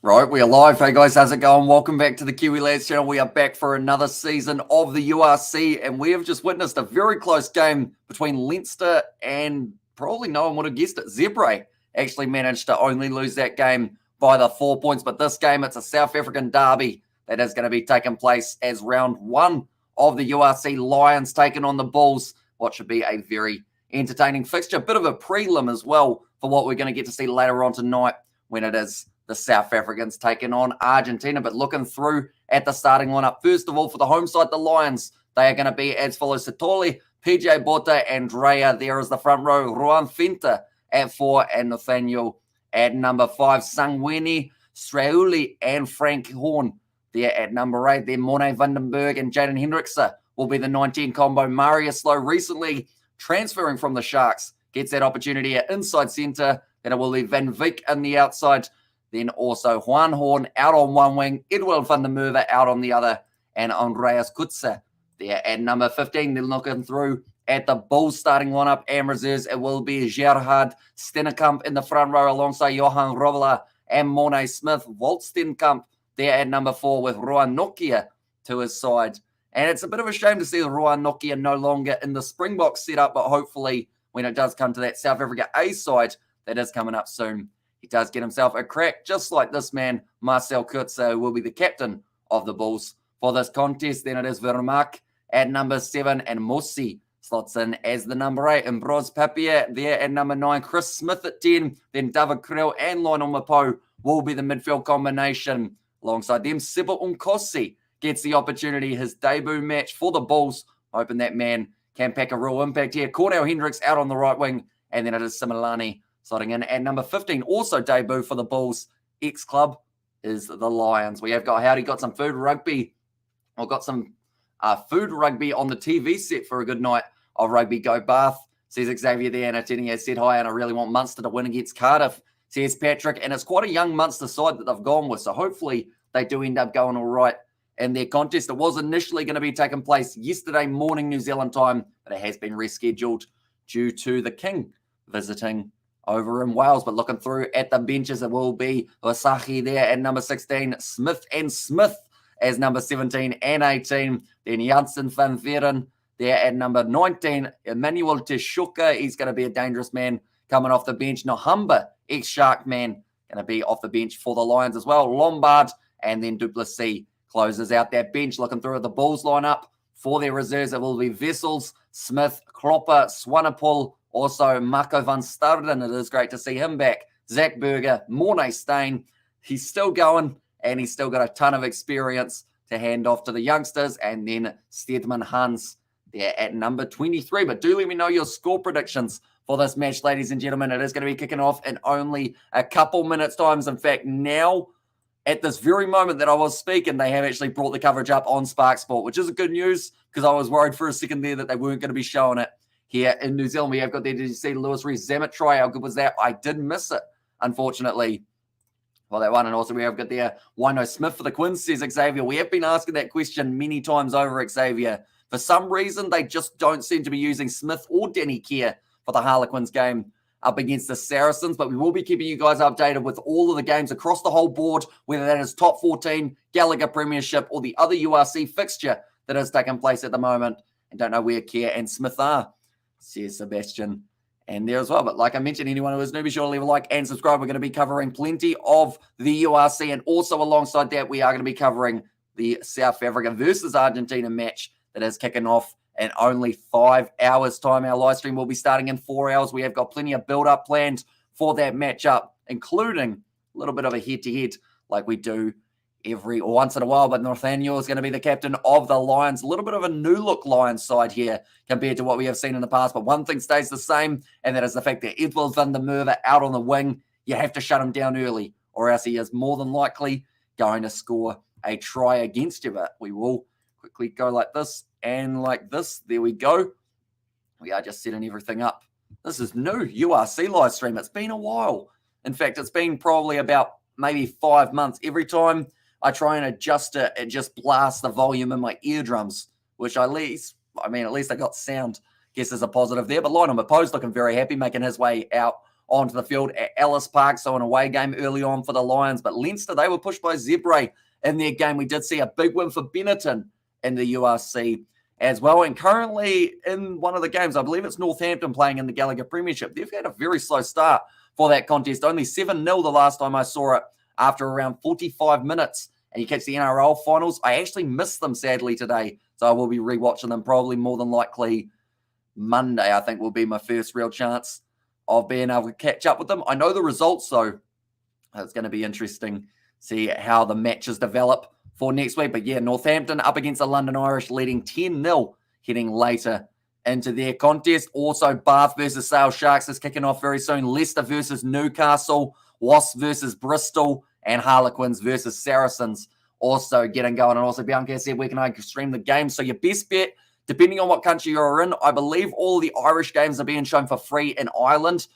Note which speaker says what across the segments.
Speaker 1: Right, we are live. Hey guys, how's it going? Welcome back to the Kiwi Lads channel. We are back for another season of the URC, and we have just witnessed a very close game between Leinster and probably no one would have guessed it. Zebre actually managed to only lose that game by the 4 points, but this game, it's a South African derby that is going to be taking place as round one of the URC. Lions taking on the Bulls. What should be a very entertaining fixture. Bit of a prelim as well for what we're going to get to see later on tonight when it is the South Africans taking on Argentina. But looking through at the starting lineup, first of all, for the home side, the Lions, they are going to be as follows: Satoli, PJ Bota, Andrea. There is the front row. Ruan Finta at 4, and Nathaniel at number 5. Sangweni, Strauli, and Frank Horn there at number 8. Then Morne Vandenberg and Jaden Hendrickse will be the 19 combo. Marius Lowe, recently transferring from the Sharks, gets that opportunity at inside centre. Then it will be Van Vick on the outside. Then also Juan Horn out on one wing, Edward van der Merwe out on the other, and Andreas Kutzer there at number 15. Then looking through at the Bulls starting lineup and reserves, it will be Gerhard Stennekamp in the front row alongside Johan Rovela and Morne Smith. Walt Stenkamp there at number 4 with Roan Nokia to his side. And it's a bit of a shame to see Roan Nokia no longer in the Springboks setup, but hopefully when it does come to that South Africa A side that is coming up soon, he does get himself a crack, just like this man, Marcel Kurtzer, who will be the captain of the Bulls for this contest. Then it is Vermaak at number 7, and Mossi slots in as the number 8. And Bros Papier there at number 9. Chris Smith at 10. Then David Krill and Lionel Mapo will be the midfield combination. Alongside them, Sibyl Unkosi gets the opportunity, his debut match for the Bulls. Hoping that man can pack a real impact here. Cornell Hendricks out on the right wing. And then it is Similani slotting in at number 15, also debut for the Bulls. Ex-club is the Lions. We have got Howdy, got some food rugby. I've got some food rugby on the TV set for a good night of rugby. Go Bath, says Xavier there, and Atini has said hi, and I really want Munster to win against Cardiff, says Patrick. And it's quite a young Munster side that they've gone with, so hopefully they do end up going all right in their contest. It was initially going to be taking place yesterday morning New Zealand time, but it has been rescheduled due to the King visiting over in Wales. But looking through at the benches, it will be Wasahi there at number 16, Smith and Smith as number 17 and 18. Then Janssen van Veren there at number 19. Emmanuel Teshuka, he's going to be a dangerous man coming off the bench. Nohamba, ex-Shark man, going to be off the bench for the Lions as well. Lombard, and then Duplessis closes out that bench. Looking through at the Bulls lineup for their reserves, it will be Vessels, Smith, Klopper, Swanepoel, also Marco van Staden. It is great to see him back. Zach Berger, Morne Steyn. He's still going, and he's still got a ton of experience to hand off to the youngsters. And then Stedman Hans there at number 23. But do let me know your score predictions for this match, ladies and gentlemen. It is going to be kicking off in only a couple minutes' times. In fact, now, at this very moment that I was speaking, they have actually brought the coverage up on Spark Sport, which is good news because I was worried for a second there that they weren't going to be showing it here in New Zealand. We have got there, did you see Lewis Rees Zammit try? How good was that? I did miss it, unfortunately. Well, that one. And also we have got there Wino Smith for the Quins, says Xavier. We have been asking that question many times over, Xavier. For some reason, they just don't seem to be using Smith or Danny Kerr for the Harlequins game up against the Saracens, but we will be keeping you guys updated with all of the games across the whole board, whether that is top 14, Gallagher Premiership, or the other URC fixture that is taking place at the moment. And don't know where Kerr and Smith are, says Sebastian. And there as well. But like I mentioned, anyone who is new, be sure to leave a like and subscribe. We're going to be covering plenty of the URC. And also alongside that, we are going to be covering the South Africa versus Argentina match that is kicking off in only 5 hours' time. Our live stream will be starting in 4 hours. We have got plenty of build-up planned for that matchup, including a little bit of a head-to-head like we do once in a while. But Nathaniel is going to be the captain of the Lions. A little bit of a new-look Lions side here compared to what we have seen in the past. But one thing stays the same, and that is the fact that Edward van der Merwe out on the wing. You have to shut him down early, or else he is more than likely going to score a try against you. But we will quickly go like this and like this. There we go. We are just setting everything up. This is new URC live stream. It's been a while. In fact, it's been probably about maybe 5 months. Every time I try and adjust it, it just blasts the volume in my eardrums, which at least I got sound. Guess there's a positive there. But Lionel Mapo's looking very happy, making his way out onto the field at Ellis Park, so an away game early on for the Lions. But Leinster, they were pushed by Zebre in their game. We did see a big win for Benetton in the URC as well. And currently in one of the games, I believe it's Northampton playing in the Gallagher Premiership. They've had a very slow start for that contest. Only 7-0 the last time I saw it after around 45 minutes. And you catch the NRL finals. I actually missed them, sadly, today. So I will be rewatching them probably more than likely Monday, I think, will be my first real chance of being able to catch up with them. I know the results, though. It's going to be interesting to see how the matches develop for next week. But yeah, Northampton up against the London Irish, leading 10-0 heading later into their contest. Also, Bath versus Sale Sharks is kicking off very soon. Leicester versus Newcastle, Wasps versus Bristol, and Harlequins versus Saracens also getting going. And also, Bianca said, where can I stream the game? So your best bet, depending on what country you're in, I believe all the Irish games are being shown for free in Ireland.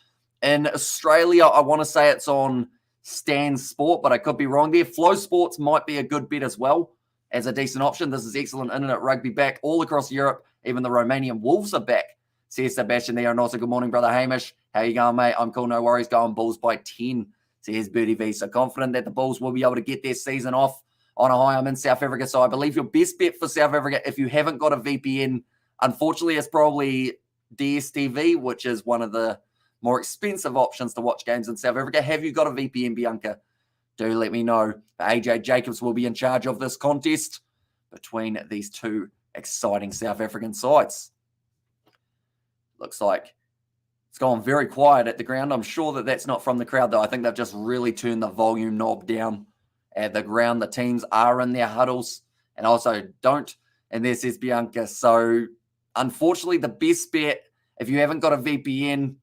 Speaker 1: In Australia, I want to say it's on Stan Sport, but I could be wrong there. Flow Sports might be a good bet as well as a decent option. This is excellent internet rugby back all across Europe. Even the Romanian Wolves are back. Says Sebastian there. And also, good morning, brother Hamish. How you going, mate? I'm cool, no worries. Going Bulls by 10. Says Birdie V. So confident that the Bulls will be able to get their season off on a high. I'm in South Africa, so I believe your best bet for South Africa, if you haven't got a VPN, unfortunately, it's probably DSTV, which is one of the more expensive options to watch games in South Africa. Have you got a VPN, Bianca? Do let me know. AJ Jacobs will be in charge of this contest between these two exciting South African sides. Looks like it's gone very quiet at the ground. I'm sure that that's not from the crowd, though. I think they've just really turned the volume knob down at the ground. The teams are in their huddles and also don't. And this is Bianca. So, unfortunately, the best bet, if you haven't got a VPN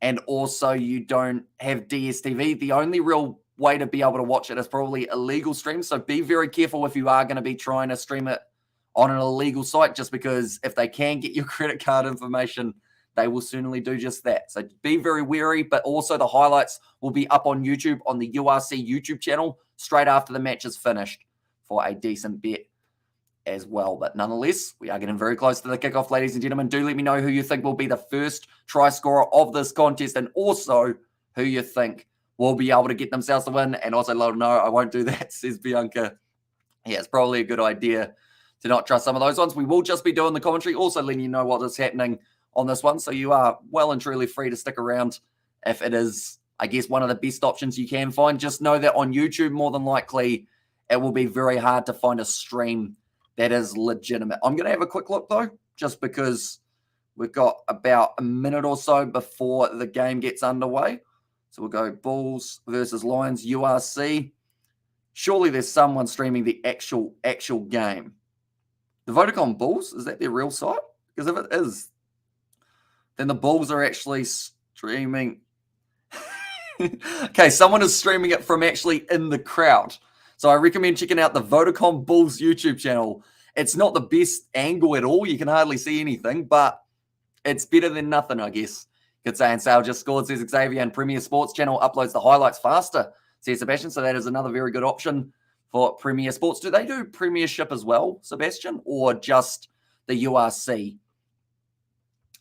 Speaker 1: and also you don't have DSTV, the only real way to be able to watch it is probably illegal streams. So, be very careful if you are going to be trying to stream it on an illegal site, just because if they can get your credit card information, they will certainly do just that. So be very wary, but also the highlights will be up on YouTube, on the URC YouTube channel, straight after the match is finished for a decent bet as well. But nonetheless, we are getting very close to the kickoff, ladies and gentlemen. Do let me know who you think will be the first try scorer of this contest, and also who you think will be able to get themselves the win. And also let them know I won't do that, says Bianca. Yeah, it's probably a good idea to not trust some of those ones. We will just be doing the commentary, also letting you know what is happening on this one. So you are well and truly free to stick around if it is, I guess, one of the best options you can find. Just know that on YouTube, more than likely, it will be very hard to find a stream that is legitimate. I'm going to have a quick look, though, just because we've got about a minute or so before the game gets underway. So we'll go Bulls versus Lions, URC. Surely there's someone streaming the actual game. The VODACOM Bulls, is that their real site? Because if it is, then the Bulls are actually streaming. Okay, someone is streaming it from actually in the crowd. So I recommend checking out the VODACOM Bulls YouTube channel. It's not the best angle at all. You can hardly see anything, but it's better than nothing, I guess. Could say. And Sale just scored, says Xavier, and Premier Sports channel uploads the highlights faster, says Sebastian. So that is another very good option for Premier Sports. Do they do Premiership as well, Sebastian, or just the URC?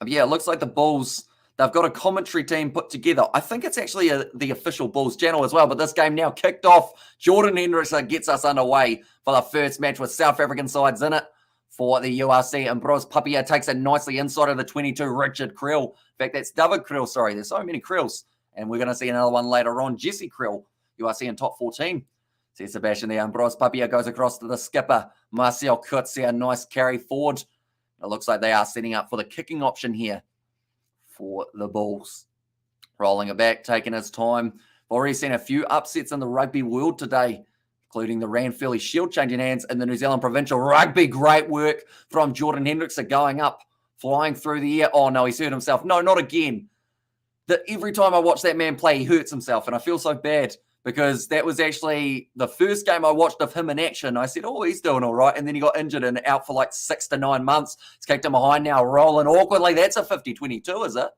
Speaker 1: Yeah, it looks like the Bulls, they've got a commentary team put together. I think it's actually the official Bulls channel as well, but this game now kicked off. Jordan Hendricks gets us underway for the first match with South African sides in it for the URC. And Bros Papia takes it nicely inside of the 22, Richard Krill. In fact, that's David Krill, sorry. There's so many Krills. And we're going to see another one later on. Jesse Krill, URC in top 14. See Sebastian there. And Bros Papia goes across to the skipper, Marcel Kutsia. Nice carry forward. It looks like they are setting up for the kicking option here for the Bulls. Rolling it back, taking his time. We've already seen a few upsets in the rugby world today, including the Ranfurly Shield changing hands in the New Zealand Provincial Rugby. Great work from Jordan Hendricks going up, flying through the air. Oh, no, he's hurt himself. No, not again. Every time I watch that man play, he hurts himself, and I feel so bad because that was actually the first game I watched of him in action. I said, oh, he's doing all right, and then he got injured and out for like 6 to 9 months. He's kicked him behind now, rolling awkwardly. That's a 50-22, is it?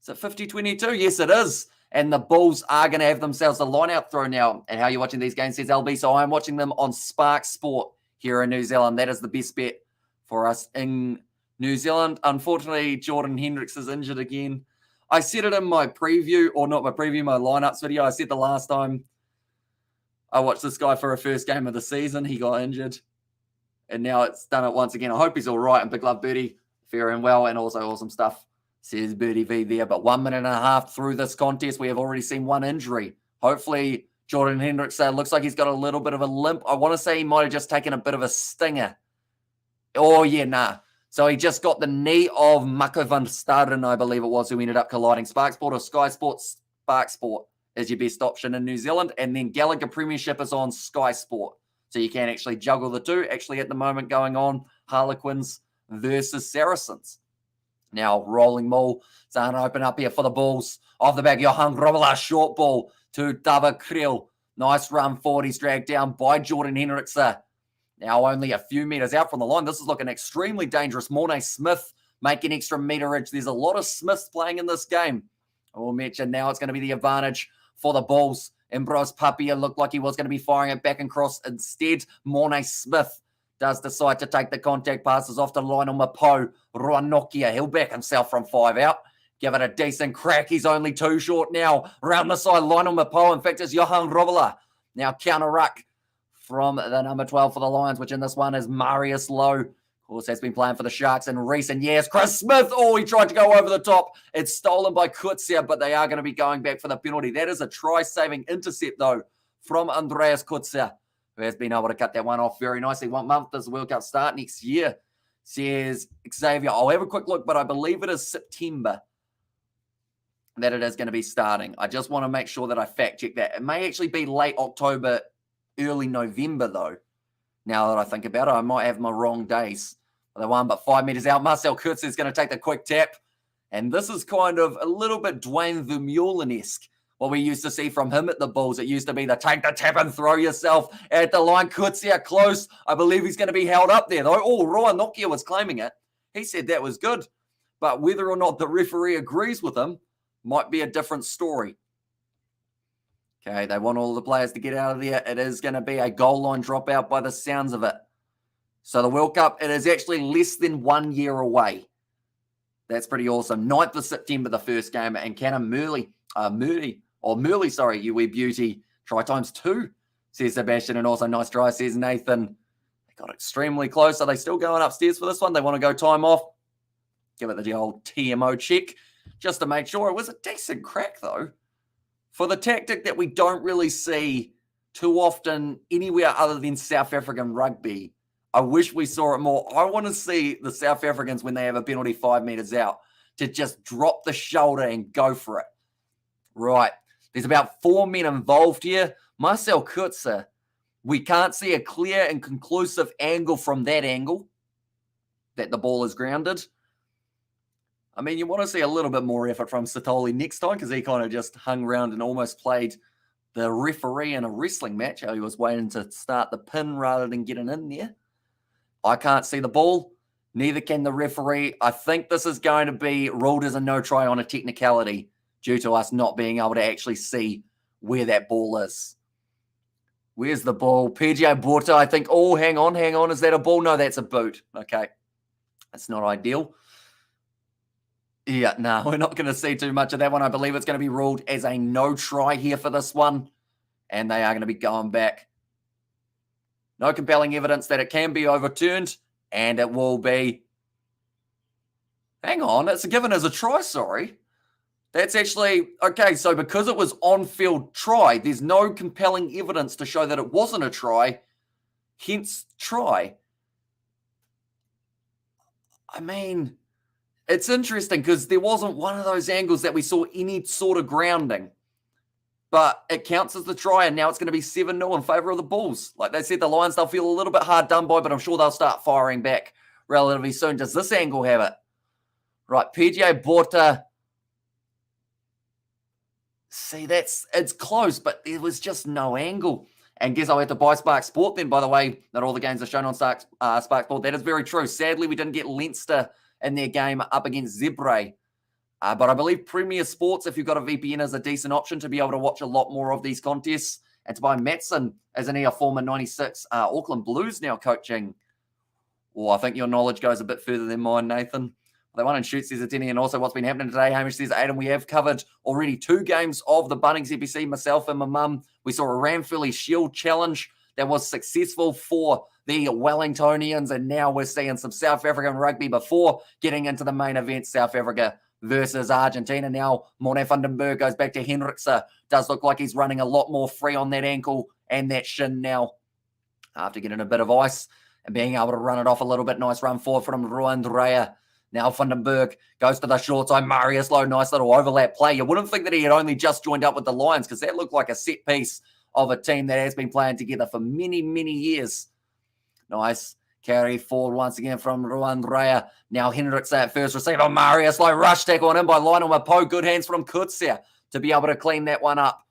Speaker 1: Is it 50-22? Yes, it is. And the Bulls are going to have themselves a line-out throw now. And how are you watching these games, says LB. So I'm watching them on Spark Sport here in New Zealand. That is the best bet for us in New Zealand. Unfortunately, Jordan Hendricks is injured again. I said it in my preview, or not my preview, my lineups video. I said the last time I watched this guy for a first game of the season, he got injured. And now it's done it once again. I hope he's all right. And big love, Birdie. Faring well, and also awesome stuff, says Birdie V there. But 1 minute and a half through this contest, we have already seen one injury. Hopefully, Jordan Hendricks looks like he's got a little bit of a limp. I want to say he might have just taken a bit of a stinger. Oh, yeah, nah. So he just got the knee of Mako van Staden, I believe it was, who ended up colliding. Spark Sport or Sky Sports? Spark Sport is your best option in New Zealand. And then Gallagher Premiership is on Sky Sport. So you can actually juggle the two. Actually, at the moment going on, Harlequins versus Saracens. Now, rolling maul. Starting to open up here for the Bulls. Off the back, Johan Grobbelaar, short ball to Dava Kriel. Nice run forward. He's dragged down by Jordan Hendricks. Now only a few meters out from the line. This is looking extremely dangerous. Mornay Smith making extra meterage. There's a lot of Smiths playing in this game. I will mention now it's going to be the advantage for the Bulls. Ambrose Papia looked like he was going to be firing it back and cross. Instead, Mornay Smith does decide to take the contact passes off to Lionel Mapo. Ruanokia, he'll back himself from 5 out. Give it a decent crack. He's only 2 short now. Round the side, Lionel Mapo. In fact, it's Johan Grobbelaar. Now counter ruck from the number 12 for the Lions, which in this one is Marius Lowe. Of course, has been playing for the Sharks in recent years. Chris Smith, oh, he tried to go over the top. It's stolen by Kutsia, but they are going to be going back for the penalty. That is a try-saving intercept, though, from Andreas Kutsia, who has been able to cut that one off very nicely. 1 month does the World Cup start next year, says Xavier. I'll have a quick look, but I believe it is September that it is going to be starting. I just want to make sure that I fact-check that. It may actually be late October, early November, though. Now that I think about it, I might have my wrong days. The one, but 5 meters out, Marcel Kurtz is going to take the quick tap. And this is kind of a little bit Dwayne Vermeulen-esque. What we used to see from him at the Bulls. It used to be the take the tap and throw yourself at the line. Kutsia close. I believe he's going to be held up there, though. Oh, Roy Nokia was claiming it. He said that was good. But whether or not the referee agrees with him might be a different story. Okay, they want all the players to get out of there. It is going to be a goal line dropout by the sounds of it. So the World Cup, it is actually less than 1 year away. That's pretty awesome. 9th of September, the first game. And Cannon Murley, you wee beauty. Try times 2, says Sebastian. And also nice try, says Nathan. They got extremely close. Are they still going upstairs for this one? They want to go time off. Give it the old TMO check just to make sure. It was a decent crack, though. For the tactic that we don't really see too often anywhere other than South African rugby, I wish we saw it more. I want to see the South Africans, when they have a penalty 5 meters out, to just drop the shoulder and go for it. Right. There's about 4 men involved here. Marcel Kutzer, we can't see a clear and conclusive angle from that angle that the ball is grounded. I mean, you want to see a little bit more effort from Satoli next time, because he kind of just hung around and almost played the referee in a wrestling match. How he was waiting to start the pin rather than getting in there. I can't see the ball. Neither can the referee. I think this is going to be ruled as a no try on a technicality due to us not being able to actually see where that ball is. Where's the ball? PJ Borta, I think. Oh, hang on. Is that a ball? No, that's a boot. Okay. That's not ideal. Yeah, no, we're not going to see too much of that one. I believe it's going to be ruled as a no try here for this one. And they are going to be going back. No compelling evidence that it can be overturned. And it will be... Hang on, it's given as a try, sorry. That's actually... Okay, so because it was on-field try, there's no compelling evidence to show that it wasn't a try. Hence, try. I mean... It's interesting because there wasn't one of those angles that we saw any sort of grounding. But it counts as the try, and now it's going to be 7-0 in favour of the Bulls. Like they said, the Lions, they'll feel a little bit hard done by, but I'm sure they'll start firing back relatively soon. Does this angle have it? Right, PJ Borta. See, it's close, but there was just no angle. And guess I'll have to buy Spark Sport then, by the way, that all the games are shown on Spark Sport. That is very true. Sadly, we didn't get Leinster in their game up against Zebre. But I believe Premier Sports, if you've got a VPN, is a decent option to be able to watch a lot more of these contests. And to buy Matson as a former 96 Auckland Blues now coaching. Well, I think your knowledge goes a bit further than mine, Nathan. They won and shoot, says Atini, and also what's been happening today. Hamish says, Aidan, we have covered already 2 games of the Bunnings EPC, myself and my mum. We saw a Ranfurly Shield Challenge that was successful for the Wellingtonians, and now we're seeing some South African rugby before getting into the main event, South Africa versus Argentina. Now, Morne van den Berg goes back to Hendrikse. Does look like he's running a lot more free on that ankle and that shin now after getting a bit of ice and being able to run it off a little bit. Nice run forward from Rowan Dreyer. Now Van den Berg goes to the short side. Marius Lowe, nice little overlap play. You wouldn't think that he had only just joined up with the Lions because that looked like a set piece of a team that has been playing together for many, many years. Nice carry forward once again from Rowan Dreyer. Now Hendrikse at first receiver. Marius Lowe rush tackle on him by Lionel Mapo. Good hands from Kutsia to be able to clean that one up.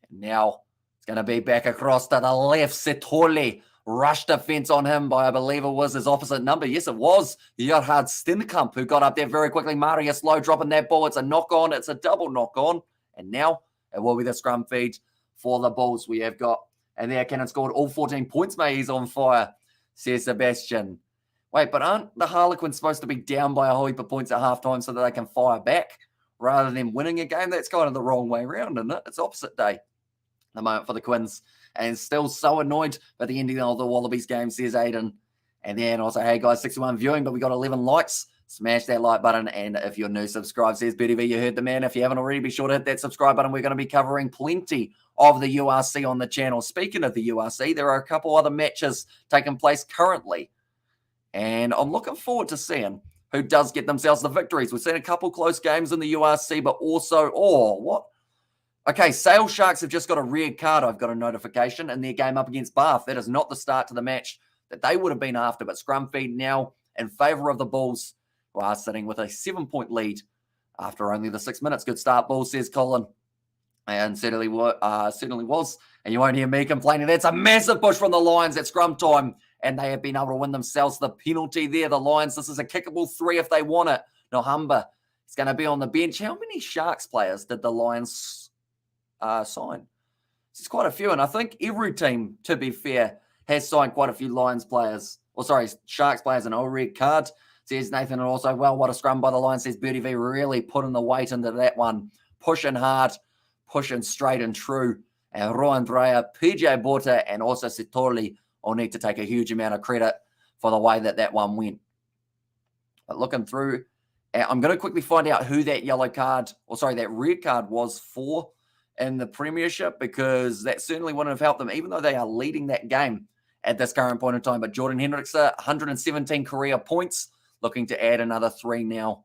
Speaker 1: And now it's going to be back across to the left. Setoli. Rush defense on him by, I believe it was his opposite number. Yes, it was Gerhard Stenkamp who got up there very quickly. Marius Lowe dropping that ball. It's a knock-on. It's a double knock-on. And now it will be the scrum feed for the Bulls. We have got, and there Cannon scored all 14 points, mate. He's on fire, says Sebastian. Wait, but aren't the Harlequins supposed to be down by a whole heap of points at halftime so that they can fire back rather than winning a game? That's kind of the wrong way around, isn't it? It's opposite day at the moment for the Quins. And still so annoyed by the ending of the Wallabies game, says Aiden. And then also, hey guys, 61 viewing, but we got 11 likes. Smash that like button. And if you're new, subscribe, says BDV. You heard the man. If you haven't already, be sure to hit that subscribe button. We're going to be covering plenty of the URC on the channel. Speaking of the URC, there are a couple other matches taking place currently. And I'm looking forward to seeing who does get themselves the victories. We've seen a couple close games in the URC, but also, Okay, Sale Sharks have just got a red card. I've got a notification in their game up against Bath. That is not the start to the match that they would have been after, but scrum feed now in favour of the Bulls, who are sitting with a 7-point lead after only the 6 minutes. Good start, Bulls, says Colin. And certainly was. And you won't hear me complaining. That's a massive push from the Lions at scrum time, and they have been able to win themselves the penalty there. The Lions, this is a kickable 3 if they want it. Nohamba is going to be on the bench. How many Sharks players did the Lions sign? It's quite a few, and I think every team, to be fair, has signed quite a few Lions players, Sharks players, an old red card, says Nathan. And also, well, what a scrum by the Lions, says Birdie V, really putting the weight into that one, pushing hard, pushing straight and true. And Rowan Dreyer, PJ Borta, and also Setoli all need to take a huge amount of credit for the way that one went. But looking through, I'm going to quickly find out who that that red card was for in the Premiership, because that certainly wouldn't have helped them, even though they are leading that game at this current point in time. But Jordan Hendrikse, 117 career points, looking to add another 3 now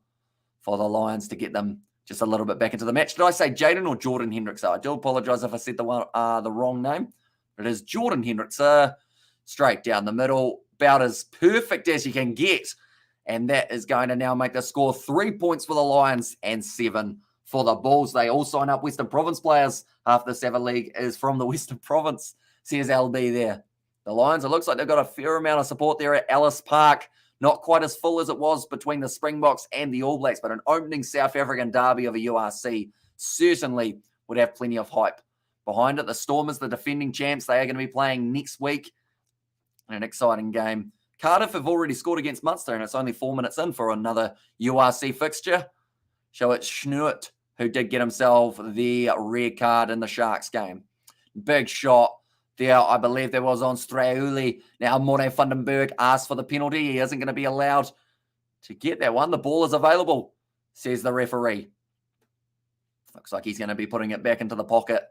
Speaker 1: for the Lions to get them just a little bit back into the match. Did I say Jaden or Jordan Hendrikse? I do apologise if I said the wrong name. It is Jordan Hendrikse, straight down the middle, about as perfect as you can get. And that is going to now make the score 3 points for the Lions and 7 for the Bulls. They all sign up Western Province players. Half the Savage League is from the Western Province, says LB there. The Lions, it looks like they've got a fair amount of support there at Ellis Park. Not quite as full as it was between the Springboks and the All Blacks, but an opening South African derby of a URC certainly would have plenty of hype behind it. The Stormers, the defending champs, they are going to be playing next week in an exciting game. Cardiff have already scored against Munster, and it's only 4 minutes in for another URC fixture. So it's Schnurt who did get himself the red card in the Sharks game. Big shot there. I believe there was on Strauli. Now Morne van den Berg asked for the penalty. He isn't going to be allowed to get that one. The ball is available, says the referee. Looks like he's going to be putting it back into the pocket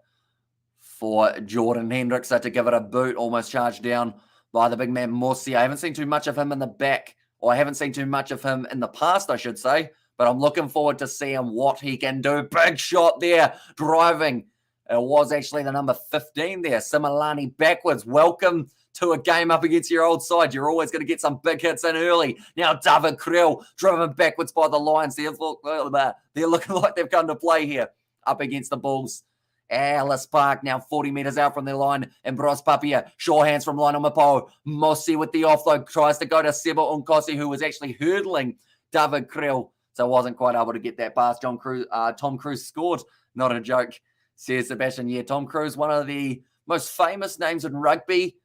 Speaker 1: for Jordan Hendrikse to give it a boot. Almost charged down by the big man Morsi. I haven't seen too much of him in the back, or I haven't seen too much of him in the past, I should say. But I'm looking forward to seeing what he can do. Big shot there, driving. It was actually the number 15 there, Similani backwards. Welcome to a game up against your old side. You're always going to get some big hits in early. Now David Krill driven backwards by the Lions. They're looking like they've come to play here up against the Bulls. Ellis Park now 40 metres out from their line. And Bros Papia, sure hands from Lionel Mapo. Mossy with the offload, tries to go to Seba Unkosi, who was actually hurdling David Krill. So wasn't quite able to get that past Tom Cruise scored. Not a joke, says Sebastian. Yeah, Tom Cruise, one of the most famous names in rugby,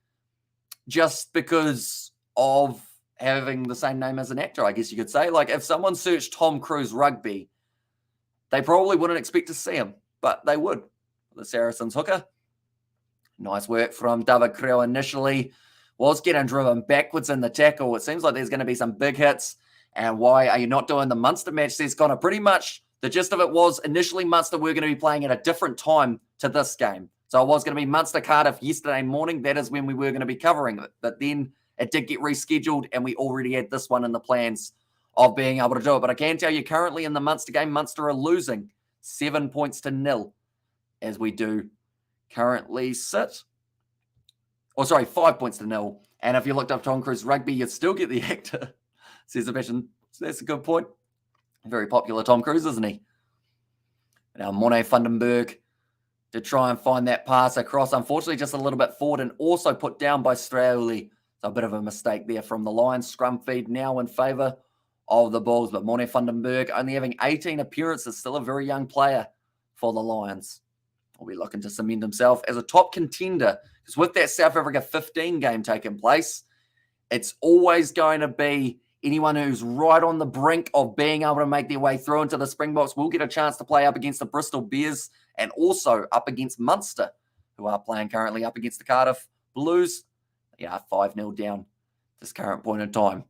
Speaker 1: just because of having the same name as an actor, I guess you could say. Like if someone searched Tom Cruise rugby, they probably wouldn't expect to see him, but they would. The Saracens hooker. Nice work from David Creel initially. Was getting driven backwards in the tackle. It seems like there's going to be some big hits. And why are you not doing the Munster match? Says Connor. Pretty much the gist of it was initially Munster were going to be playing at a different time to this game. So it was going to be Munster Cardiff yesterday morning. That is when we were going to be covering it. But then it did get rescheduled and we already had this one in the plans of being able to do it. But I can tell you currently in the Munster game, Munster are losing 7 points to 0 as we do currently sit. 5 points to 0. And if you looked up Tom Cruise rugby, you'd still get the actor, says Sebastian. So that's a good point. Very popular Tom Cruise, isn't he? Now, Morne Vandenberg to try and find that pass across. Unfortunately, just a little bit forward and also put down by Straley. So a bit of a mistake there from the Lions. Scrum feed now in favour of the Bulls. But Morne Vandenberg only having 18 appearances, still a very young player for the Lions. Will be looking to cement himself as a top contender. Because with that South Africa 15 game taking place, it's always going to be anyone who's right on the brink of being able to make their way through into the Springboks will get a chance to play up against the Bristol Bears and also up against Munster, who are playing currently up against the Cardiff Blues. They are 5-0 down at this current point in time.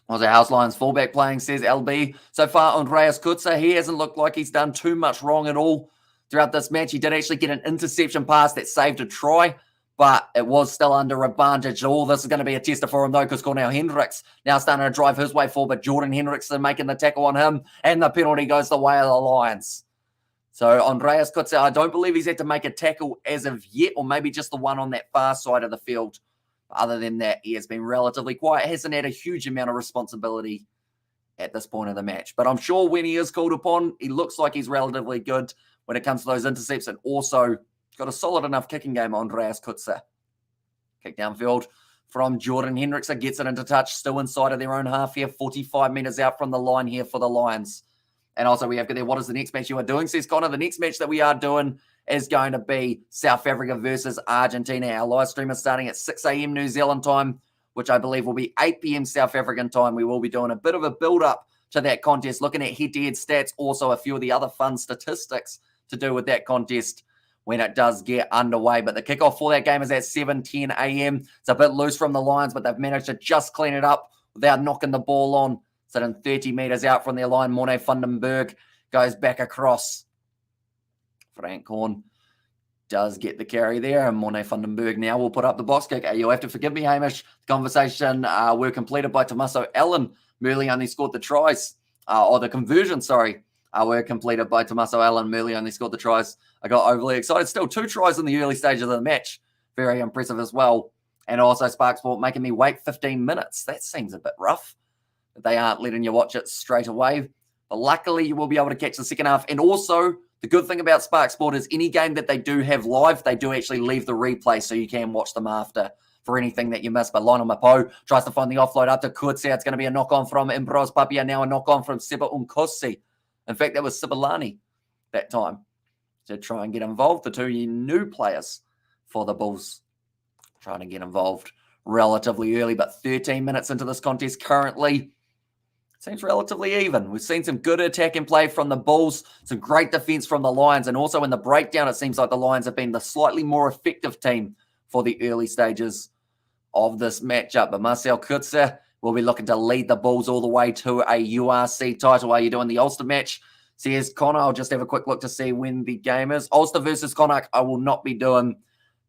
Speaker 1: Was a House Lions fullback playing, says LB. So far, Andreas Kutzer, he hasn't looked like he's done too much wrong at all. Throughout this match, he did actually get an interception pass that saved a try, but it was still under advantage. All this is going to be a tester for him, though, because Cornel Hendricks now starting to drive his way forward, but Jordan Hendrickson making the tackle on him, and the penalty goes the way of the Lions. So Andreas Kutzer, I don't believe he's had to make a tackle as of yet, or maybe just the one on that far side of the field. Other than that, he has been relatively quiet. Hasn't had a huge amount of responsibility at this point of the match. But I'm sure when he is called upon, he looks like he's relatively good when it comes to those intercepts, and also got a solid enough kicking game, Andreas Kutzer. Kick downfield from Jordan Hendrickson, gets it into touch, still inside of their own half here, 45 metres out from the line here for the Lions. And also we have got there, what is the next match you are doing, says Connor? The next match that we are doing is going to be South Africa versus Argentina. Our live stream is starting at 6 a.m. New Zealand time, which I believe will be 8 p.m. South African time. We will be doing a bit of a build-up to that contest, looking at head-to-head stats, also a few of the other fun statistics to do with that contest when it does get underway. But the kickoff for that game is at 7:10 a.m. It's a bit loose from the Lions, but they've managed to just clean it up without knocking the ball on. Sitting 30 metres out from their line, Morne Vandenberg goes back across. Frank Horn does get the carry there, and Morne Vandenberg now will put up the box kick. You'll have to forgive me, Hamish. The conversation were completed by Tommaso Allen. Merely only scored the tries, or the conversion, sorry. Were completed by Tommaso Allen. Merely only scored the tries. I got overly excited. Still 2 tries in the early stages of the match. Very impressive as well. And also Spark Sport making me wait 15 minutes. That seems a bit rough. They aren't letting you watch it straight away. But luckily, you will be able to catch the second half. And also, the good thing about Spark Sport is any game that they do have live, they do actually leave the replay so you can watch them after for anything that you miss. But Lionel Mapo tries to find the offload up to Kurtzia. It's going to be a knock-on from Imbros Papia. Now a knock-on from Seba Unkosi. In fact, that was Sibalani that time to try and get involved. The 2 new players for the Bulls trying to get involved relatively early, but 13 minutes into this contest currently. Seems relatively even. We've seen some good attacking play from the Bulls, some great defense from the Lions, and also in the breakdown, it seems like the Lions have been the slightly more effective team for the early stages of this matchup. But Marcel Kutzer will be looking to lead the Bulls all the way to a URC title. Are you doing the Ulster match? Says Connor. I'll just have a quick look to see when the game is. Ulster versus Connacht, I will not be doing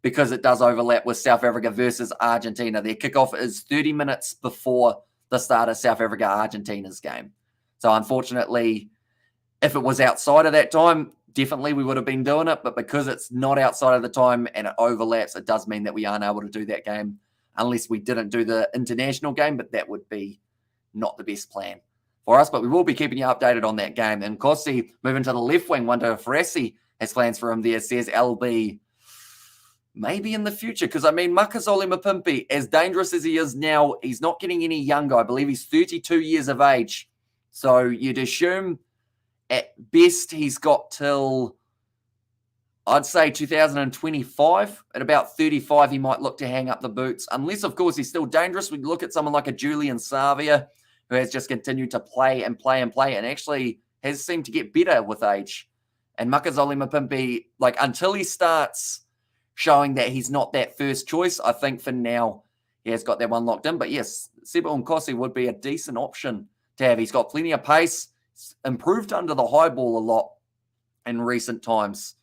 Speaker 1: because it does overlap with South Africa versus Argentina. Their kickoff is 30 minutes before the start of South Africa-Argentina's game. So unfortunately, if it was outside of that time, definitely we would have been doing it. But because it's not outside of the time and it overlaps, it does mean that we aren't able to do that game unless we didn't do the international game. But that would be not the best plan for us. But we will be keeping you updated on that game. And Kossi moving to the left wing. Wonder if Rassi has plans for him there, says LB. Maybe in the future, because, I mean, Makazole Mapimpi, as dangerous as he is now, he's not getting any younger. I believe he's 32 years of age. So you'd assume at best he's got till, I'd say 2025. At about 35, he might look to hang up the boots. Unless, of course, he's still dangerous. We look at someone like a Julian Savia, who has just continued to play and play and play, and actually has seemed to get better with age. And Makazole Mapimpi, like, until he starts showing that he's not that first choice, I think for now he has got that one locked in. But yes, Seba Nkosi would be a decent option to have. He's got plenty of pace, improved under the high ball a lot in recent times,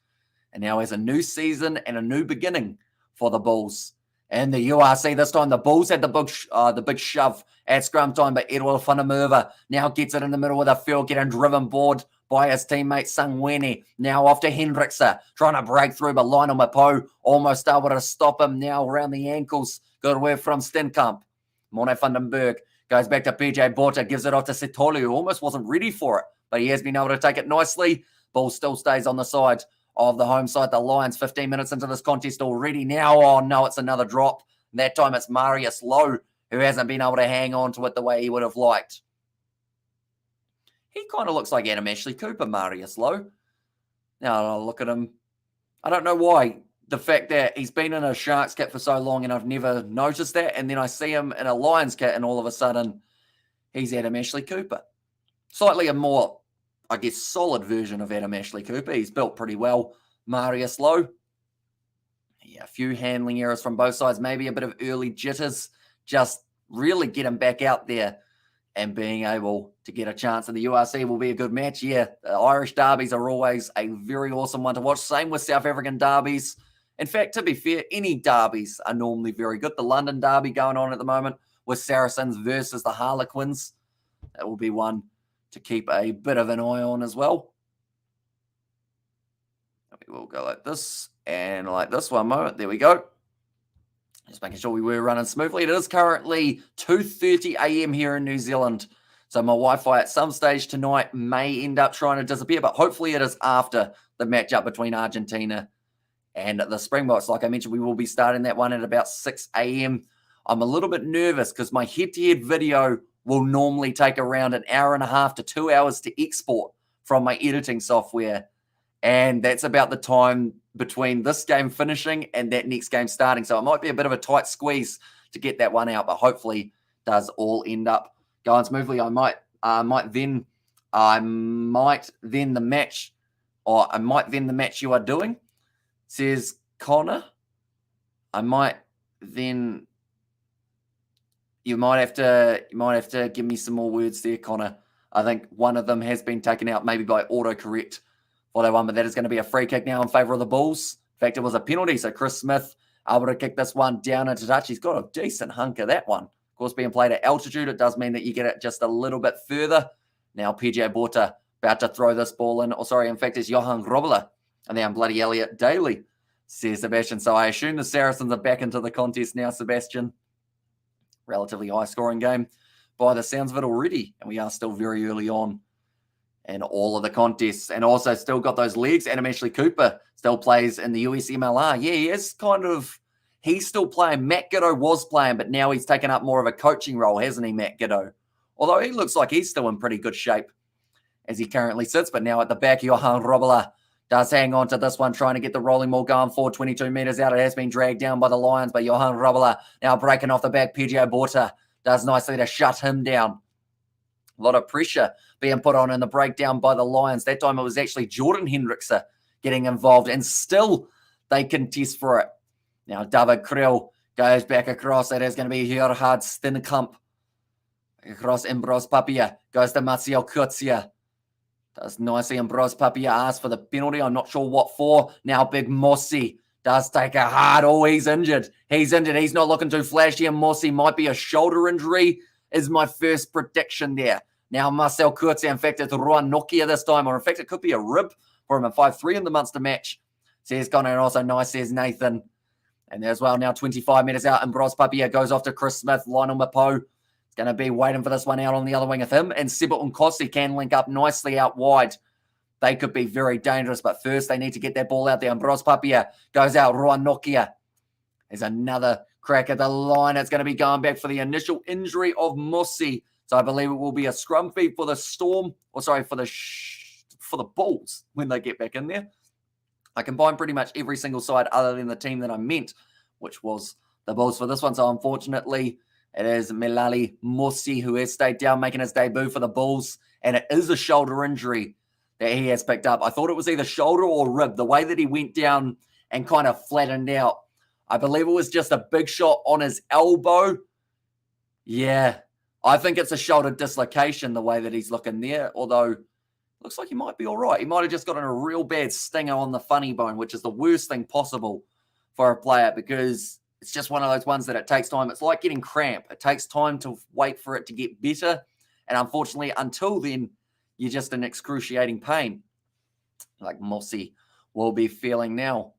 Speaker 1: and now has a new season and a new beginning for the Bulls. And the URC this time, the Bulls had the big shove at scrum time, but Edward Whanamurva now gets it in the middle of the field, getting driven board by his teammate Sangweni. Now off to Hendrickse, trying to break through, but Lionel Mapo almost able to stop him now around the ankles. Good work from Steenkamp. Mone van den Berg goes back to PJ Borta, gives it off to Setolu, who almost wasn't ready for it, but he has been able to take it nicely. Ball still stays on the side of the home side. The Lions 15 minutes into this contest already now. Oh, no, it's another drop. That time it's Marius Lowe, who hasn't been able to hang on to it the way he would have liked. He kind of looks like Adam Ashley Cooper, Marius Lowe. Now, I'll look at him. I don't know why. The fact that he's been in a Sharks kit for so long and I've never noticed that, and then I see him in a Lions kit and all of a sudden he's Adam Ashley Cooper. Slightly a more, I guess, solid version of Adam Ashley Cooper. He's built pretty well. Marius Lowe. Yeah, a few handling errors from both sides. Maybe a bit of early jitters. Just really get him back out there and being able to get a chance in the URC will be a good match. Yeah, the Irish derbies are always a very awesome one to watch. Same with South African derbies. In fact, to be fair, any derbies are normally very good. The London derby going on at the moment with Saracens versus the Harlequins. That will be one to keep a bit of an eye on as well. We'll go like this and like this. One moment. There we go. Just making sure we were running smoothly. It is currently 2:30 a.m. here in New Zealand. So my Wi-Fi at some stage tonight may end up trying to disappear, but hopefully it is after the matchup between Argentina and the Springboks. Like I mentioned, we will be starting that one at about 6 a.m. I'm a little bit nervous because my head-to-head video will normally take around an hour and a half to 2 hours to export from my editing software. And that's about the time between this game finishing and that next game starting. So it might be a bit of a tight squeeze to get that one out, but hopefully does all end up going smoothly. I might then the match you are doing, says Connor. You might have to give me some more words there, Connor. I think one of them has been taken out maybe by autocorrect for that one, but that is going to be a free kick now in favour of the Bulls. In fact, it was a penalty, so Chris Smith able to kick this one down into touch. He's got a decent hunk of that one. Of course, being played at altitude, it does mean that you get it just a little bit further. Now, PJ Borta about to throw this ball in. In fact, it's Johan Grobler. And then bloody Elliot Daly, says Sebastian. So I assume the Saracens are back into the contest now, Sebastian. Relatively high-scoring game by the sounds of it already. And we are still very early on in all of the contests. And also still got those legs. Adam Ashley Cooper still plays in the USMLR. Yeah, he is he's still playing. Matt Giddo was playing, but now he's taken up more of a coaching role, hasn't he, Matt Giddo? Although he looks like he's still in pretty good shape as he currently sits. But now at the back, Johan Grobler does hang on to this one, trying to get the rolling ball going forward, 22 metres out. It has been dragged down by the Lions, but Johan Grobler now breaking off the back. PJ Borta does nicely to shut him down. A lot of pressure being put on in the breakdown by the Lions. That time it was actually Jordan Hendrickse getting involved, and still they contest for it. Now David Kriel goes back across. That is going to be Gerhard Steenkamp. Across Ambros Papia. Goes to Marcel Kurtzia. Does nicely. Ambros Papia asks for the penalty. I'm not sure what for. Now Big Mossy does take a hard. Oh, he's injured. He's not looking too flashy, and Mossy might be a shoulder injury, is my first prediction there. Now Marcel Kurtzia, in fact, it's Ruan Nokia this time, or in fact, it could be a rib for him at 5-3 in the Munster match. Says Connor, and also nice, says Nathan. And as well, now 25 metres out, and Bros Papia goes off to Chris Smith. Lionel Mapo is going to be waiting for this one out on the other wing of him. And Seba Nkosi can link up nicely out wide. They could be very dangerous, but first they need to get that ball out there. And Bros Papia goes out. Ruan Nokia. There's another crack at the line. It's going to be going back for the initial injury of Mossy. So I believe it will be a scrum feed for the Storm, for the Bulls when they get back in there. I combined pretty much every single side other than the team that I meant, which was the Bulls for this one. So unfortunately, it is Melali Morsi who has stayed down, making his debut for the Bulls. And it is a shoulder injury that he has picked up. I thought it was either shoulder or rib. The way that he went down and kind of flattened out, I believe it was just a big shot on his elbow. Yeah, I think it's a shoulder dislocation the way that he's looking there, although looks like he might be all right. He might have just gotten a real bad stinger on the funny bone, which is the worst thing possible for a player because it's just one of those ones that it takes time. It's like getting cramp. It takes time to wait for it to get better. And unfortunately, until then, you're just in excruciating pain, like Mossy will be feeling now.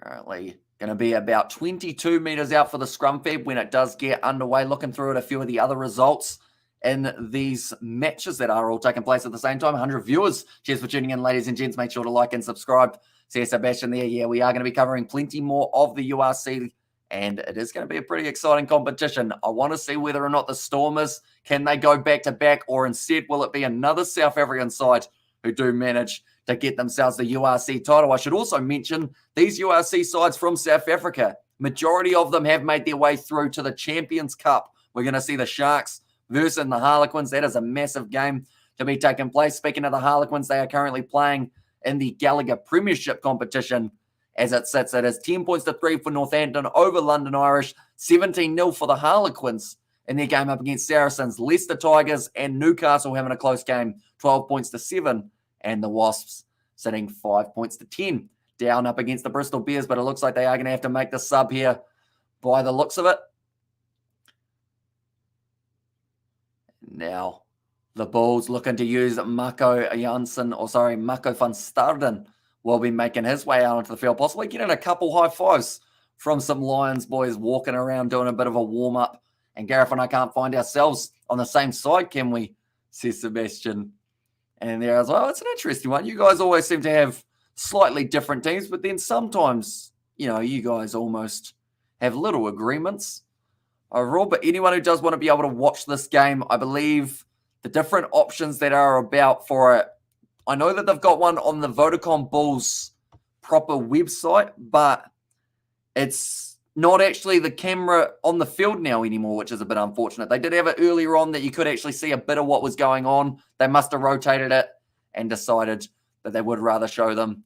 Speaker 1: Currently going to be about 22 meters out for the scrum feb when it does get underway. Looking through at a few of the other results in these matches that are all taking place at the same time. 100 viewers. Cheers for tuning in, ladies and gents. Make sure to like and subscribe. See Sebastian there. Yeah, we are going to be covering plenty more of the URC, and it is going to be a pretty exciting competition. I want to see whether or not the Stormers, can they go back-to-back, or instead will it be another South African side who do manage to get themselves the URC title? I should also mention these URC sides from South Africa, majority of them have made their way through to the Champions Cup. We're going to see the Sharks versus the Harlequins. That is a massive game to be taking place. Speaking of the Harlequins, they are currently playing in the Gallagher Premiership competition. As it sits, it is 10 points to 3 for Northampton over London Irish, 17-0 for the Harlequins in their game up against Saracens. Leicester Tigers and Newcastle having a close game, 12 points to 7, and the Wasps sitting 5 points to 10. Down up against the Bristol Bears, but it looks like they are going to have to make the sub here by the looks of it. Now, the Bulls looking to use Mako van Staden will be making his way out onto the field, possibly getting a couple high fives from some Lions boys walking around doing a bit of a warm-up. And Gareth and I can't find ourselves on the same side, can we? Says Sebastian. And there as well. It's an interesting one. You guys always seem to have slightly different teams, but then sometimes, you know, you guys almost have little agreements overall. But anyone who does want to be able to watch this game, I believe the different options that are about for it, I know that they've got one on the VODACOM Bulls proper website, but it's not actually the camera on the field now anymore, which is a bit unfortunate. They did have it earlier on that you could actually see a bit of what was going on. They must have rotated it and decided that they would rather show them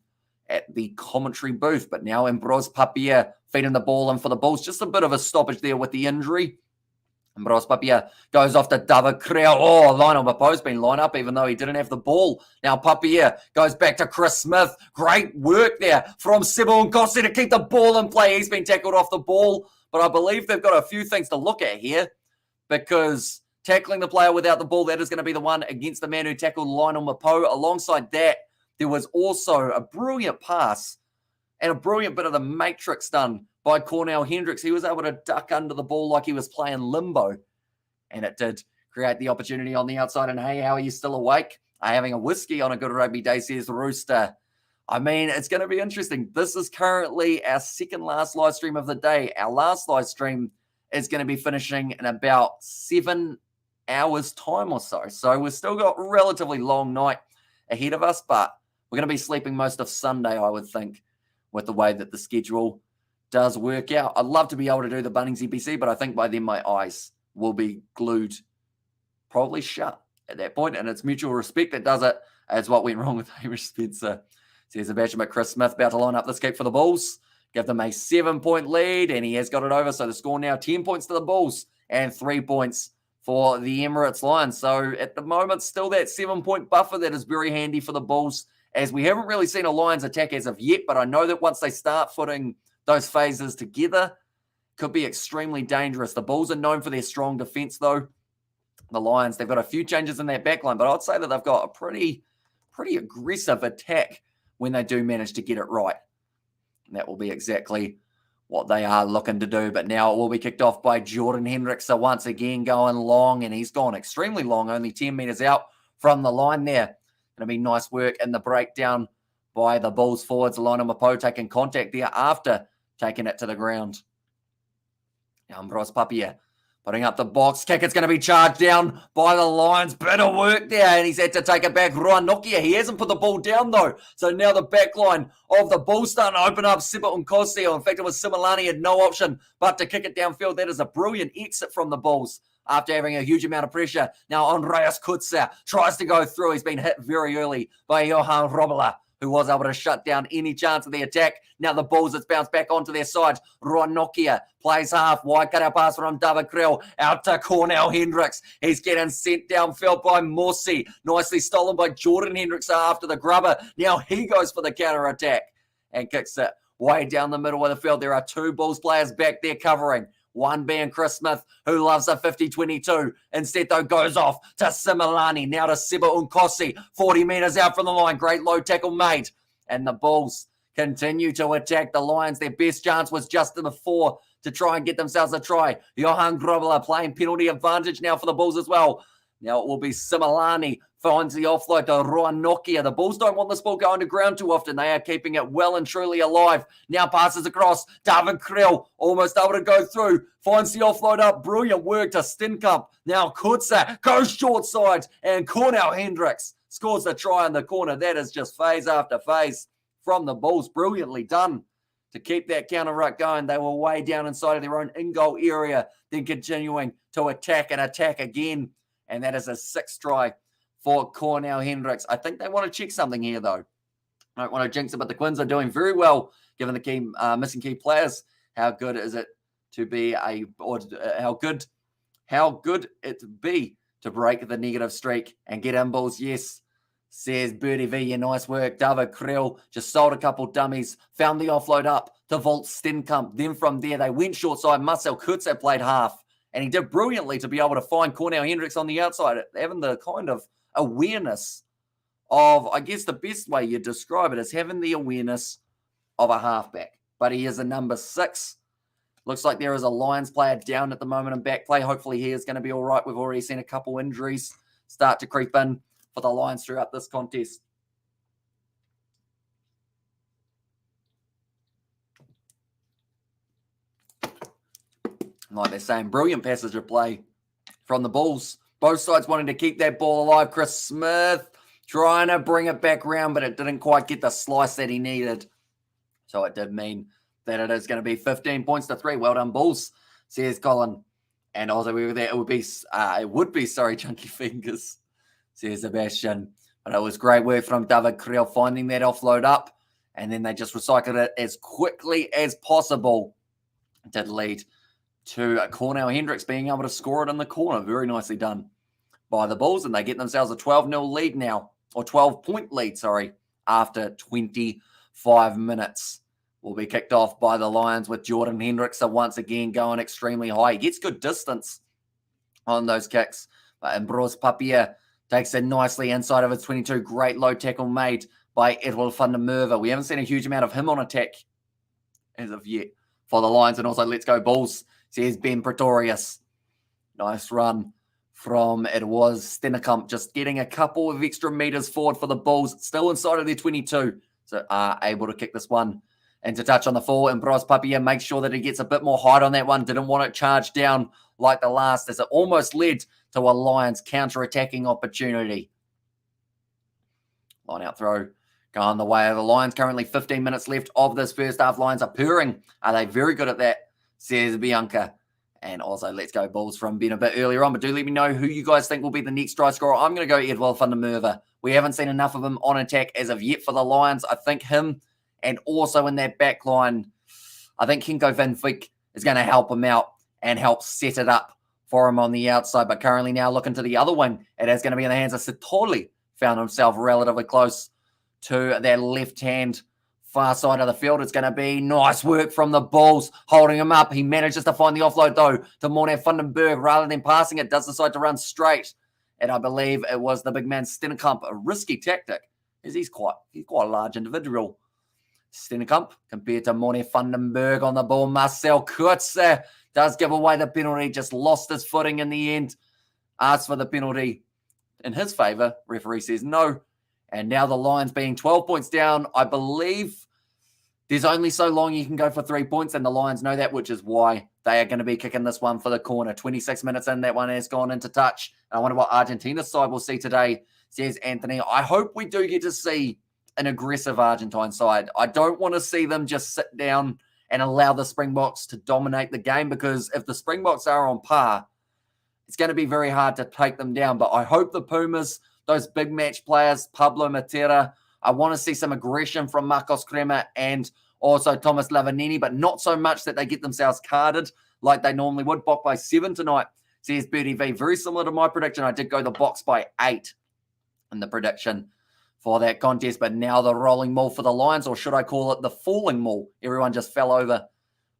Speaker 1: at the commentary booth. But now Ambros Papier feeding the ball in for the Bulls. Just a bit of a stoppage there with the injury. Ambros Papier goes off to Dava Creel. Oh, Lionel Mapo's been lined up even though he didn't have the ball. Now Papier goes back to Chris Smith. Great work there from Sibyl Nkosi to keep the ball in play. He's been tackled off the ball. But I believe they've got a few things to look at here because tackling the player without the ball, that is going to be the one against the man who tackled Lionel Mapo. Alongside that, there was also a brilliant pass and a brilliant bit of the matrix done by Cornell Hendricks. He was able to duck under the ball like he was playing limbo. And it did create the opportunity on the outside. And hey, how are you still awake? Having a whiskey on a good rugby day, says Rooster. I mean, it's going to be interesting. This is currently our second last live stream of the day. Our last live stream is going to be finishing in about 7 hours time or so. So we've still got a relatively long night ahead of us, but we're going to be sleeping most of Sunday, I would think, with the way that the schedule does work out. I'd love to be able to do the Bunnings EPC, but I think by then my eyes will be glued, probably shut at that point, and it's mutual respect that does it. It's what went wrong with Hamish Spencer. Says Sebastian, but Chris Smith about to line up this kick for the Bulls. Give them a 7-point lead, and he has got it over. So the score now 10 points to the Bulls and 3 points for the Emirates Lions. So at the moment, still that 7-point buffer that is very handy for the Bulls, as we haven't really seen a Lions attack as of yet, but I know that once they start putting those phases together, could be extremely dangerous. The Bulls are known for their strong defense, though. The Lions, they've got a few changes in their backline, but I'd say that they've got a pretty aggressive attack when they do manage to get it right. And that will be exactly what they are looking to do. But now it will be kicked off by Jordan Hendricks. So once again going long, and he's gone extremely long, only 10 meters out from the line there. Going to be nice work in the breakdown by the Bulls forwards. Lionel Mapo taking contact there after taking it to the ground. Ambros Papier Putting up the box kick. It's going to be charged down by the Lions. Bit of work there, and he's had to take it back. Nokia. He hasn't put the ball down, though. So now the back line of the Bulls starting to open up. Sipa Unkosio. In fact, it was Similani had no option but to kick it downfield. That is a brilliant exit from the Bulls after having a huge amount of pressure. Now Andreas Kutzer tries to go through. He's been hit very early by Johan Robela, who was able to shut down any chance of the attack. Now the Bulls, it's bounced back onto their side. Nokia plays half. Wide cut out pass from David Krill. Out to Cornell Hendricks. He's getting sent downfield by Morsi. Nicely stolen by Jordan Hendricks after the grubber. Now he goes for the counter-attack and kicks it way down the middle of the field. There are 2 Bulls players back there covering. One being Chris Smith, who loves a 50-22. Instead, though, goes off to Similani. Now to Seba Unkosi, 40 metres out from the line. Great low tackle made. And the Bulls continue to attack the Lions. Their best chance was just before to try and get themselves a try. Johan Grobler playing penalty advantage now for the Bulls as well. Now it will be Similani finds the offload to Nokia. The Bulls don't want this ball going to ground too often. They are keeping it well and truly alive. Now passes across. David Krill almost able to go through. Finds the offload up. Brilliant work to Stinkamp. Now Kutza goes short side. And Cornell Hendricks scores the try in the corner. That is just phase after phase from the Bulls. Brilliantly done to keep that counter ruck going. They were way down inside of their own in-goal area. Then continuing to attack and attack again. And that is a 6th try for Cornell Hendricks. I think they want to check something here, though. I don't want to jinx it, but the Quins are doing very well, given the key missing key players. How good is it to be how good it be to break the negative streak and get in Bulls? Yes, says Birdie V. Yeah, nice work. David Krill just sold a couple dummies, found the offload up to Volt Stenkamp. Then from there, they went short side. Marcel Kurtz played half. And he did brilliantly to be able to find Cornell Hendricks on the outside, having the kind of awareness of, I guess the best way you describe it is having the awareness of a halfback. But he is a number 6. Looks like there is a Lions player down at the moment in back play. Hopefully he is going to be all right. We've already seen a couple injuries start to creep in for the Lions throughout this contest. Like they're saying, brilliant passage of play from the Bulls. Both sides wanting to keep that ball alive. Chris Smith trying to bring it back round, but it didn't quite get the slice that he needed. So it did mean that it is going to be 15 points to 3. Well done, Bulls, says Colin. And also we were there. It would be, Chunky Fingers, says Sebastian. But it was great work from David Creel finding that offload up. And then they just recycled it as quickly as possible to lead to Cornell Hendricks being able to score it in the corner. Very nicely done by the Bulls. And they get themselves a 12-0 lead now, or 12-point lead, after 25 minutes. Will be kicked off by the Lions with Jordan Hendricks once again going extremely high. He gets good distance on those kicks. But Ambrose Papier takes it nicely inside of his 22. Great low tackle made by Edward van der Merwe. We haven't seen a huge amount of him on attack as of yet for the Lions. And also, let's go Bulls, says Ben Pretorius. Nice run from, it was Stennekamp, just getting a couple of extra meters forward for the Bulls. Still inside of their 22. So are able to kick this one into touch on the full. And Bros Papier makes sure that he gets a bit more height on that one. Didn't want it charged down like the last, as it almost led to a Lions counter-attacking opportunity. Line out throw going the way of the Lions. Currently 15 minutes left of this first half. Lions are purring. Are they very good at that, says Bianca. And also, let's go Bulls from being a bit earlier on. But do let me know who you guys think will be the next try scorer. I'm going to go Edward van der Merwe. We haven't seen enough of him on attack as of yet for the Lions. I think him, and also in that back line, I think Kinko Van Vick is going to help him out and help set it up for him on the outside. But currently now looking to the other wing, it is going to be in the hands of Sitoli. Found himself relatively close to that left hand far side of the field. It's going to be nice work from the Bulls, holding him up. He manages to find the offload, though, to Morné Vandenberg. Rather than passing it, does decide to run straight. And I believe it was the big man Stennekamp, a risky tactic, as he's quite a large individual. Stennekamp compared to Morné Vandenberg on the ball. Marcel Kurtz does give away the penalty, just lost his footing in the end. Asks for the penalty in his favour. Referee says no. And now the Lions being 12 points down. I believe There's only so long you can go for 3 points, and the Lions know that, which is why they are going to be kicking this one for the corner. 26 minutes in, that one has gone into touch. And I wonder what Argentina's side will see today, says Anthony. I hope we do get to see an aggressive Argentine side. I don't want to see them just sit down and allow the Springboks to dominate the game, because if the Springboks are on par, it's going to be very hard to take them down. But I hope the Pumas, those big match players, Pablo Matera, I want to see some aggression from Marcos Crema and also Thomas Lavanini, but not so much that they get themselves carded like they normally would. Box by 7 tonight, says Birdie V. Very similar to my prediction. I did go the box by 8 in the prediction for that contest, but now the rolling maul for the Lions, or should I call it the falling maul? Everyone just fell over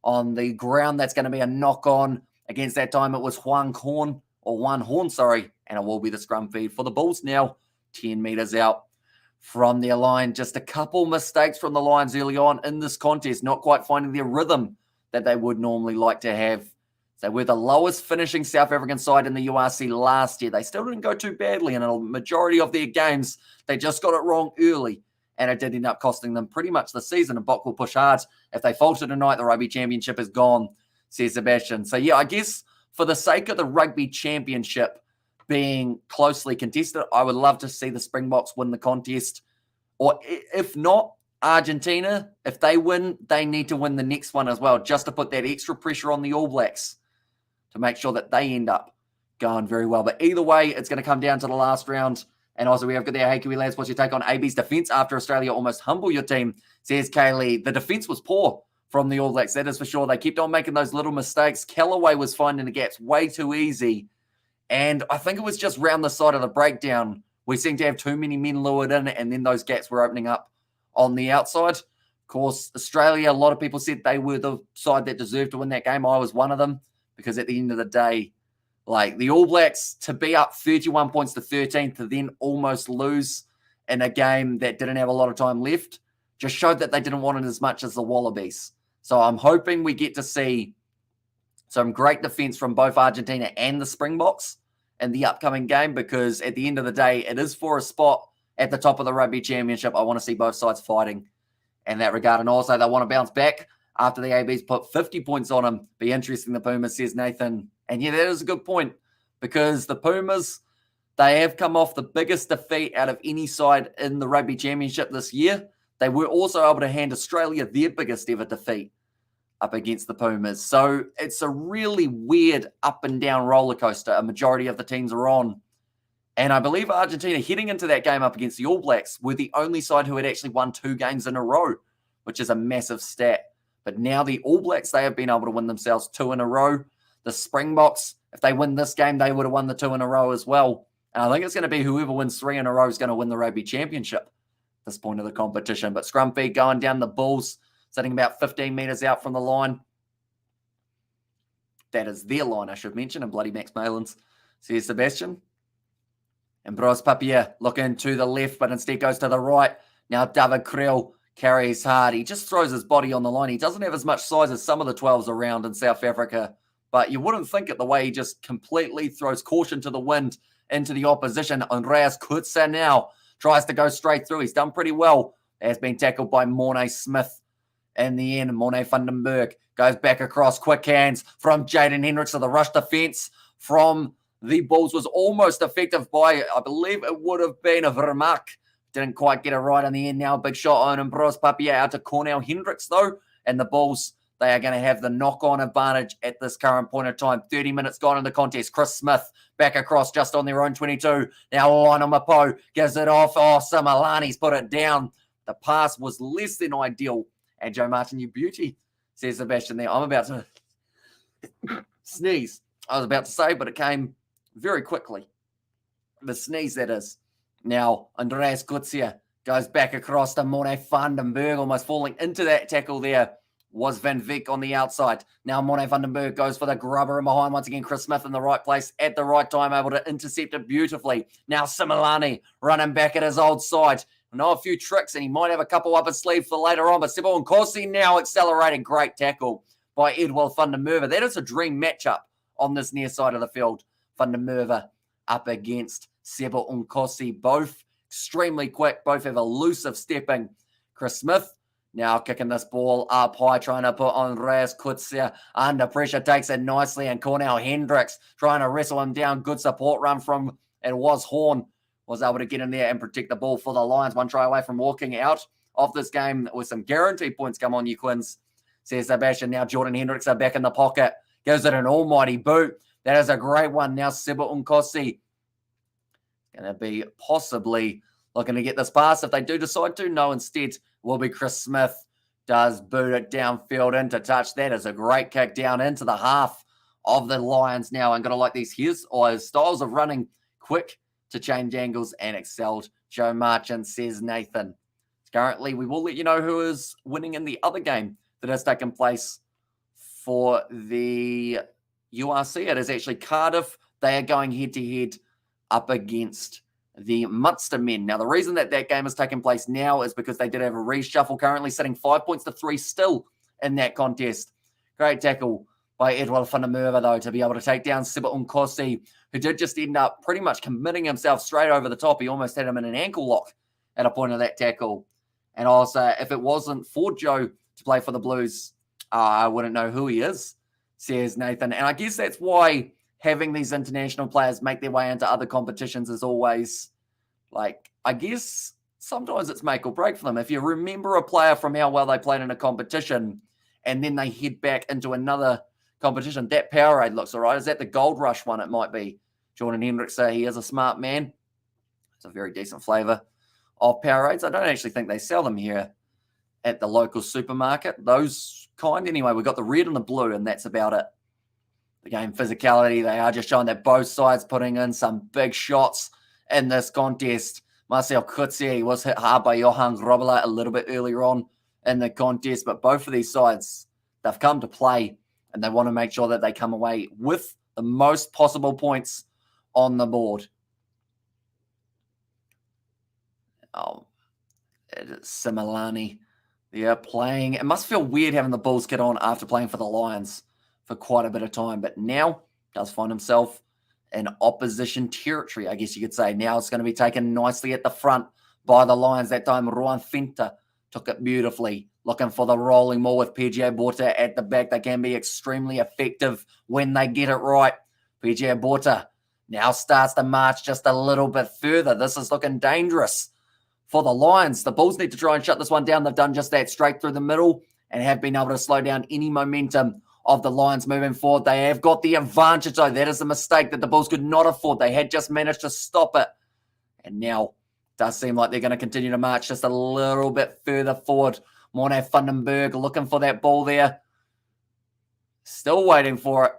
Speaker 1: on the ground. That's going to be a knock-on. Against that time, it was Juan Horn, and it will be the scrum feed for the Bulls now, 10 meters out from their line. Just a couple mistakes from the Lions early on in this contest, not quite finding their rhythm that they would normally like to have. They were the lowest finishing South African side in the URC last year. They still didn't go too badly in a majority of their games. They just got it wrong early, and it did end up costing them pretty much the season. And Bok will push hard. If they falter tonight, the Rugby Championship is gone, says Sebastian. So, yeah, I guess for the sake of the Rugby Championship being closely contested, I would love to see the Springboks win the contest. Or if not, Argentina, if they win, they need to win the next one as well, just to put that extra pressure on the All Blacks to make sure that they end up going very well. But either way, it's going to come down to the last round. And also, we have got there, hey, Kiwi lads, what's your take on AB's defence after Australia almost humble your team? Says Kaylee. The defence was poor from the All Blacks, that is for sure. They kept on making those little mistakes. Callaway was finding the gaps way too easy. And I think it was just round the side of the breakdown. We seemed to have too many men lured in, and then those gaps were opening up on the outside. Of course, Australia, a lot of people said they were the side that deserved to win that game. I was one of them, because at the end of the day, like the All Blacks, to be up 31 points to 13, to then almost lose in a game that didn't have a lot of time left, just showed that they didn't want it as much as the Wallabies. So I'm hoping we get to see some great defense from both Argentina and the Springboks in the upcoming game, because at the end of the day, it is for a spot at the top of the Rugby Championship. I want to see both sides fighting in that regard. And also, they want to bounce back after the ABs put 50 points on them. Be interesting, the Pumas, says Nathan. And yeah, that is a good point, because the Pumas, they have come off the biggest defeat out of any side in the Rugby Championship this year. They were also able to hand Australia their biggest ever defeat up against the Pumas. So it's a really weird up and down roller coaster a majority of the teams are on. And I believe Argentina, heading into that game up against the All Blacks, were the only side who had actually won 2 games in a row, which is a massive stat. But now the All Blacks, they have been able to win themselves 2 in a row. The Springboks, if they win this game, they would have won the 2 in a row as well. And I think it's going to be whoever wins 3 in a row is going to win the Rugby Championship at this point of the competition. But scrum feed going down, the Bulls sitting about 15 metres out from the line. That is their line, I should mention, and bloody Max Malins, says Sebastian. And Bros Papier looking to the left, but instead goes to the right. Now David Creel carries hard. He just throws his body on the line. He doesn't have as much size as some of the 12s around in South Africa, but you wouldn't think it the way he just completely throws caution to the wind into the opposition. Andreas Kutzer now tries to go straight through. He's done pretty well. Has been tackled by Mornay Smith in the end. Mornay Vandenberg goes back across. Quick hands from Jaden Hendricks. So the rush defense from the Bulls was almost effective by, I believe it would have been a Vermaak. Didn't quite get it right in the end now. Big shot on Ambros Papier out to Cornell Hendricks, though. And the Bulls, they are going to have the knock-on advantage at this current point of time. 30 minutes gone in the contest. Chris Smith back across just on their own 22. Now Lionel Mapo gives it off. Oh, Samalani's put it down. The pass was less than ideal. And Joe Martin, you beauty, says Sebastian there. I'm about to sneeze. I was about to say, but it came very quickly. The sneeze, that is. Now, Andreas Kutzer goes back across to Mornay Vandenberg, almost falling into that tackle there. Was Van Veek on the outside. Now Mornay Vandenberg goes for the grubber and behind once again. Chris Smith in the right place at the right time, able to intercept it beautifully. Now Similani running back at his old side. I know a few tricks, and he might have a couple up his sleeve for later on, but Sebo Nkosi now accelerating. Great tackle by Edwald van der Merwe. That is a dream matchup on this near side of the field. Van der Merwe up against Sebo Nkosi. Both extremely quick. Both have elusive stepping. Chris Smith Now kicking this ball up high, trying to put on Reyes Kutsia. Under pressure, takes it nicely. And Cornell Hendricks trying to wrestle him down. Good support run from, it was Horn, was able to get in there and protect the ball for the Lions. One try away from walking out of this game with some guaranteed points. Come on, you Quins, says Sebastian. Now Jordan Hendricks are back in the pocket. Gives it an almighty boot. That is a great one. Now Seba Unkosi going to be possibly looking to get this pass if they do decide to. No, instead will be Chris Smith. Does boot it downfield into touch. That is a great kick down into the half of the Lions now. I'm going to like these his styles of running quick to change angles and excelled. Joe Marchant, says Nathan. Currently, we will let you know who is winning in the other game that has taken place for the URC. It is actually Cardiff. They are going head-to-head up against the Munster men. Now, the reason that that game is taking place now is because they did have a reshuffle, currently sitting 5 points to 3 still in that contest. Great tackle by Edward van der Merwe, though, to be able to take down Seba Unkosi, who did just end up pretty much committing himself straight over the top. He almost had him in an ankle lock at a point of that tackle. And also, if it wasn't for Joe to play for the Blues, I wouldn't know who he is, says Nathan. And I guess that's why having these international players make their way into other competitions is always, like, I guess sometimes it's make or break for them. If you remember a player from how well they played in a competition and then they head back into another competition, that Powerade looks all right. Is that the Gold Rush one? It might be. Jordan Hendricks, he is a smart man. It's a very decent flavour of Powerades. I don't actually think they sell them here at the local supermarket. Those kind, anyway. We've got the red and the blue, and that's about it. The game physicality, they are just showing that both sides putting in some big shots in this contest. Marcel Kutsi was hit hard by Johan Grobler a little bit earlier on in the contest, but both of these sides, they've come to play, and they want to make sure that they come away with the most possible points on the board. Oh, it is Similani. They're playing. It must feel weird having the Bulls kit on after playing for the Lions for quite a bit of time, but now does find himself in opposition territory, I guess you could say. Now it's going to be taken nicely at the front by the Lions. That time, Ruan Fenta took it beautifully, looking for the rolling maul with PJ Borta at the back. They can be extremely effective when they get it right. PJ Borta now starts to march just a little bit further. This is looking dangerous for the Lions. The Bulls need to try and shut this one down. They've done just that, straight through the middle, and have been able to slow down any momentum of the Lions moving forward. They have got the advantage, though. That is the mistake that the Bulls could not afford. They had just managed to stop it. And now it does seem like they're going to continue to march just a little bit further forward. Morne Vandenberg looking for that ball there. Still waiting for it.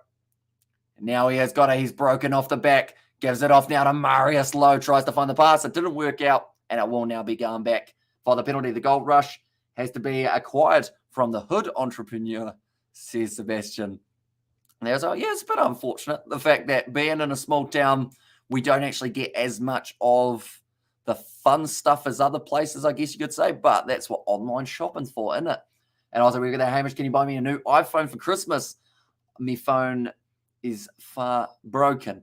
Speaker 1: And now he has got it. He's broken off the back. Gives it off now to Marius Lowe. Tries to find the pass. It didn't work out. And it will now be going back for the penalty. The Gold Rush has to be acquired from the Hood entrepreneur, says Sebastian. And there's, it's a bit unfortunate, the fact that being in a small town, we don't actually get as much of the fun stuff as other places, I guess you could say, but that's what online shopping's for, isn't it? And I was like, we're going to, Hamish, can you buy me a new iPhone for Christmas? My phone is far broken,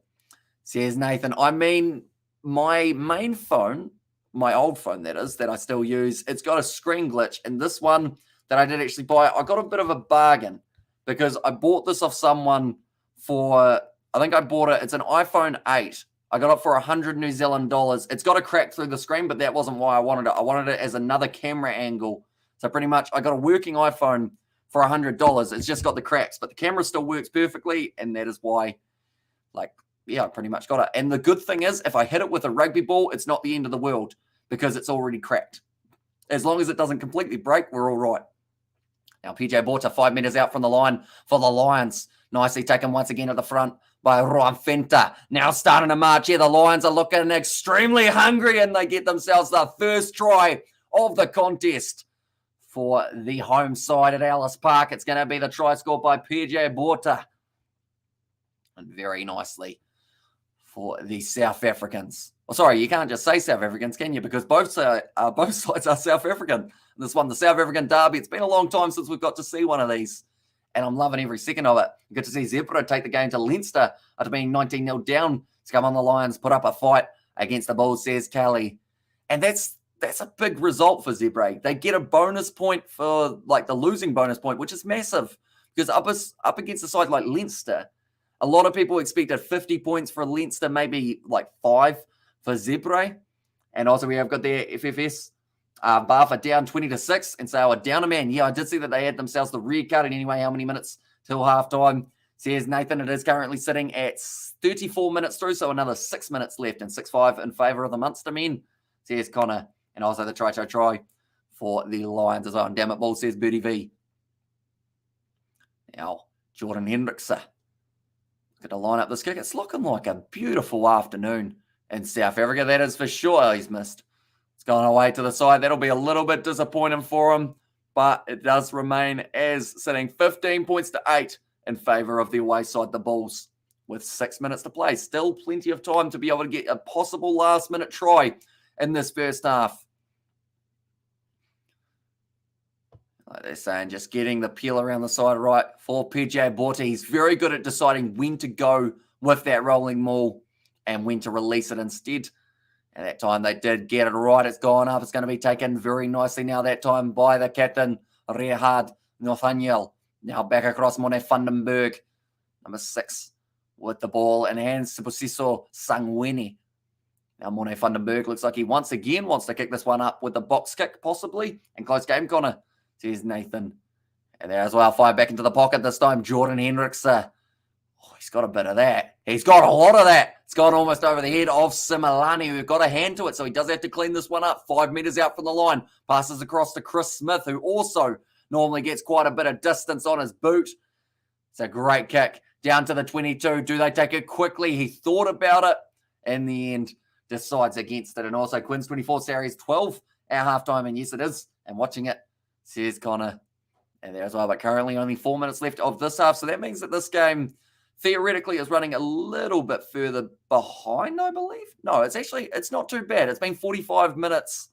Speaker 1: says Nathan. I mean, my main phone, my old phone that is, that I still use, it's got a screen glitch, and this one that I did actually buy, I got a bit of a bargain because I bought this off someone for, I think I bought it, it's an iPhone 8. I got it for 100 New Zealand dollars. It's got a crack through the screen, but that wasn't why I wanted it. I wanted it as another camera angle. So pretty much I got a working iPhone for $100. It's just got the cracks, but the camera still works perfectly, and that is why, I pretty much got it. And the good thing is, if I hit it with a rugby ball, it's not the end of the world because it's already cracked. As long as it doesn't completely break, we're all right. Now, PJ Borta 5 meters out from the line for the Lions. Nicely taken once again at the front by Ruan Fenta. Now starting to march here. The Lions are looking extremely hungry, and they get themselves the first try of the contest for the home side at Ellis Park. It's going to be the try scored by PJ Borta. And very nicely for the South Africans. Well, sorry, you can't just say South Africans, can you? Because both sides are South African. This one, the South African derby. It's been a long time since we've got to see one of these, and I'm loving every second of it. Good to see Zebra take the game to Leinster after being 19-0 down to come on the Lions, put up a fight against the Bulls, says Kelly. And that's that's a big result for Zebre. They get a bonus point for like the losing bonus point, which is massive because up against a side like Leinster, a lot of people expected 50 points for Leinster, maybe like 5 for Zebre. And also we have got their FFS Barfa down 20-6, and so down a man. Yeah, I did see that they had themselves the rear card. And anyway, how many minutes till halftime? Says Nathan, it is currently sitting at 34 minutes through, so another 6 minutes left, and 6-5 in favour of the Munster men. Says Connor, and also the try for the Lions as well. And damn it, Bull, says Birdie V. Now, Jordan Hendrickson. Look at the line up this kick. It's looking like a beautiful afternoon in South Africa. That is for sure. He's missed. It's gone away to the side. That'll be a little bit disappointing for him, but it does remain as sitting 15 points to 8 in favour of the away side, the Bulls, with 6 minutes to play. Still plenty of time to be able to get a possible last-minute try in this first half. Like they're saying, just getting the peel around the side right for PJ Borta. He's very good at deciding when to go with that rolling maul and when to release it instead. And that time they did get it right. It's gone up. It's going to be taken very nicely now that time by the captain, Rehard Nathaniel. Now back across Mone Vandenberg, number 6, with the ball in hands. Sibusiso Sangweni. Now Mone Vandenberg looks like he once again wants to kick this one up with the box kick, possibly. And close game, Connor, says Nathan. And there as well, fire back into the pocket this time. Jordan Hendrickson. Oh, he's got a bit of that. He's got a lot of that. It's gone almost over the head of Similani, who got a hand to it, so he does have to clean this one up. 5 meters out from the line. Passes across to Chris Smith, who also normally gets quite a bit of distance on his boot. It's a great kick. Down to the 22. Do they take it quickly? He thought about it. In the end, decides against it. And also, Quinn's 24 series 12 at halftime. And yes, it is. And watching it, says Connor. And there as well. But currently only 4 minutes left of this half. So that means that this game theoretically is running a little bit further behind, I believe. No, it's not too bad. It's been 45 minutes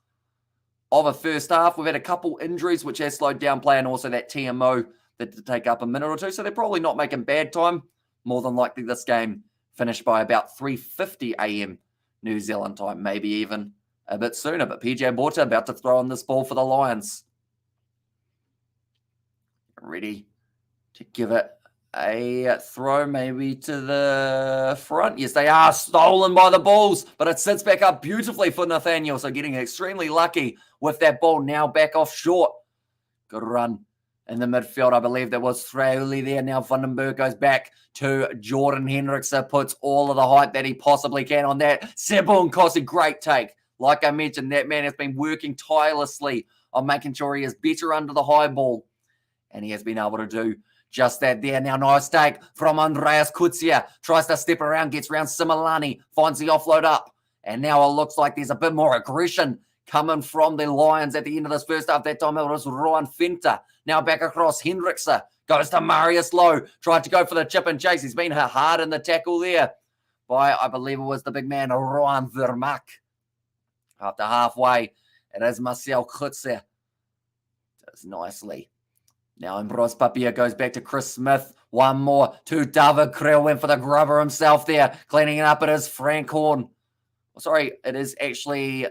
Speaker 1: of a first half. We've had a couple injuries, which has slowed down play, and also that TMO that did take up a minute or two. So they're probably not making bad time. More than likely this game finished by about 3:50 a.m. New Zealand time, maybe even a bit sooner. But PJ Borta about to throw on this ball for the Lions. Ready to give it a throw maybe to the front. Yes, they are stolen by the Bulls, but it sits back up beautifully for Nathaniel. So getting extremely lucky with that ball now back off short. Good run in the midfield. I believe there was Fraley there. Now Vandenberg goes back to Jordan Hendrickson, puts all of the height that he possibly can on that. Sebon Kosi, great take. Like I mentioned, that man has been working tirelessly on making sure he is better under the high ball. And he has been able to do just that there. Now nice take from Andreas Kutsia. Tries to step around, gets around Similani, finds the offload up. And now it looks like there's a bit more aggression coming from the Lions at the end of this first half. That time it was Rowan Fenter. Now back across Hendrickson. Goes to Marius Lowe. Tried to go for the chip and chase. He's been hard in the tackle there by, I believe it was the big man, Rowan Vermaak. After halfway, it is Marcel Kutsia. Does nicely. Now Ambrose Papia goes back to Chris Smith. One more to David Creel. Went for the grubber himself there. Cleaning it up. It is Frank Horn. Sorry, it is actually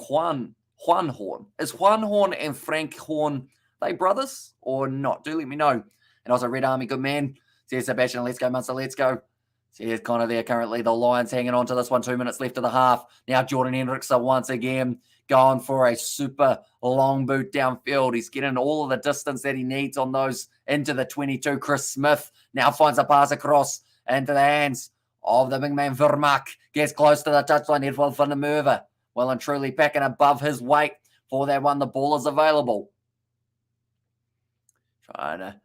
Speaker 1: Juan Horn. Is Juan Horn and Frank Horn, they brothers or not? Do let me know. And also Red Army, good man. Says Sebastian, let's go, Munster, let's go. Says Connor there currently. The Lions hanging on to this one. 2 minutes left of the half. Now Jordan Hendrickson once again going for a super long boot downfield. He's getting all of the distance that he needs on those into the 22. Chris Smith now finds a pass across into the hands of the big man Vermaak. Gets close to the touchline. Edward van der Merwe well and truly packing above his weight for that one. The ball is available. Trying to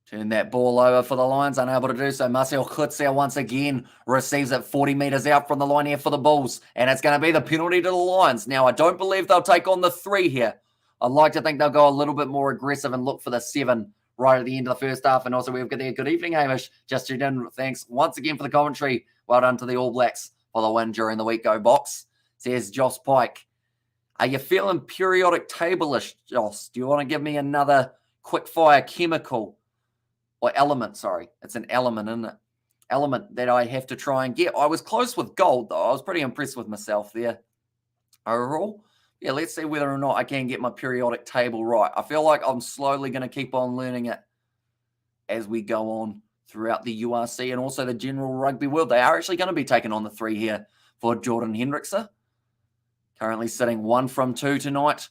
Speaker 1: turn that ball over for the Lions, unable to do so. Marcel Kutsia once again receives it 40 meters out from the line here for the Bulls. And it's going to be the penalty to the Lions. Now, I don't believe they'll take on the 3 here. I'd like to think they'll go a little bit more aggressive and look for the 7 right at the end of the first half. And also, we've got there. Good evening, Hamish. Just tuned in. Thanks once again for the commentary. Well done to the All Blacks for the win during the week. Go Box, says Joss Pike. Are you feeling periodic table-ish, Joss? Do you want to give me another quick-fire chemical? Or element, sorry. It's an element, isn't it? Element that I have to try and get. I was close with gold, though. I was pretty impressed with myself there overall. Yeah, let's see whether or not I can get my periodic table right. I feel like I'm slowly going to keep on learning it as we go on throughout the URC and also the general rugby world. They are actually going to be taking on the 3 here for Jordan Hendrickse. Currently sitting 1 from 2 tonight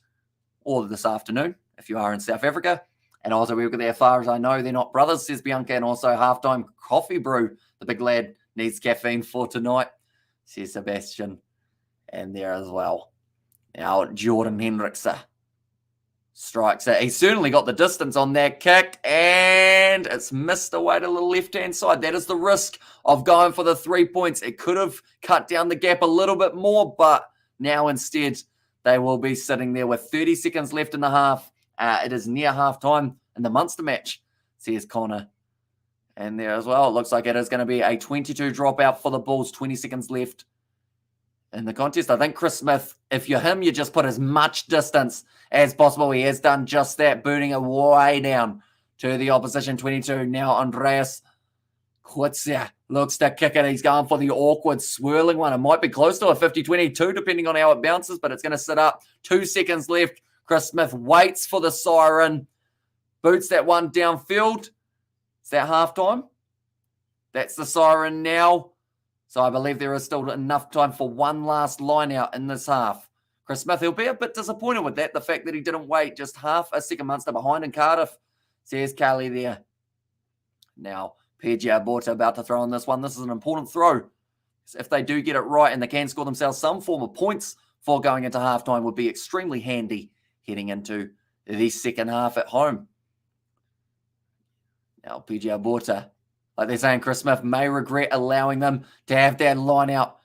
Speaker 1: or this afternoon if you are in South Africa. And also, as far as I know, they're not brothers, says Bianca. And also, halftime coffee brew. The big lad needs caffeine for tonight, says Sebastian. And there as well. Now, Jordan Hendrickse strikes it. He certainly got the distance on that kick. And it's missed away to the left-hand side. That is the risk of going for the 3 points. It could have cut down the gap a little bit more, but now instead, they will be sitting there with 30 seconds left in the half. It is near halftime in the Munster match, says Connor. And there as well, it looks like it is going to be a 22 dropout for the Bulls, 20 seconds left in the contest. I think Chris Smith, if you're him, you just put as much distance as possible. He has done just that, booting it way down to the opposition 22. Now Andreas Kwitsia looks to kick it. He's going for the awkward swirling one. It might be close to a 50-22, depending on how it bounces, but it's going to sit up. 2 seconds left. Chris Smith waits for the siren, boots that one downfield. Is that halftime? That's the siren now. So I believe there is still enough time for one last line out in this half. Chris Smith, he'll be a bit disappointed with that. The fact that he didn't wait just half a second Munster behind in Cardiff, says Kelly there. Now, PJ Aborta about to throw on this one. This is an important throw. If they do get it right and they can score themselves some form of points for going into halftime, would be extremely handy heading into the second half at home. Now, PJ Aborta, like they're saying, Chris Smith may regret allowing them to have that line out.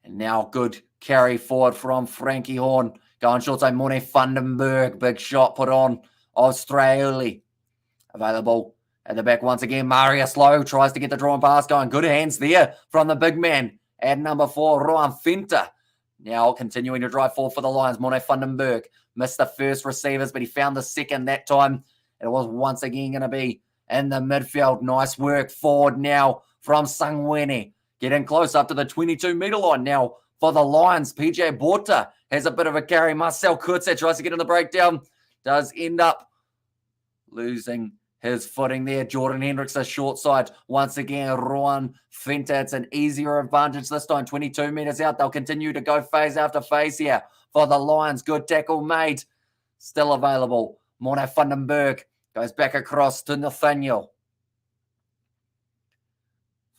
Speaker 1: And now good carry forward from Frankie Horn. Going short side, Mone Vandenberg. Big shot put on Australia. Available at the back once again. Marius Lowe tries to get the draw and pass going. Good hands there from the big man at number 4, Rohan Finta. Now continuing to drive forward for the Lions. Mone Vandenberg missed the first receivers, but he found the second that time. It was once again going to be in the midfield. Nice work forward now from Sangwene. Getting close up to the 22-meter line now for the Lions. PJ Borta has a bit of a carry. Marcel Kurtze tries to get in the breakdown. Does end up losing his footing there. Jordan Hendrickse, short side. Once again, Rohan Finta. It's an easier advantage this time. 22 meters out. They'll continue to go phase after phase here for the Lions. Good tackle made. Still available. Mone Vandenberg goes back across to Nathaniel.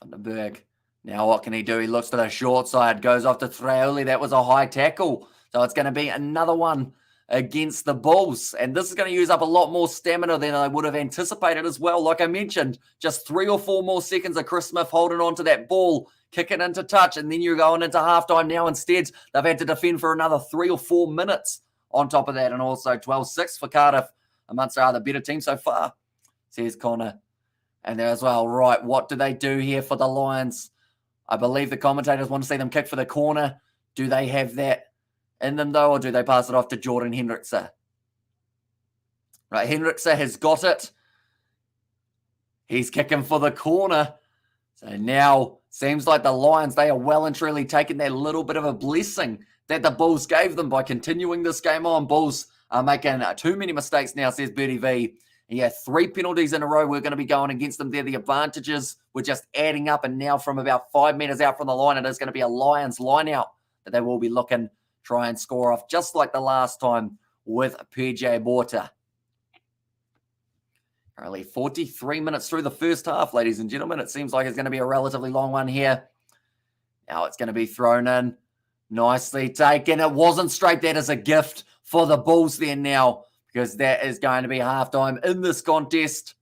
Speaker 1: Vandenberg. Now what can he do? He looks to the short side. Goes off to Traoli. That was a high tackle. So it's going to be another one against the Bulls. And this is going to use up a lot more stamina than I would have anticipated as well. Like I mentioned, just 3 or 4 more seconds of Chris Smith holding on to that ball, kicking into touch, and then you're going into halftime now. Instead, they've had to defend for another 3 or 4 minutes on top of that. And also 12-6 for Cardiff. Amongst our other better team so far, says Connor. And there as well, right, what do they do here for the Lions? I believe the commentators want to see them kick for the corner. Do they have that in them, though, or do they pass it off to Jordan Hendrickse? Right, Hendrickse has got it. He's kicking for the corner. So now, seems like the Lions, they are well and truly taking that little bit of a blessing that the Bulls gave them by continuing this game on. Bulls are making too many mistakes now, says Bertie V. Yeah, 3 penalties in a row. We're going to be going against them there. The advantages were just adding up, and now from about 5 meters out from the line, it is going to be a Lions line out that they will be looking try and score off, just like the last time with PJ Borta. Currently 43 minutes through the first half, ladies and gentlemen. It seems like it's going to be a relatively long one here. Now it's going to be thrown in. Nicely taken. It wasn't straight. That is a gift for the Bulls there now, because that is going to be halftime in this contest.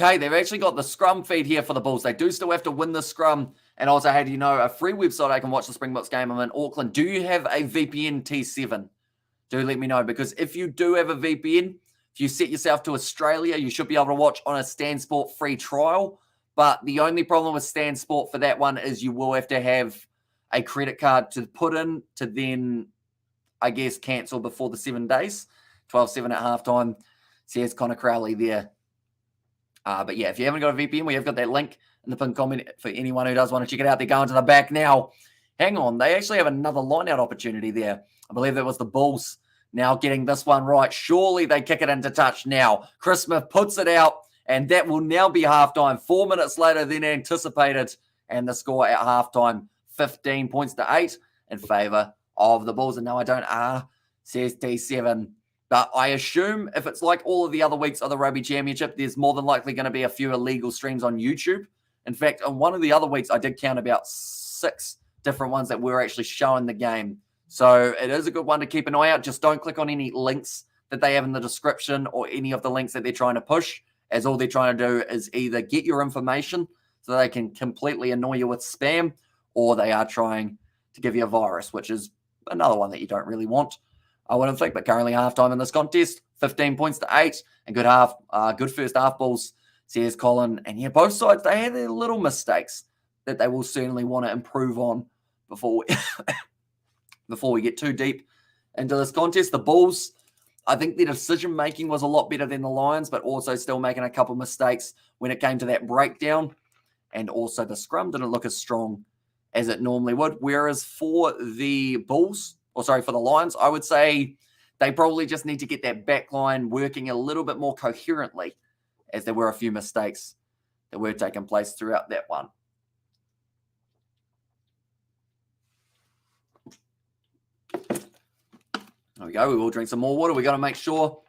Speaker 1: Okay, they've actually got the scrum feed here for the Bulls. They do still have to win the scrum. And also, hey, do you know, a free website I can watch the Springboks game. I'm in Auckland. Do you have a VPN T7? Do let me know, because if you do have a VPN, if you set yourself to Australia, you should be able to watch on a Stan Sport free trial. But the only problem with Stan Sport for that one is you will have to have a credit card to put in to then, I guess, cancel before the 7 days. 12-7 at halftime. Says Connor Crowley there. But yeah, if you haven't got a VPN, we have got that link in the pinned comment for anyone who does want to check it out. They're going to the back now. Hang on. They actually have another line-out opportunity there. I believe that was the Bulls now getting this one right. Surely they kick it into touch now. Chris Smith puts it out, and that will now be halftime. 4 minutes later than anticipated, and the score at halftime, 15 points to 8 in favour of the Bulls. And no, I don't says T7. But I assume if it's like all of the other weeks of the Rugby Championship, there's more than likely going to be a few illegal streams on YouTube. In fact, on one of the other weeks, I did count about 6 different ones that were actually showing the game. So it is a good one to keep an eye out. Just don't click on any links that they have in the description or any of the links that they're trying to push, as all they're trying to do is either get your information so they can completely annoy you with spam, or they are trying to give you a virus, which is another one that you don't really want, I wouldn't think. But currently halftime in this contest, 15 points to 8, and good first half Bulls, says Colin. And yeah, both sides, they had their little mistakes that they will certainly want to improve on before we get too deep into this contest. The Bulls, I think their decision-making was a lot better than the Lions, but also still making a couple mistakes when it came to that breakdown. And also the scrum didn't look as strong as it normally would. Whereas for the for the Lions, I would say they probably just need to get that back line working a little bit more coherently, as there were a few mistakes that were taking place throughout that one. There we go. We will drink some more water. We got to make sure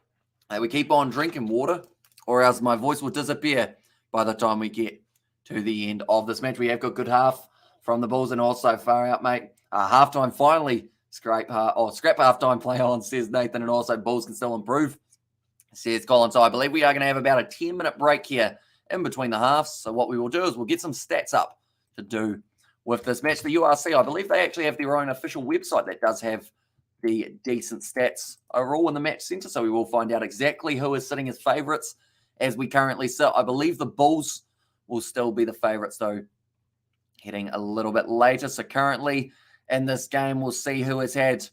Speaker 1: that we keep on drinking water, or else my voice will disappear by the time we get to the end of this match. We have got good half from the Bulls, and also far out, mate. Halftime finally scrap halftime play on, says Nathan, and also Bulls can still improve, says Colin. So I believe we are going to have about a 10-minute break here in between the halves. So what we will do is we'll get some stats up to do with this match. The URC, I believe they actually have their own official website that does have the decent stats overall in the match center. So we will find out exactly who is sitting as favourites as we currently sit. I believe the Bulls will still be the favourites, though, heading a little bit later. So currently in this game, we'll see who has had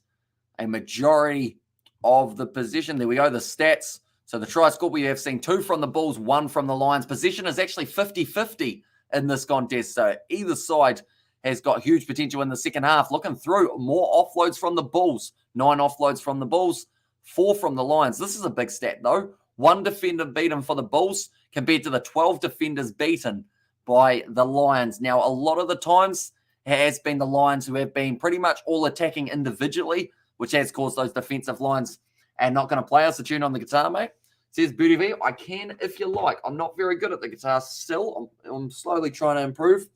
Speaker 1: a majority of the possession. There we go, the stats. So the try score, we have seen 2 from the Bulls, 1 from the Lions. Possession is actually 50-50 in this contest. So either side has got huge potential in the second half. Looking through, more offloads from the Bulls. 9 offloads from the Bulls, 4 from the Lions. This is a big stat, though. 1 defender beaten for the Bulls compared to the 12 defenders beaten by the Lions. Now, a lot of the times it has been the Lions who have been pretty much all attacking individually, which has caused those defensive lines and not going to play us a tune on the guitar, mate. Says Booty V, I can if you like. I'm not very good at the guitar still. I'm slowly trying to improve.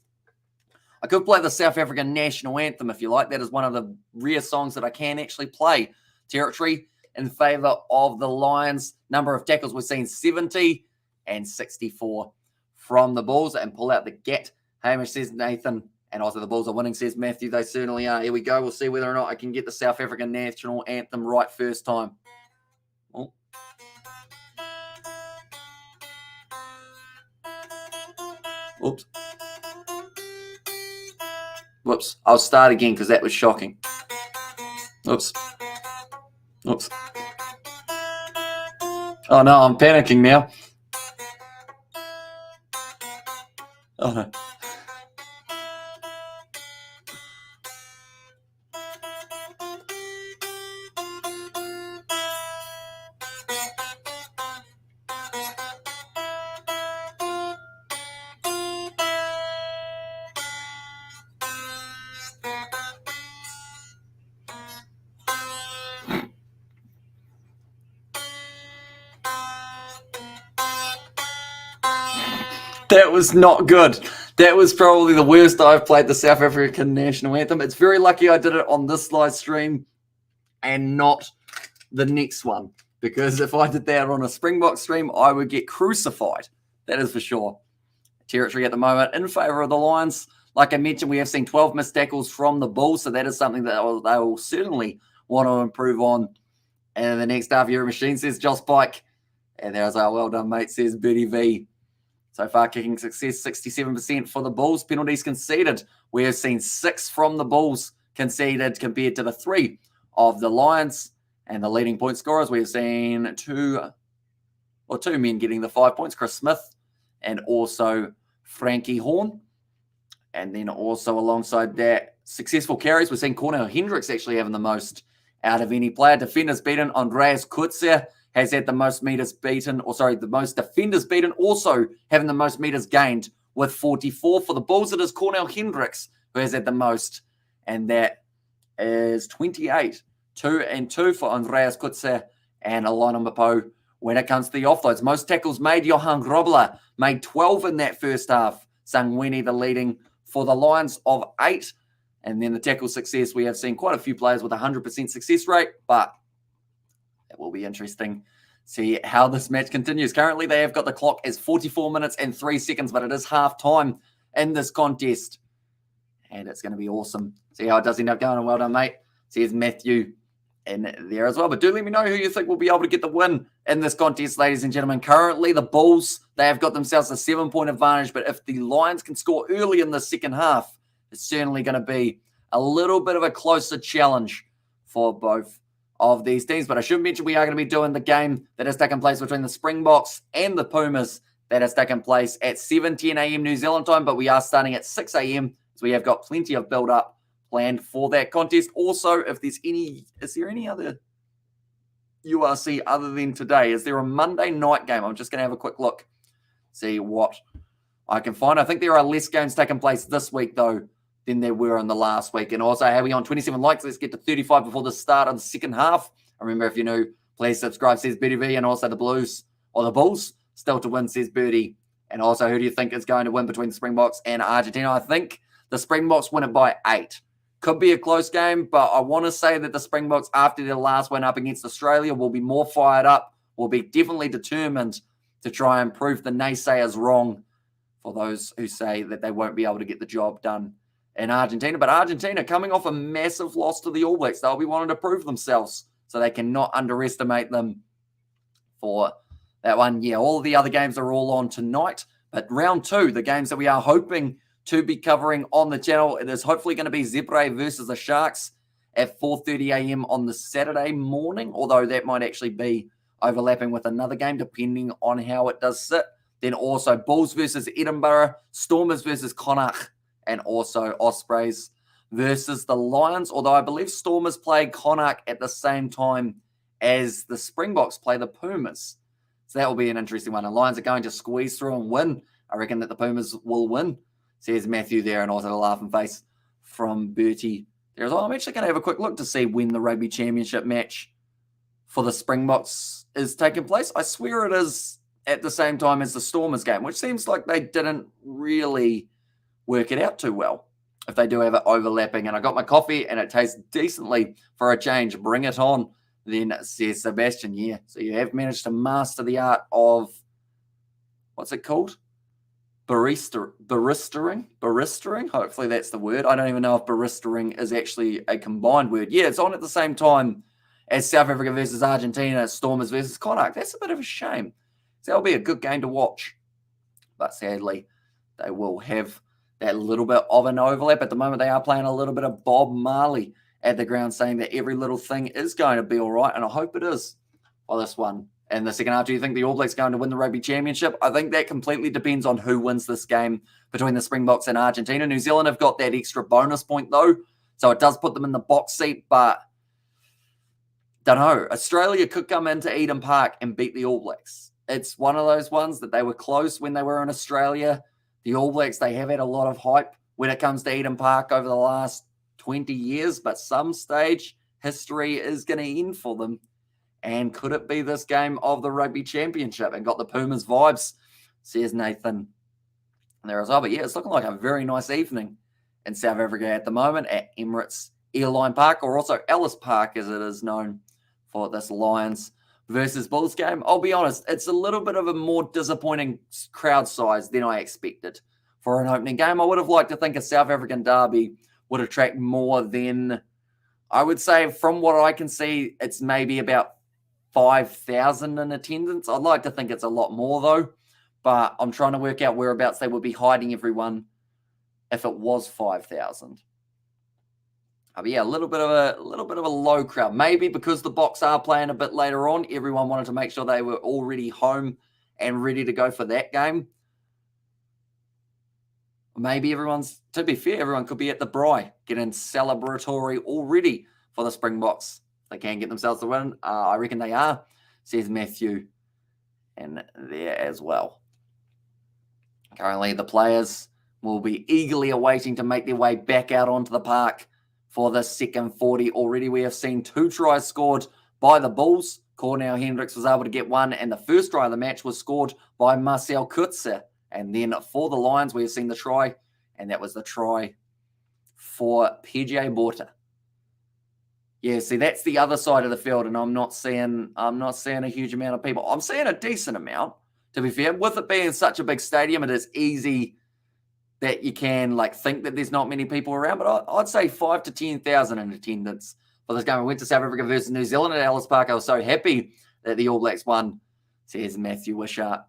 Speaker 1: I could play the South African national anthem if you like. That is one of the rare songs that I can actually play. Territory in favour of the Lions. Number of tackles, we've seen 70 and 64 from the Bulls. And pull out the get. Hamish, says Nathan. And also the Bulls are winning, says Matthew. They certainly are. Here we go. We'll see whether or not I can get the South African national anthem right first time. Oh. Oops. Whoops. I'll start again because that was shocking. Oops. Oops. Oh, no. I'm panicking now. Oh, no. That was not good. That was probably the worst I've played the South African national anthem. It's very lucky I did it on this live stream and not the next one, because if I did that on a Springbok stream, I would get crucified. That is for sure. Territory at the moment in favour of the Lions. Like I mentioned, we have seen 12 missed tackles from the Bulls, so that is something that they will certainly want to improve on. And the next half, your machine, says Josh Pike. And there's our well done, mate, says Bertie V. So far, kicking success, 67% for the Bulls. Penalties conceded. We have seen 6 from the Bulls conceded compared to the 3 of the Lions. And the leading point scorers, we have seen two men getting the 5 points. Chris Smith and also Frankie Horn. And then also alongside that, successful carries. We're seeing Cornell Hendricks actually having the most out of any player. Defenders beaten. Andreas Kutzer has had the most meters beaten, the most defenders beaten, also having the most meters gained with 44. For the Bulls, it is Cornell Hendricks who has had the most, and that is 28. 2 and 2 for Andreas Kutzer and Alana Mapo. When it comes to the offloads, most tackles made, Johan Grobler made 12 in that first half. Sangweni, the leading for the Lions of 8. And then the tackle success, we have seen quite a few players with 100% success rate, but it will be interesting to see how this match continues. Currently, they have got the clock as 44 minutes and 3 seconds, but it is half time in this contest. And it's going to be awesome. See how it does end up going. Well done, mate. See, here's Matthew in there as well. But do let me know who you think will be able to get the win in this contest, ladies and gentlemen. Currently, the Bulls, they have got themselves a 7-point advantage. But if the Lions can score early in the second half, it's certainly going to be a little bit of a closer challenge for both of these teams. But I should mention we are going to be doing the game that has taken place between the Springboks and the Pumas that has taken place at 7:10 a.m. New Zealand time. But we are starting at 6 a.m. So we have got plenty of build-up planned for that contest. Also, if there's is there any other URC other than today? Is there a Monday night game? I'm just going to have a quick look, see what I can find. I think there are less games taking place this week, though, than there were in the last week. And also, how are we on 27 likes? Let's get to 35 before the start of the second half. Remember, if you're new, please subscribe, says Birdie V. And also the Bulls, still to win, says Birdie. And also, who do you think is going to win between the Springboks and Argentina? I think the Springboks win it by 8. Could be a close game, but I want to say that the Springboks, after their last win up against Australia, will be more fired up, will be definitely determined to try and prove the naysayers wrong for those who say that they won't be able to get the job done in Argentina. But Argentina, coming off a massive loss to the All Blacks, they'll be wanting to prove themselves, so they cannot underestimate them for that one. Yeah, all of the other games are all on tonight, but round 2, the games that we are hoping to be covering on the channel, it is hopefully going to be Zebre versus the Sharks at 4:30 a.m. on the Saturday morning, although that might actually be overlapping with another game, depending on how it does sit. Then also Bulls versus Edinburgh, Stormers versus Connacht, and also Ospreys versus the Lions, although I believe Stormers play Connacht at the same time as the Springboks play the Pumas. So that will be an interesting one. The Lions are going to squeeze through and win. I reckon that the Pumas will win. Says Matthew there, and also the laughing face from Bertie there as well. I'm actually going to have a quick look to see when the Rugby Championship match for the Springboks is taking place. I swear it is at the same time as the Stormers game, which seems like they didn't really work it out too well if they do have it overlapping. And I got my coffee, and it tastes decently for a change. Bring it on, then, says Sebastian. Yeah, so you have managed to master the art of, what's it called? Baristering. Hopefully that's the word. I don't even know if baristering is actually a combined word. Yeah, it's on at the same time as South Africa versus Argentina, Stormers versus Connacht. That's a bit of a shame. So that'll be a good game to watch. But sadly, they will have that little bit of an overlap. At the moment, they are playing a little bit of Bob Marley at the ground, saying that every little thing is going to be all right, and I hope it is for this one. And the second half, do you think the All Blacks are going to win the Rugby Championship? I think that completely depends on who wins this game between the Springboks and Argentina. New Zealand have got that extra bonus point, though, so it does put them in the box seat, but don't know. Australia could come into Eden Park and beat the All Blacks. It's one of those ones that they were close when they were in Australia. The All Blacks, they have had a lot of hype when it comes to Eden Park over the last 20 years, but some stage history is going to end for them. And could it be this game of the Rugby Championship? And got the Pumas vibes, says Nathan there as well. But yeah, it's looking like a very nice evening in South Africa at the moment at Emirates Airline Park, or also Ellis Park as it is known for this Lions versus Bulls game. I'll be honest, it's a little bit of a more disappointing crowd size than I expected for an opening game. I would have liked to think a South African derby would attract more than, I would say, from what I can see, it's maybe about 5,000 in attendance. I'd like to think it's a lot more, though, but I'm trying to work out whereabouts they would be hiding everyone if it was 5,000. But yeah, a little bit of a low crowd. Maybe because the Boks are playing a bit later on, everyone wanted to make sure they were already home and ready to go for that game. Maybe to be fair, everyone could be at the Bri, getting celebratory already for the Springboks. They can get themselves the win. I reckon they are, says Matthew. And there as well. Currently, the players will be eagerly awaiting to make their way back out onto the park for the second 40. Already we have seen 2 tries scored by the Bulls. Cornell Hendricks was able to get one, and the first try of the match was scored by Marcel Kutzer. And then for the Lions, we have seen the try, and that was the try for PJ Borter. Yeah, see, that's the other side of the field, and I'm not seeing a huge amount of people. I'm seeing a decent amount, to be fair. With it being such a big stadium, it is easy that you can think that there's not many people around, but I'd say 5 to 10,000 in attendance for this game. We went to South Africa versus New Zealand at Ellis Park. I was so happy that the All Blacks won, says Matthew Wishart.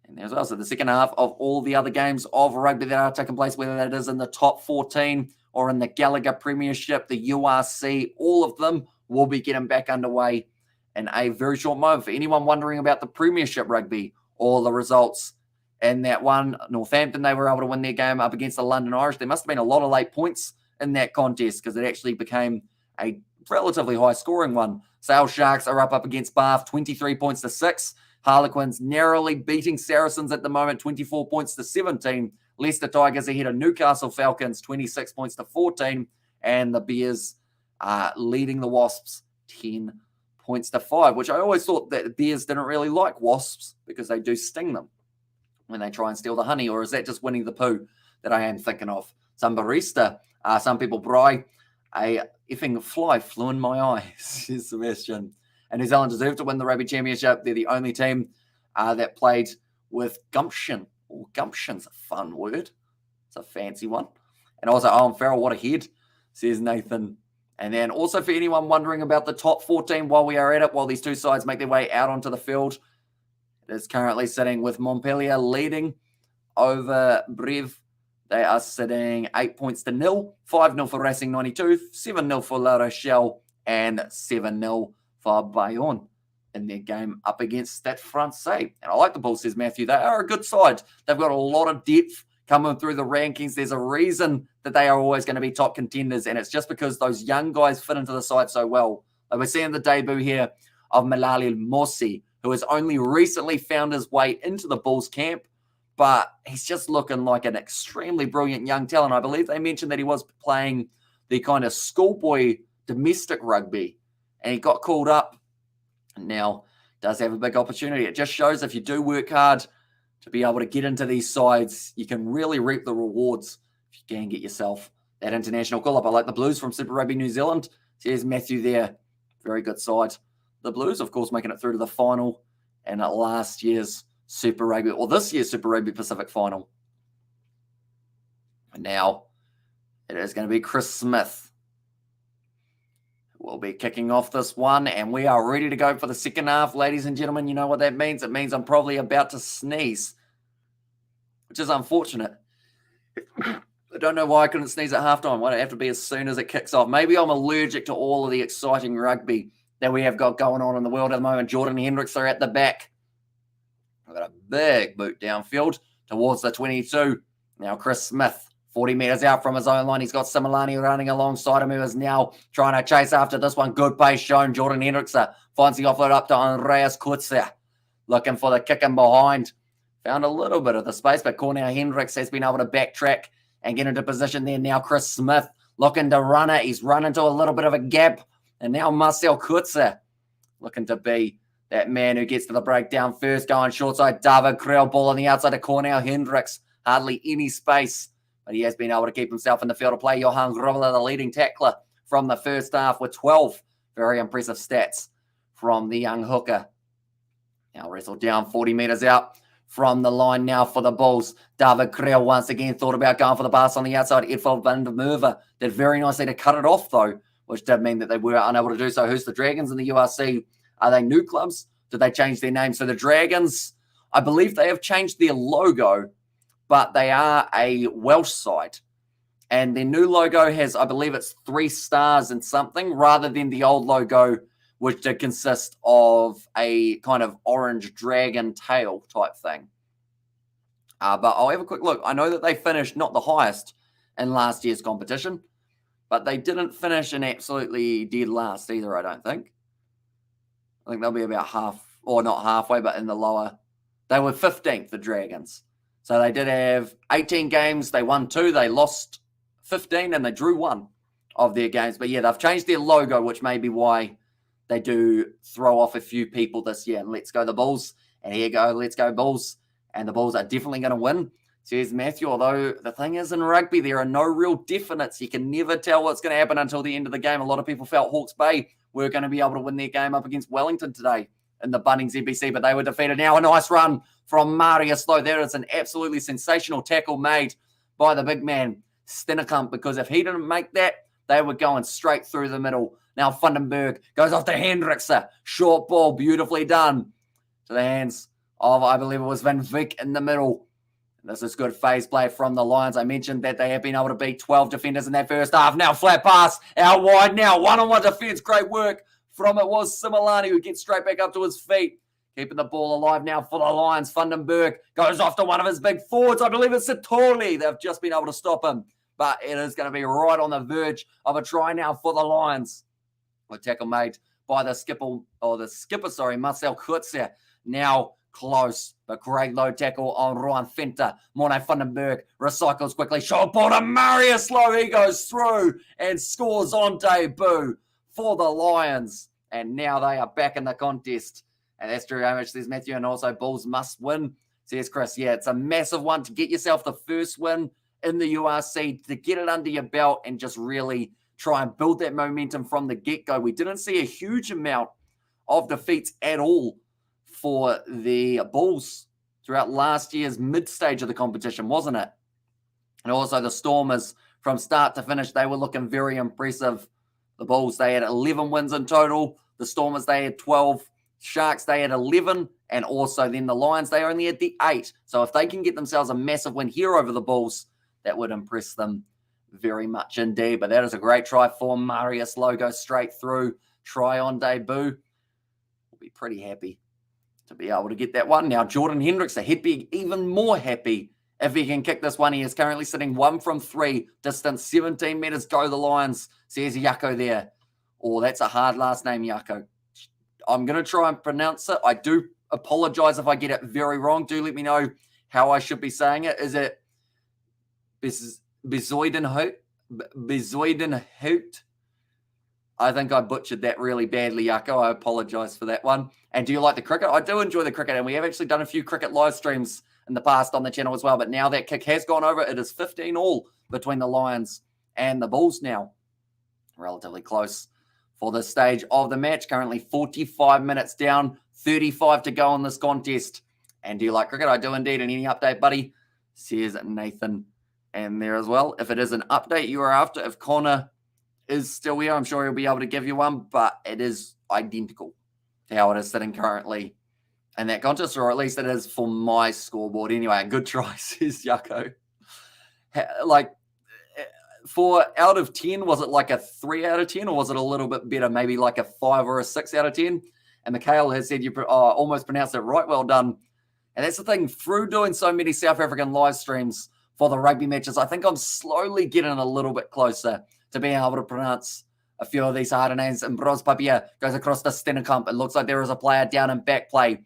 Speaker 1: And there's also the second half of all the other games of rugby that are taking place, whether that is in the top 14 or in the Gallagher Premiership, the URC, all of them will be getting back underway in a very short moment. For anyone wondering about the Premiership rugby, all the results in that one, Northampton, they were able to win their game up against the London Irish. There must have been a lot of late points in that contest because it actually became a relatively high-scoring one. Sale Sharks are up against Bath, 23 points to 6. Harlequins narrowly beating Saracens at the moment, 24 points to 17. Leicester Tigers ahead of Newcastle Falcons, 26 points to 14. And the Bears are leading the Wasps, 10 points to 5, which I always thought that the Bears didn't really like Wasps because they do sting them when they try and steal the honey. Or is that just Winnie the Pooh that I am thinking of? Some barista, some people Bri, a effing fly flew in my eye, says Sebastian. And New Zealand deserved to win the Rugby Championship. They're the only team that played with gumption. Oh, gumption's a fun word. It's a fancy one. And also, Owen Farrell, what a head, says Nathan. And then also for anyone wondering about the top 14 while we are at it, while these two sides make their way out onto the field, it is currently sitting with Montpellier leading over Brive. They are sitting 8 points to 0, 5-0 for Racing 92, 7-0 for La Rochelle, and 7-0 for Bayonne in their game up against Stade Francais. And I like the Bulls, says Matthew. They are a good side. They've got a lot of depth coming through the rankings. There's a reason that they are always going to be top contenders, and it's just because those young guys fit into the side so well. Like we're seeing the debut here of Malali Mossi, who has only recently found his way into the Bulls camp, but he's just looking like an extremely brilliant young talent. I believe they mentioned that he was playing the kind of schoolboy domestic rugby, and he got called up and now does have a big opportunity. It just shows if you do work hard to be able to get into these sides, you can really reap the rewards if you can get yourself that international call-up. I like the Blues from Super Rugby New Zealand. There's Matthew there. Very good side. The Blues, of course, making it through to the final and at last year's Super Rugby, or this year's Super Rugby Pacific final. And now it is going to be Chris Smith. We'll be kicking off this one, and we are ready to go for the second half. Ladies and gentlemen, you know what that means. It means I'm probably about to sneeze, which is unfortunate. I don't know why I couldn't sneeze at halftime. Why do I have to be as soon as it kicks off? Maybe I'm allergic to all of the exciting rugby that we have got going on in the world at the moment. Jordan Hendricks are at the back. I've got a big boot downfield towards the 22. Now Chris Smith, 40 metres out from his own line. He's got Similani running alongside him, who is now trying to chase after this one. Good pace shown. Jordan Hendricks finds the offload up to Andreas Kutzer. Looking for the kick in behind. Found a little bit of the space, but Cornell Hendricks has been able to backtrack and get into position there. Now Chris Smith looking to run it. He's run into a little bit of a gap. And now Marcel Kutzer looking to be that man who gets to the breakdown first. Going short side, David Creel, ball on the outside of Cornell Hendricks. Hardly any space, but he has been able to keep himself in the field of play. Johan Grobbler, the leading tackler from the first half with 12. Very impressive stats from the young hooker. Now wrestled down 40 metres out from the line now for the Bulls. David Creel once again thought about going for the pass on the outside. Edvald van der Merwe did very nicely to cut it off, though, which did mean that they were unable to do so. Who's the Dragons in the URC? Are they new clubs? Did they change their name? So the Dragons, I believe they have changed their logo, but they are a Welsh side. And their new logo has, I believe it's 3 stars and something, rather than the old logo, which did consist of a kind of orange dragon tail type thing. But I'll have a quick look. I know that they finished not the highest in last year's competition, but they didn't finish in absolutely dead last either, I don't think. I think they'll be about half, or not halfway, but in the lower. They were 15th, the Dragons. So they did have 18 games. They won 2. They lost 15, and they drew 1 of their games. But yeah, they've changed their logo, which may be why they do throw off a few people this year. And let's go the Bulls. And here you go, let's go Bulls. And the Bulls are definitely going to win, says Matthew. Although the thing is, in rugby, there are no real definites. You can never tell what's going to happen until the end of the game. A lot of people felt Hawke's Bay were going to be able to win their game up against Wellington today in the Bunnings NBC, but they were defeated. Now a nice run from Marius Lowe. There is an absolutely sensational tackle made by the big man, Stennekamp, because if he didn't make that, they were going straight through the middle. Now Vandenberg goes off to Hendrickse. Short ball, beautifully done to the hands of, I believe it was Van Vick in the middle. This is good phase play from the Lions. I mentioned that they have been able to beat 12 defenders in that first half. Now flat pass out wide. Now one-on-one defense. Great work from it was Similani, who gets straight back up to his feet. Keeping the ball alive now for the Lions. Vandenberg goes off to one of his big forwards. I believe it's Satoli. They've just been able to stop him. But it is going to be right on the verge of a try now for the Lions. A tackle made by the skipper, Marcel Kurtzer. Now close, but great low tackle on Rohan Fenter. Morne Vandenberg recycles quickly. Short ball to Marius Lowe. He goes through and scores on debut for the Lions. And now they are back in the contest. And that's Drew Hamish, says Matthew. And also Bulls must win, says Chris. Yeah, it's a massive one to get yourself the first win in the URC, to get it under your belt and just really try and build that momentum from the get-go. We didn't see a huge amount of defeats at all for the Bulls throughout last year's mid-stage of the competition, wasn't it? And also the Stormers, from start to finish, they were looking very impressive. The Bulls, they had 11 wins in total. The Stormers, they had 12. Sharks, they had 11. And also then the Lions, they only had the 8. So if they can get themselves a massive win here over the Bulls, that would impress them very much indeed. But that is a great try for Marius Lowe. Goes straight through. Try on debut. We'll be pretty happy to be able to get that one. Now, Jordan Hendrickse, he'd be even more happy if he can kick this one. He is currently sitting 1 from 3, distance 17 metres. Go the Lions, says Yako there. Oh, that's a hard last name, Yako. I'm going to try and pronounce it. I do apologise if I get it very wrong. Do let me know how I should be saying it. Is it Bezoidenhout? I think I butchered that really badly, Yako. I apologise for that one. And do you like the cricket? I do enjoy the cricket, and we have actually done a few cricket live streams in the past on the channel as well. But now that kick has gone over, it is 15-all between the Lions and the Bulls now. Relatively close for this stage of the match. Currently 45 minutes down, 35 to go on this contest. And do you like cricket? I do indeed. And any update, buddy? Says Nathan. And there as well. If it is an update you are after, if Connor is still here, I'm sure he'll be able to give you one, but it is identical to how it is sitting currently in that contest, or at least it is for my scoreboard anyway. Good try, says Yako. Like, for out of 10, was it like a 3 out of 10, or was it a little bit better, maybe like a 5 or a 6 out of 10? And Mikhail has said you almost pronounced it right. Well done. And that's the thing, through doing so many South African live streams for the rugby matches, I think I'm slowly getting a little bit closer to being able to pronounce a few of these harder names. And Bros Papia goes across to Stennekamp. It looks like there is a player down in back play.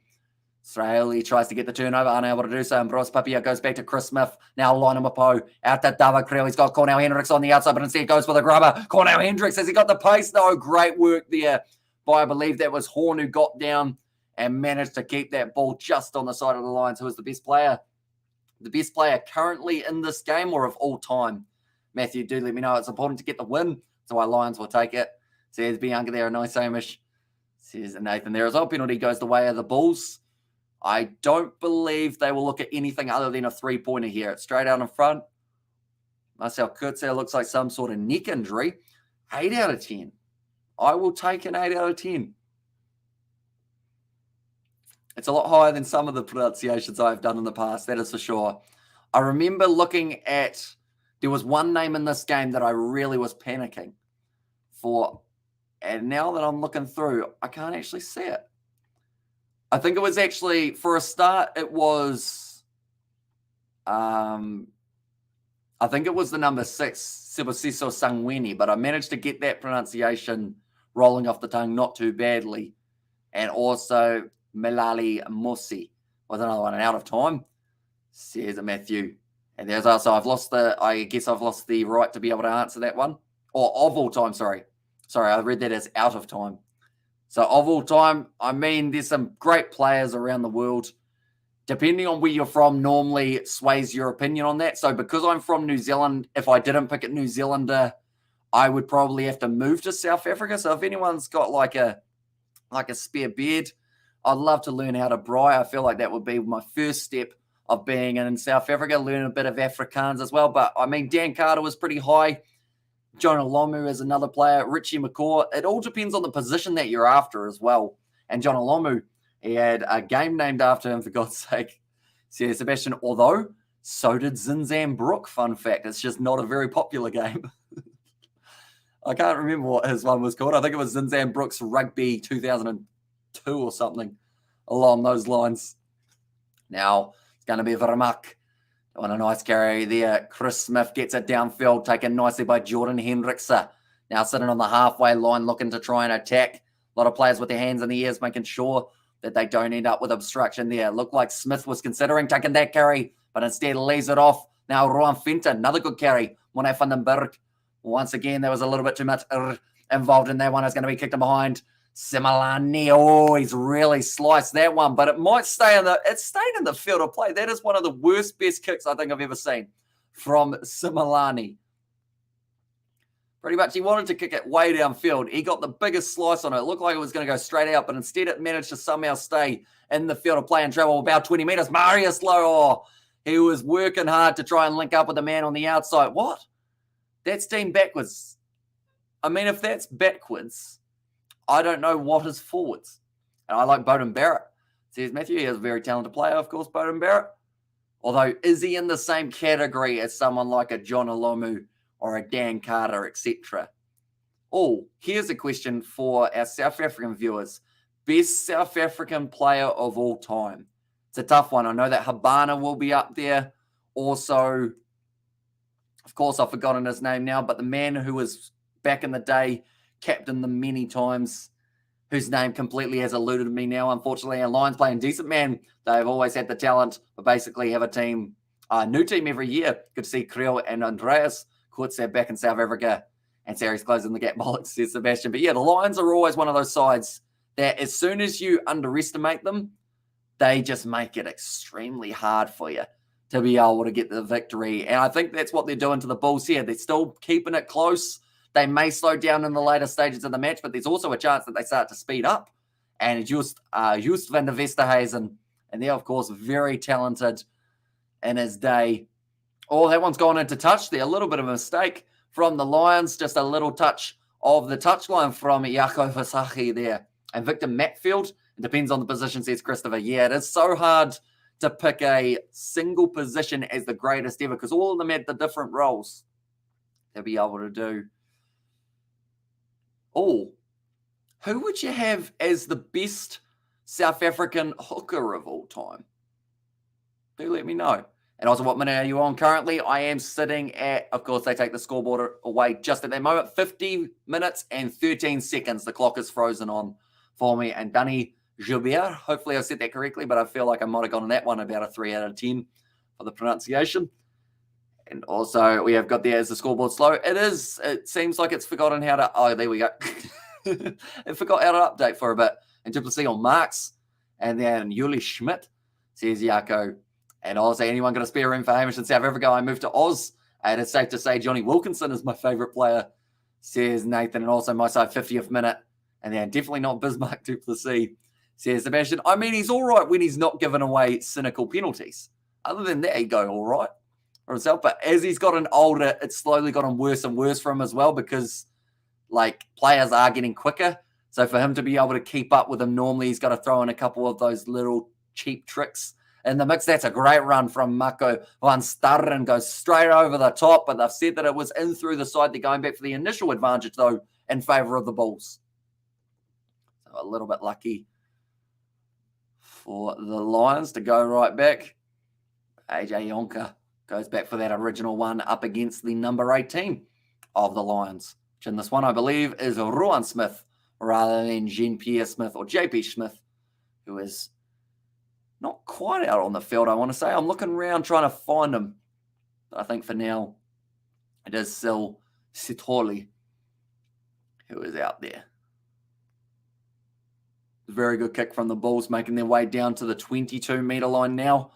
Speaker 1: Israeli tries to get the turnover, unable to do so. And Bros Papia goes back to Chris Smith. Now Lionel out to Dava Creel. He's got Cornell Hendricks on the outside, but instead goes for the grubber. Cornell Hendricks, has he got the pace? No, great work there by, I believe that was Horn, who got down and managed to keep that ball just on the side of the Lions. Who is the best player? The best player currently in this game or of all time? Matthew, do let me know. It's important to get the win. That's why Lions will take it. Says Bianca there, a nice Hamish. Says Nathan there as well. Penalty goes the way of the Bulls. I don't believe they will look at anything other than a 3-pointer here. It's straight out in front. Marcel Kurtzer looks like some sort of neck injury. 8 out of 10. I will take an 8 out of 10. It's a lot higher than some of the pronunciations I've done in the past, that is for sure. I remember looking at, there was one name in this game that I really was panicking for. And now that I'm looking through, I can't actually see it. I think it was actually, for a start, it was I think it was the number 6, Sibusiso Sangweni, but I managed to get that pronunciation rolling off the tongue not too badly. And also Melali Mosi was another one. And out of time, says Matthew. And there's also, I guess I've lost the right to be able to answer that one. Or of all time, sorry. Sorry, I read that as out of time. So of all time, I mean, there's some great players around the world. Depending on where you're from, normally sways your opinion on that. So because I'm from New Zealand, if I didn't pick a New Zealander, I would probably have to move to South Africa. So if anyone's got like a spare beard, I'd love to learn how to braai. I feel like that would be my first step of being in South Africa, learn a bit of Afrikaans as well. But I mean, Dan Carter was pretty high. Jonah Lomu is another player. Richie McCaw. It all depends on the position that you're after as well. And Jonah Lomu, he had a game named after him, for God's sake. Says Sebastian, although so did Zinzan Brook. Fun fact, it's just not a very popular game. I can't remember what his one was called. I think it was Zinzan Brook's Rugby 2002 or something along those lines. Now, it's going to be Vermaak on a nice carry there. Chris Smith gets it downfield, taken nicely by Jordan Hendrickse. Now sitting on the halfway line, looking to try and attack. A lot of players with their hands in the ears, making sure that they don't end up with obstruction there. Looked like Smith was considering taking that carry, but instead lays it off. Now Rowan Fenton, another good carry. Monet van den Berg. Once again, there was a little bit too much involved in that one. It's going to be kicked in behind. Similani, oh, he's really sliced that one, but it might stay it stayed in the field of play. That is one of the worst best kicks I think I've ever seen from Similani. Pretty much, he wanted to kick it way downfield. He got the biggest slice on it. It looked like it was going to go straight out, but instead it managed to somehow stay in the field of play and travel about 20 meters. Marius Lowe, oh, he was working hard to try and link up with the man on the outside. What? That's deemed backwards. I mean, if that's backwards, I don't know what is forwards. And I like Bowden Barrett. Says Matthew, he is a very talented player, of course, Bowden Barrett. Although, is he in the same category as someone like a John Olomu or a Dan Carter, etc.? Oh, here's a question for our South African viewers. Best South African player of all time. It's a tough one. I know that Habana will be up there. Also, of course, I've forgotten his name now, but the man who was back in the day, captained them many times, whose name completely has eluded me now, unfortunately. And Lions playing decent, man. They've always had the talent, but basically have a team, a new team every year. Good to see Creel and Andreas Coetzee back in South Africa. And Sarah's closing the gap, bollocks, says Sebastian. But yeah, the Lions are always one of those sides that as soon as you underestimate them, they just make it extremely hard for you to be able to get the victory. And I think that's what they're doing to the Bulls here. They're still keeping it close. They may slow down in the later stages of the match, but there's also a chance that they start to speed up. And Joost van der Westerhuizen, and they're, of course, very talented in his day. Oh, that one's gone into touch there. A little bit of a mistake from the Lions. Just a little touch of the touchline from Jaco Vasaki there. And Victor Matfield, it depends on the position, says Christopher. Yeah, it is so hard to pick a single position as the greatest ever because all of them had the different roles to be able to do. Oh, who would you have as the best South African hooker of all time? Do let me know. And also, what minute are you on currently? I am sitting at, of course, they take the scoreboard away just at that moment, 50 minutes and 13 seconds. The clock is frozen on for me. And Danny Joubert, hopefully I said that correctly, but I feel like I might have gotten that one about a 3 out of 10 for the pronunciation. And also, we have got there as the scoreboard slow. It seems like it's forgotten how to, oh, there we go. It forgot how to update for a bit. And Duplessis on marks. And then Yuli Schmidt, says Jaco. And also, anyone got a spare room for Hamish in South Africa? I moved to Oz. And it's safe to say Johnny Wilkinson is my favourite player, says Nathan. And also, my side, 50th minute. And then definitely not Bismarck Duplessis, says Sebastian. I mean, he's all right when he's not giving away cynical penalties. Other than that, he'd go all right for himself. But as he's gotten older, it's slowly gotten worse and worse for him as well because, like, players are getting quicker. So for him to be able to keep up with them, normally he's got to throw in a couple of those little cheap tricks in the mix. That's a great run from Mako van Starren. Goes straight over the top, but they've said that it was in through the side. They're going back for the initial advantage, though, in favour of the Bulls. So a little bit lucky for the Lions to go right back. AJ Yonka goes back for that original one up against the number 18 of the Lions, which in this one, I believe, is Ruan Smith rather than Jean-Pierre Smith or JP Smith, who is not quite out on the field, I want to say. I'm looking around trying to find him. But I think for now, it is still Sitoli who is out there. Very good kick from the Bulls, making their way down to the 22-meter line now,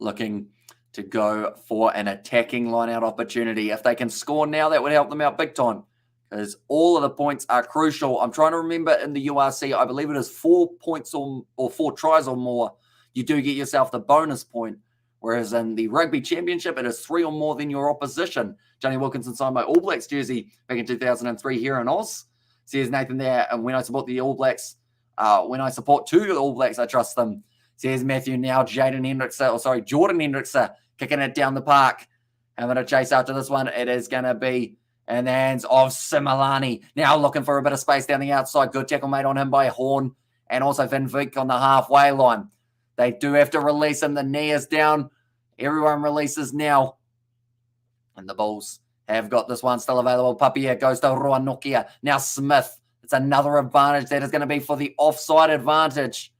Speaker 1: looking to go for an attacking line-out opportunity. If they can score now, that would help them out big time, because all of the points are crucial. I'm trying to remember in the URC, I believe it is 4 points or 4 tries or more. You do get yourself the bonus point, whereas in the Rugby Championship, it is 3 or more than your opposition. Johnny Wilkinson signed my All Blacks jersey back in 2003 here in Oz. Says Nathan there, and when I support the All Blacks, when I support 2 All Blacks, I trust them. Says Matthew now, Jordan Hendrickson kicking it down the park. Having a chase after this one. It is going to be in the hands of Similani. Now looking for a bit of space down the outside. Good tackle made on him by Horn and also Van Vick on the halfway line. They do have to release him. The knee is down. Everyone releases now. And the Bulls have got this one still available. Papia goes to Ruanokia. Now Smith. It's another advantage that is going to be for the offside advantage.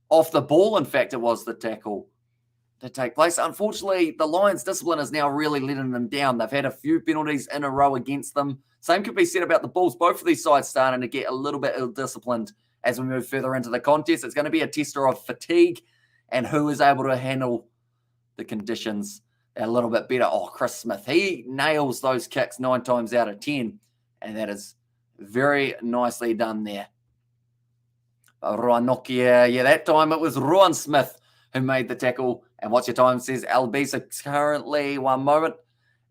Speaker 1: Off the ball, in fact, it was the tackle to take place. Unfortunately, the Lions' discipline is now really letting them down. They've had a few penalties in a row against them. Same could be said about the Bulls. Both of these sides starting to get a little bit ill-disciplined as we move further into the contest. It's going to be a tester of fatigue and who is able to handle the conditions a little bit better. Oh, Chris Smith, he nails those kicks 9 times out of 10, and that is very nicely done there. Ruanokia, that time it was Ruan Smith who made the tackle. And what's your time, says LB. So currently, one moment,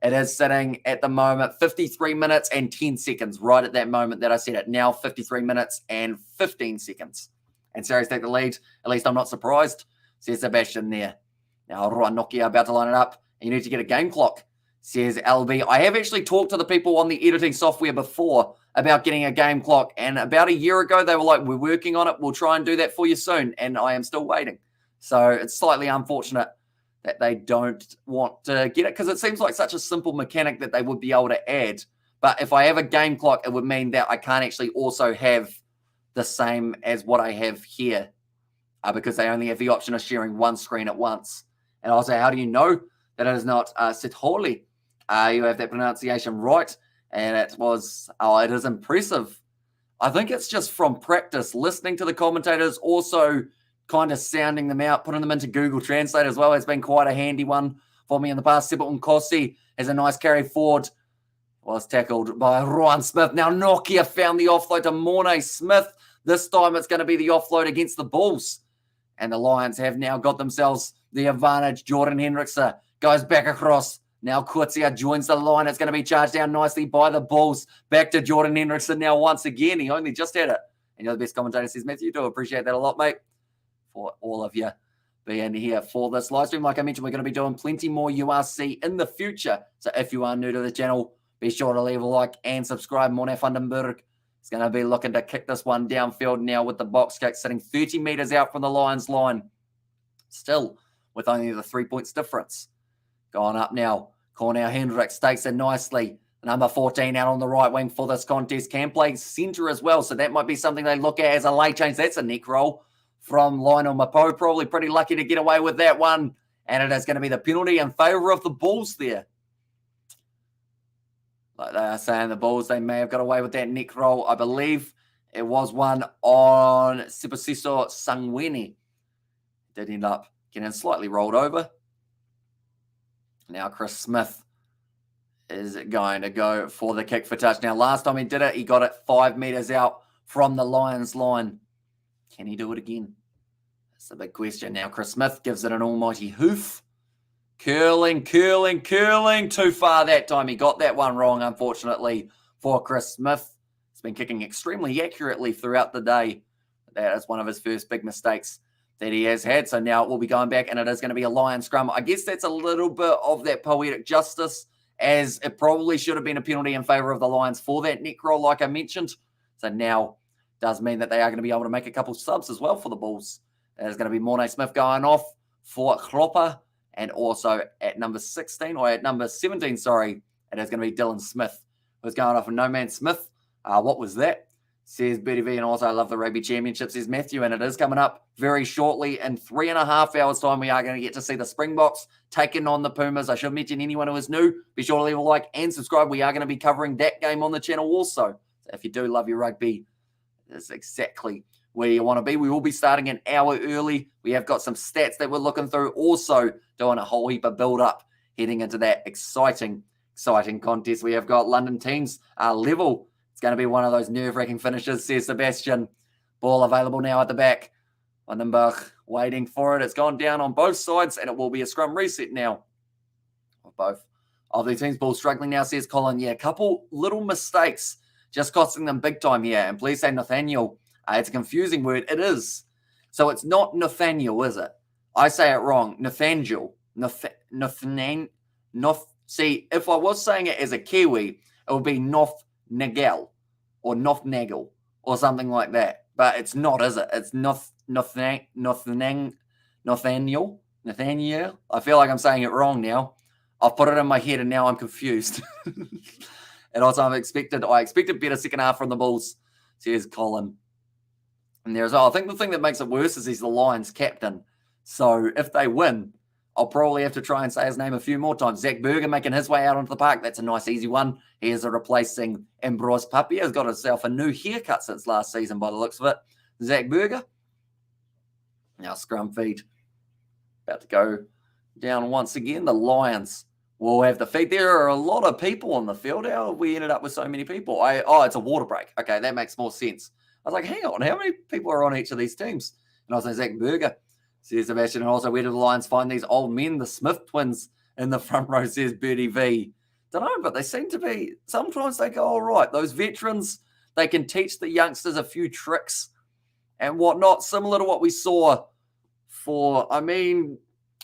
Speaker 1: it is sitting at the moment 53 minutes and 10 seconds, right at that moment that I said it. Now 53 minutes and 15 seconds. And Saracens take the lead. At least I'm not surprised, says Sebastian there. Now Ruanokia about to line it up. You need to get a game clock, says LB. I have actually talked to the people on the editing software before about getting a game clock. And about a year ago, they were like, we're working on it. We'll try and do that for you soon. And I am still waiting. So it's slightly unfortunate that they don't want to get it, because it seems like such a simple mechanic that they would be able to add. But if I have a game clock, it would mean that I can't actually also have the same as what I have here, because they only have the option of sharing one screen at once. And also, how do you know that it is not Sitholi? You have that pronunciation right. And it is impressive. I think it's just from practice, listening to the commentators, also kind of sounding them out, putting them into Google Translate as well. It's been quite a handy one for me in the past. Sibylton Kossi has a nice carry forward. Was tackled by Ruan Smith. Now Nokia found the offload to Mornay Smith. This time it's going to be the offload against the Bulls. And the Lions have now got themselves the advantage. Jordan Hendrickson goes back across. Now Kurzia joins the line. It's going to be charged down nicely by the Bulls. Back to Jordan Hendrickson now once again. He only just had it. And you're the best commentator, says Matthew. Do appreciate that a lot, mate, for all of you being here for this live stream. Like I mentioned, we're going to be doing plenty more URC in the future. So if you are new to the channel, be sure to leave a like and subscribe. Morne Vandenberg is going to be looking to kick this one downfield now with the box kick, sitting 30 meters out from the Lions line. Still with only the 3 points difference. Going up now. Cornell Hendricks takes it nicely. Number 14 out on the right wing for this contest. Can play centre as well. So that might be something they look at as a late change. That's a neck roll from Lionel Mapo. Probably pretty lucky to get away with that one. And it is going to be the penalty in favour of the Bulls there. Like they are saying, the Bulls, they may have got away with that neck roll. I believe it was one on Siposiso Sangweni. Did end up getting slightly rolled over. Now Chris Smith is going to go for the kick for touch. Now, last time he did it, he got it 5 meters out from the Lions line. Can he do it again? That's the big question. Now, Chris Smith gives it an almighty hoof. Curling. Too far that time. He got that one wrong, unfortunately, for Chris Smith. He's been kicking extremely accurately throughout the day. That is one of his first big mistakes that he has had. So now we'll be going back, and it is going to be a Lion scrum. I guess that's a little bit of that poetic justice, as it probably should have been a penalty in favour of the Lions for that neck roll, like I mentioned. So now does mean that they are going to be able to make a couple subs as well for the Bulls. There's going to be Mornay Smith going off for Klopper, And also at number 16, or at number 17, sorry, it is going to be Dylan Smith, who's going off of No Man Smith. What was that? Says Betty V, and also I love the Rugby Championship, says Matthew, and it is coming up very shortly. In 3.5 hours' time, we are going to get to see the Springboks taking on the Pumas. I should mention anyone who is new, be sure to leave a like and subscribe. We are going to be covering that game on the channel also. So if you do love your rugby, that's exactly where you want to be. We will be starting an hour early. We have got some stats that we're looking through, also doing a whole heap of build-up heading into that exciting contest. We have got London teams level. It's going to be one of those nerve-wracking finishes, says Sebastian. Ball available now at the back. Vandenberg waiting for it. It's gone down on both sides, and it will be a scrum reset now. Both of the teams. Ball struggling now, says Colin. Yeah, a couple little mistakes just costing them big time here. And please say Nathaniel. It's a confusing word. It is. So it's not Nathaniel, is it? I say it wrong. Nathaniel. See, if I was saying it as a Kiwi, it would be Nagel or Nagel or something like that. But it's not, is it? It's Nathaniel. I feel like I'm saying it wrong now. I've put it in my head and now I'm confused. And also I expected better second half from the Bulls, says Colin. And there's, I think the thing that makes it worse is he's the Lions captain. So if they win, I'll probably have to try and say his name a few more times. Zach Berger making his way out onto the park. That's a nice, easy one. He is replacing Ambrose Papier. He's got himself a new haircut since last season by the looks of it. Zach Berger. Now scrum feed. About to go down once again. The Lions will have the feed. There are a lot of people on the field. How have we ended up with so many people? It's a water break. Okay, that makes more sense. I was like, hang on, how many people are on each of these teams? And I was like, Zach Berger, says Sebastian. And also, where do the Lions find these old men? The Smith twins in the front row, says Bertie V. Don't know, but they seem to be, sometimes they go all right. Those veterans, they can teach the youngsters a few tricks and whatnot, similar to what we saw for, I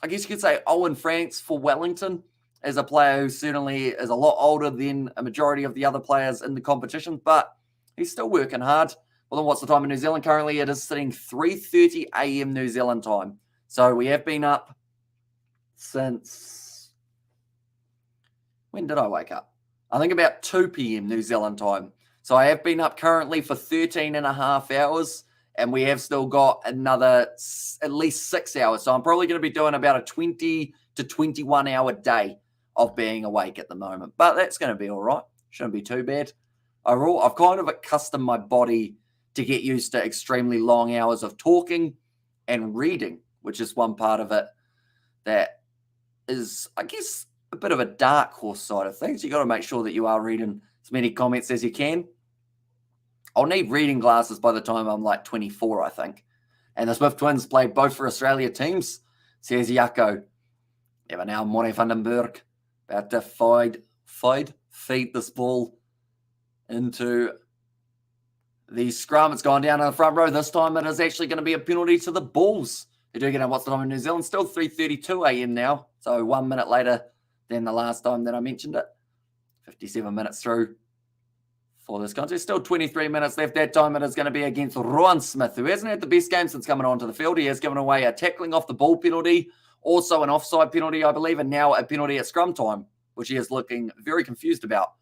Speaker 1: guess you could say Owen Franks for Wellington as a player who certainly is a lot older than a majority of the other players in the competition, but he's still working hard. Well, then what's the time in New Zealand? Currently, it is sitting 3:30 a.m. New Zealand time. So we have been up since, when did I wake up? I think about 2 p.m. New Zealand time. So I have been up currently for 13.5 hours, and we have still got another at least 6 hours. So I'm probably going to be doing about a 20 to 21 hour day of being awake at the moment. But that's going to be all right. Shouldn't be too bad. Overall, I've kind of accustomed my body to get used to extremely long hours of talking and reading, which is one part of it that is, I guess, a bit of a dark horse side of things. You got to make sure that you are reading as many comments as you can. I'll need reading glasses by the time I'm like 24, I think. And the Smith twins played both for Australia teams, says Jaco. Yeah, but now Morne Vandenberg about to feed this ball into the scrum. It's gone down in the front row. This time it is actually going to be a penalty to the Bulls. They do get on what's the time in New Zealand. Still 3:32 a.m. now. So 1 minute later than the last time that I mentioned it. 57 minutes through for this contest. Still 23 minutes left. That time it is going to be against Rowan Smith, who hasn't had the best game since coming onto the field. He has given away a tackling off the ball penalty, also an offside penalty, I believe, and now a penalty at scrum time, which he is looking very confused about.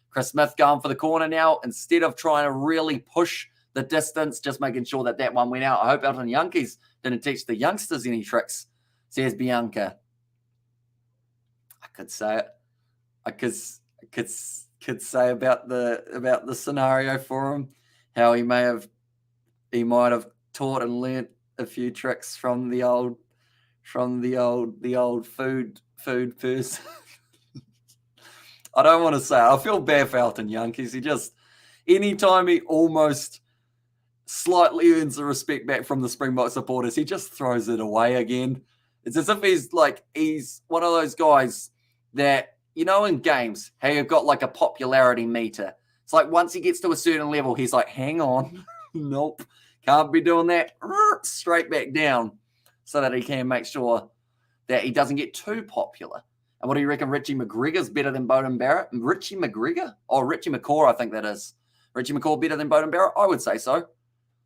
Speaker 1: Chris Smith going for the corner now. Instead of trying to really push the distance, just making sure that one went out. I hope Elton Yankees didn't teach the youngsters any tricks, says Bianca. I could say it. I could say about the scenario for him, how he might have taught and learnt a few tricks from the old food person. I don't want to say it. I feel bad for Elton Yankees. He just, anytime he almost slightly earns the respect back from the Springbok supporters, he just throws it away again. It's as if he's one of those guys that, in games, how you've got like a popularity meter. It's like once he gets to a certain level, he's like, hang on, nope, can't be doing that, straight back down, so that he can make sure that he doesn't get too popular. And what do you reckon? Richie McGregor's better than Beauden Barrett? Richie McGregor? Oh, Richie McCaw, I think that is. Richie McCaw better than Beauden Barrett? I would say so.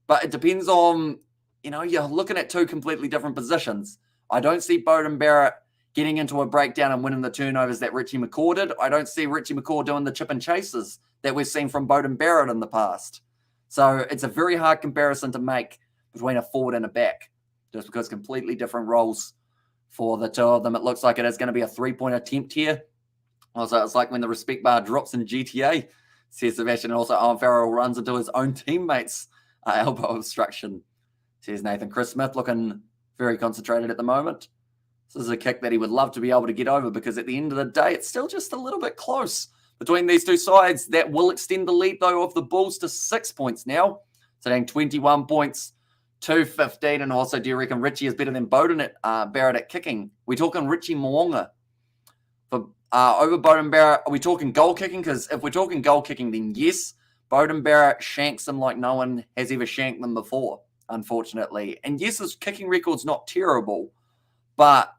Speaker 1: But it depends on, you're looking at two completely different positions. I don't see Beauden Barrett getting into a breakdown and winning the turnovers that Richie McCaw did. I don't see Richie McCaw doing the chip and chases that we've seen from Beauden Barrett in the past. So it's a very hard comparison to make between a forward and a back, just because completely different roles for the two of them. It looks like it is going to be a 3-point attempt here. Also, it's like when the respect bar drops in GTA, says Sebastian. And also, Owen Farrell runs into his own teammates' elbow obstruction, says Nathan. Chris Smith looking very concentrated at the moment. This is a kick that he would love to be able to get over, because at the end of the day, it's still just a little bit close between these two sides. That will extend the lead, though, of the Bulls to 6 points now, sitting 21 points to 15. And also, do you reckon Richie is better than Beauden at Barrett at kicking? We're talking Richie Mo'unga for over Beauden Barrett. Are we talking goal kicking? Because if we're talking goal kicking, then yes, Beauden Barrett shanks them like no one has ever shanked them before, unfortunately. And yes, his kicking record's not terrible, but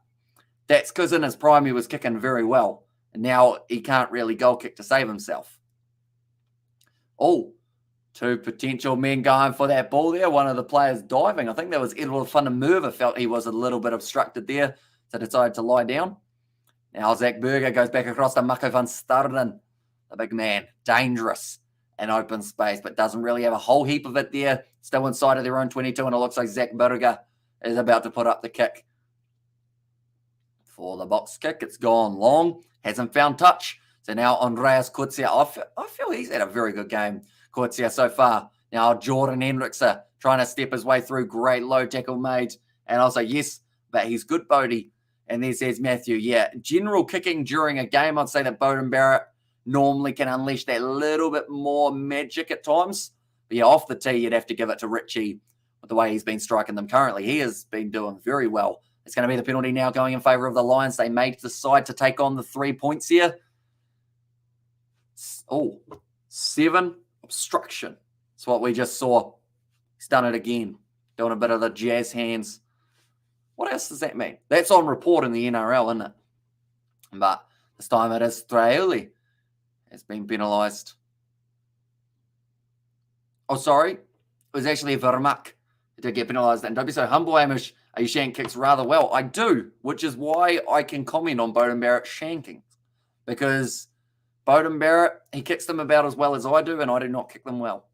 Speaker 1: that's because in his prime he was kicking very well. And now he can't really goal kick to save himself. Oh, two potential men going for that ball there. One of the players diving. I think that was Edward van der Merwe. Felt he was a little bit obstructed there, so decided to lie down. Now Zach Berger goes back across to Mako van Staden. The big man, dangerous in open space, but doesn't really have a whole heap of it there. Still inside of their own 22, and it looks like Zach Berger is about to put up the kick. For the box kick, it's gone long. Hasn't found touch. So now Andreas Kutsia. I feel he's had a very good game, Kutsia, so far. Now Jordan Hendrickson trying to step his way through. Great low tackle made. And also, yes, but he's good, Bodie. And there says Matthew. Yeah, general kicking during a game, I'd say that Beauden Barrett normally can unleash that little bit more magic at times. But yeah, off the tee, you'd have to give it to Richie with the way he's been striking them currently. He has been doing very well. It's going to be the penalty now going in favour of the Lions. They may decide to take on the 3 points here. Oh, 7 obstruction. That's what we just saw. He's done it again. Doing a bit of the jazz hands. What else does that mean? That's on report in the NRL, isn't it? But this time it is Trauli has been penalised. Oh, sorry. It was actually Vermaak who did get penalised. And don't be so humble, Amish. You shank kicks rather well. I do, which is why I can comment on Beauden Barrett shanking. Because Beauden Barrett, he kicks them about as well as I do, and I do not kick them well.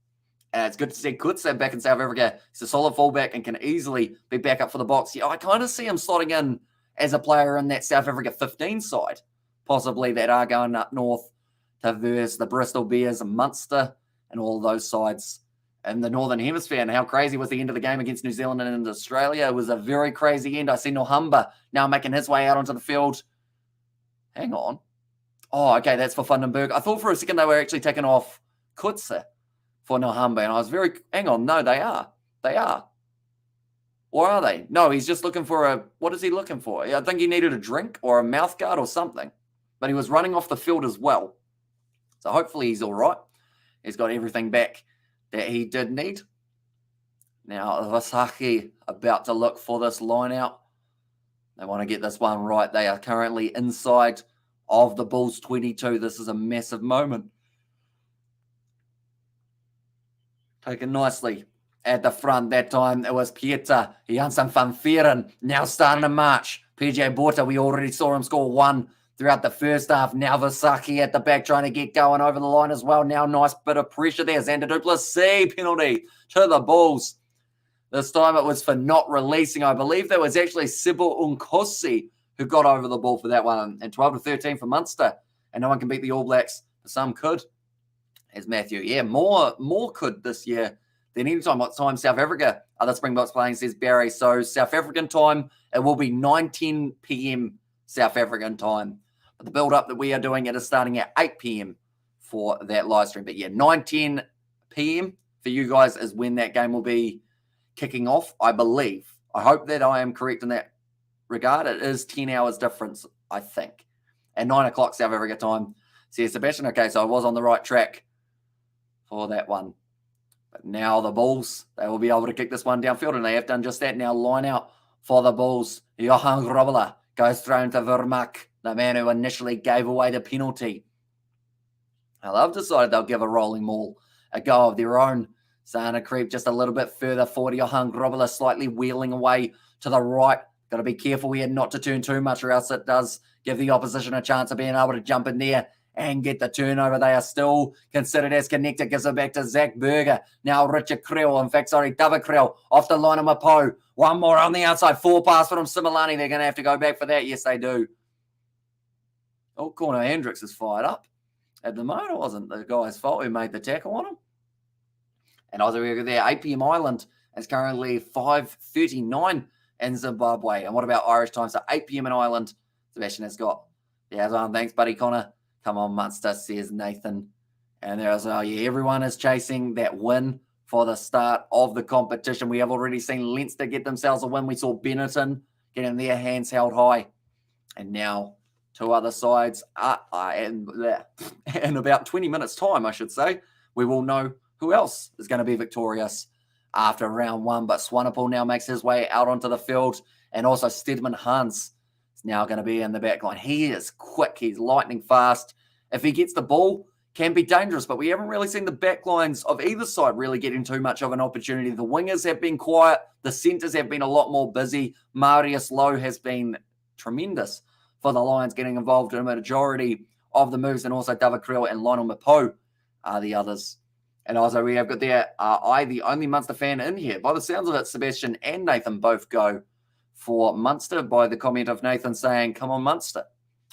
Speaker 1: It's good to see Kutsa back in South Africa. He's a solid fullback and can easily be back up for the box. Yeah, I kind of see him slotting in as a player in that South Africa 15 side, possibly that are going up north to verse the Bristol Bears and Munster and all those sides in the Northern Hemisphere. And how crazy was the end of the game against New Zealand and Australia? It was a very crazy end. I see Nohamba now making his way out onto the field. Hang on. Oh, okay, that's for Vandenberg. I thought for a second they were actually taking off Kutsa for Nohamba, and I was very... Hang on, no, they are. They are. Or are they? No, he's just looking for a... What is he looking for? I think he needed a drink or a mouth guard or something. But he was running off the field as well. So hopefully he's all right. He's got everything back that he did need. Now, Vasaki about to look for this line out. They want to get this one right. They are currently inside of the Bulls 22. This is a massive moment. Taken nicely at the front. That time it was Pieter Janssen van Vieren. Now starting to march. PJ Borta, we already saw him score 1 throughout the first half. Now Vasaki at the back trying to get going over the line as well. Now nice bit of pressure there. Xander Duplessis penalty to the Bulls. This time it was for not releasing. I believe that was actually Sibyl Unkosi who got over the ball for that one. And 12-13 for Munster. And no one can beat the All Blacks, but some could. As Matthew. Yeah, more could this year than any time. What time South Africa are the Springboks playing, says Barry. So South African time, it will be 9:10 p.m. South African time. But the build-up that we are doing, it is starting at 8 p.m. for that live stream. But yeah, 9:10 p.m. for you guys is when that game will be kicking off, I believe. I hope that I am correct in that regard. It is 10 hours difference, I think. At 9 o'clock South Africa time. See, Sebastian, okay, so I was on the right track for that one. But now the Bulls, they will be able to kick this one downfield, and they have done just that. Now line out for the Bulls. Johan Grobbelaar goes thrown to Vermaak, the man who initially gave away the penalty. Well, they've decided they'll give a rolling maul a go of their own. Starting to creep just a little bit further forward. Johan Grobbelaar slightly wheeling away to the right. Got to be careful here not to turn too much, or else it does give the opposition a chance of being able to jump in there and get the turnover. They are still considered as connected. Gives it back to Zach Berger. Now Richard Creel. In fact, sorry, David Creel off the line of Mapo. One more on the outside. 4 pass from Similani. They're going to have to go back for that. Yes, they do. Oh, Corner Hendricks is fired up. At the moment, it wasn't the guy's fault who made the tackle on him. And also we go there. 8 p.m. Island is currently 5:39 in Zimbabwe. And what about Irish time? So 8 p.m. in Ireland. Sebastian has got the Azon. Thanks, buddy Connor. Come on, Munster, says Nathan. And there's, everyone is chasing that win for the start of the competition. We have already seen Leinster get themselves a win. We saw Benetton getting their hands held high. And now 2 other sides in about 20 minutes' time, I should say, we will know who else is going to be victorious after round 1. But Swanepoel now makes his way out onto the field. And also Stedman Hans is now going to be in the back line. He is quick. He's lightning fast. If he gets the ball, can be dangerous. But we haven't really seen the back lines of either side really getting too much of an opportunity. The wingers have been quiet. The centres have been a lot more busy. Marius Lowe has been tremendous for the Lions, getting involved in a majority of the moves. And also David Creel and Lionel Mapo are the others. And also we have got there, the only Munster fan in here. By the sounds of it, Sebastian and Nathan both go for Munster by the comment of Nathan saying, come on, Munster,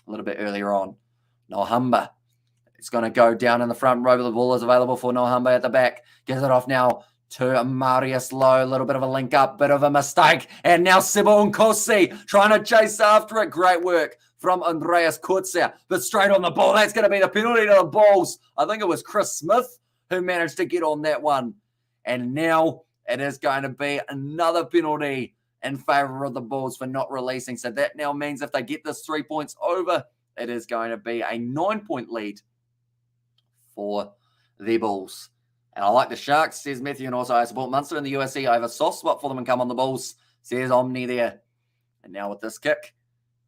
Speaker 1: a little bit earlier on. Nohamba. It's going to go down in the front row. The ball is available for Nohamba at the back. Gives it off now to Marius Lowe. A little bit of a link up, bit of a mistake. And now Sibo Nkosi trying to chase after it. Great work from Andreas Kurzer. But straight on the ball. That's going to be the penalty to the Bulls. I think it was Chris Smith who managed to get on that one. And now it is going to be another penalty in favour of the Bulls for not releasing. So that now means if they get this 3 points over, it is going to be a 9-point lead for the Bulls. And I like the Sharks, says Matthew, and also I support Munster in the USC. I have a soft spot for them and come on the Bulls, says Omni there. And now with this kick,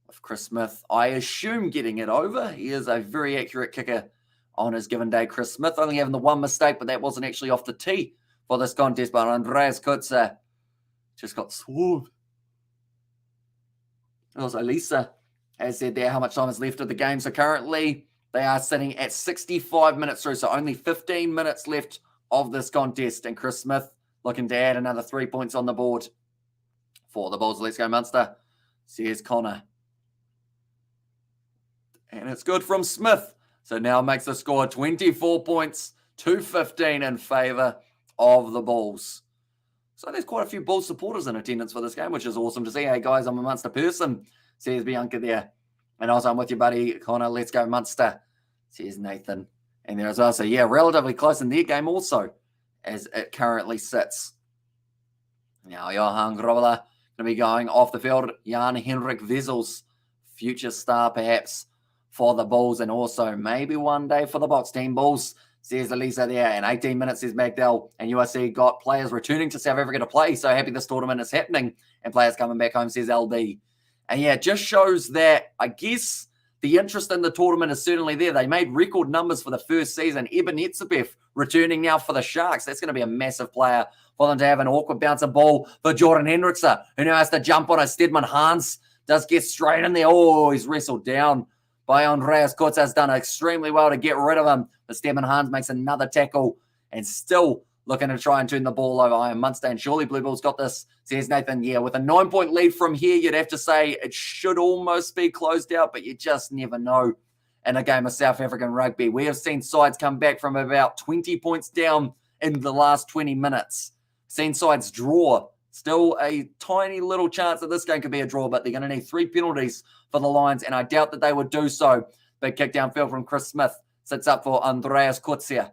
Speaker 1: with Chris Smith, I assume getting it over. He is a very accurate kicker on his given day. Chris Smith only having the one mistake, but that wasn't actually off the tee for this contest. But Andreas Kurzer just got swarmed. Also, Lisa has said there how much time is left of the game. So currently they are sitting at 65 minutes through. So only 15 minutes left of this contest. And Chris Smith looking to add another 3 points on the board for the Bulls. Let's go, Munster, says Connor. And it's good from Smith. So now makes the score 24 points to 15 in favour of the Bulls. So there's quite a few Bulls supporters in attendance for this game, which is awesome to see. Hey, guys, I'm a Munster person, says Bianca there. And also I'm with you, buddy, Connor. Let's go, Munster, says Nathan. And there as well. So, yeah, relatively close in their game also, as it currently sits. Now, Johan Grobbler going to be going off the field. Jan Henrik Wessels, future star perhaps for the Bulls, and also maybe one day for the box team. Bulls, says Elisa there. And 18 minutes, says Magdal. And USC got players returning to South Africa to play. So happy this tournament is happening. And players coming back home, says LB. And yeah, it just shows that, I guess, the interest in the tournament is certainly there. They made record numbers for the first season. Eben Etzebeth returning now for the Sharks. That's going to be a massive player for them to have. An awkward bouncing ball for Jordan Hendrickson, who now has to jump on a Stedman Hans. Does get straight in there. Oh, he's wrestled down by Andreas Kurtz. Has done extremely well to get rid of him. But Stedman Hans makes another tackle and still looking to try and turn the ball over. I am Munster, and surely Blue Bulls got this, says Nathan. Yeah, with a 9-point lead from here, you'd have to say it should almost be closed out, but you just never know in a game of South African rugby. We have seen sides come back from about 20 points down in the last 20 minutes. Seen sides draw. Still a tiny little chance that this game could be a draw, but they're going to need 3 penalties for the Lions, and I doubt that they would do so. Big kick downfield from Chris Smith. Sits up for Andreas Kurtzia.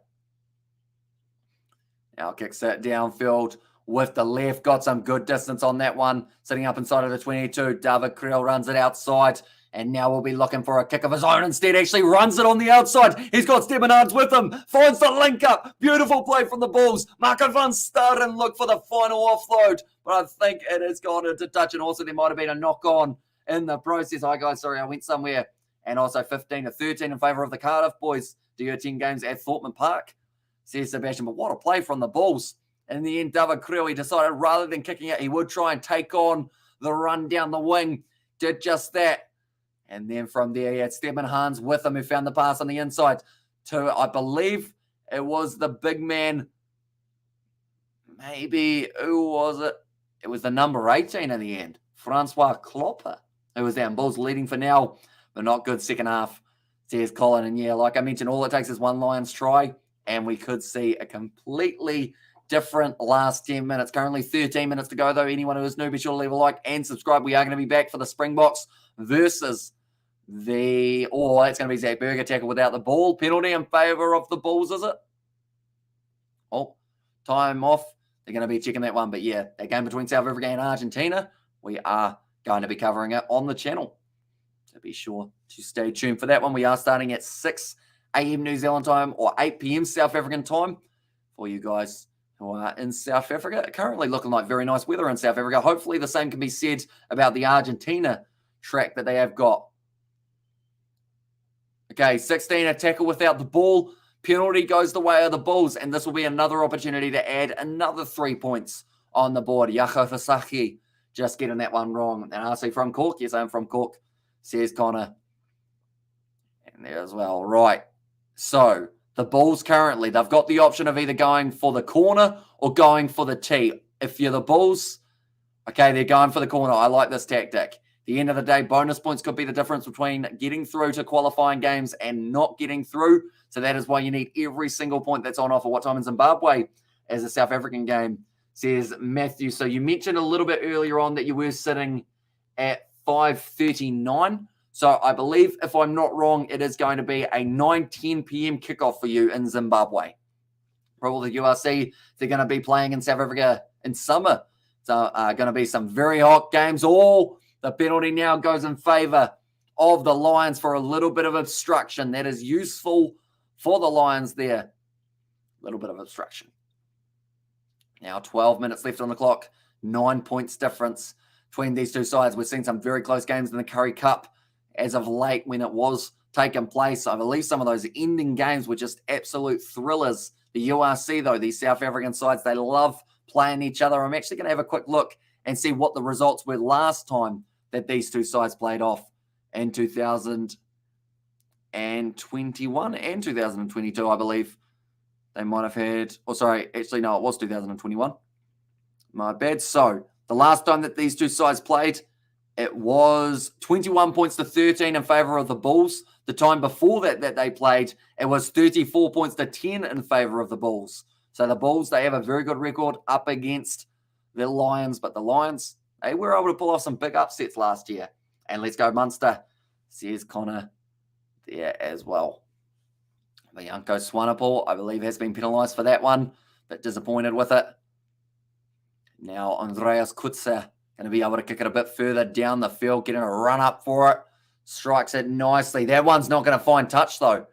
Speaker 1: Now kicks it downfield with the left. Got some good distance on that one. Sitting up inside of the 22. David Creel runs it outside. And now we'll be looking for a kick of his own. Instead, actually runs it on the outside. He's got Stedman Hans with him. Finds the link up. Beautiful play from the Bulls. Marco van Staden look for the final offload. But I think it has gone into touch. And also there might have been a knock on in the process. Hi, guys. Sorry, I went somewhere. And also 15-13 in favour of the Cardiff boys. Do your 10 games at Thorntman Park, says Sebastian. But what a play from the Bulls. In the end, David Creel, he decided rather than kicking it, he would try and take on the run down the wing, did just that. And then from there, he had Stedman Hans with him, who found the pass on the inside to, I believe it was the big man. Maybe, who was it? It was the number 18 in the end, Francois Klopper, who was down. Bulls leading for now, but not good second half, says Colin. And yeah, like I mentioned, all it takes is one Lions try, and we could see a completely different last 10 minutes. Currently 13 minutes to go, though. Anyone who is new, be sure to leave a like and subscribe. We are going to be back for the Springboks versus it's going to be Zach Berger, tackle without the ball. Penalty in favour of the Bulls, is it? Oh, time off. They're going to be checking that one. But yeah, that game between South Africa and Argentina, we are going to be covering it on the channel. So be sure to stay tuned for that one. We are starting at 6 a.m. New Zealand time or 8 p.m. South African time for you guys who are in South Africa. Currently looking like very nice weather in South Africa. Hopefully the same can be said about the Argentina track that they have got. Okay, 16, a tackle without the ball. Penalty goes the way of the Bulls, and this will be another opportunity to add another 3 points on the board. Yako Fasaki just getting that one wrong. And I say from Cork. Yes, I'm from Cork, says Connor. And there as well. Right. So the Bulls currently, they've got the option of either going for the corner or going for the tee. If you're the Bulls, okay, they're going for the corner. I like this tactic. At the end of the day, bonus points could be the difference between getting through to qualifying games and not getting through. So that is why you need every single point that's on offer. What time in Zimbabwe as a South African game, says Matthew. So you mentioned a little bit earlier on that you were sitting at 5:39. So I believe, if I'm not wrong, it is going to be a 9:10 p.m. kickoff for you in Zimbabwe. Probably the URC, they're going to be playing in South Africa in summer. So going to be some very hot games. The penalty now goes in favour of the Lions for a little bit of obstruction. That is useful for the Lions there. A little bit of obstruction. Now 12 minutes left on the clock. 9 points difference between these two sides. We've seen some very close games in the Currie Cup as of late when it was taking place. I believe some of those ending games were just absolute thrillers. The URC, though, these South African sides, they love playing each other. I'm actually going to have a quick look and see what the results were last time that these two sides played off in 2021 and 2022, I believe. They might have had, actually, no, it was 2021. My bad. So the last time that these two sides played, it was 21 points to 13 in favour of the Bulls. The time before that they played, it was 34 points to 10 in favour of the Bulls. So the Bulls, they have a very good record up against the Lions, but the Lions, they were able to pull off some big upsets last year. And let's go Munster, says Connor there as well. Bianco Swanepoel, I believe, has been penalised for that one. Bit disappointed with it. Now Andreas Kutzer going to be able to kick it a bit further down the field, getting a run up for it. Strikes it nicely. That one's not going to find touch, though.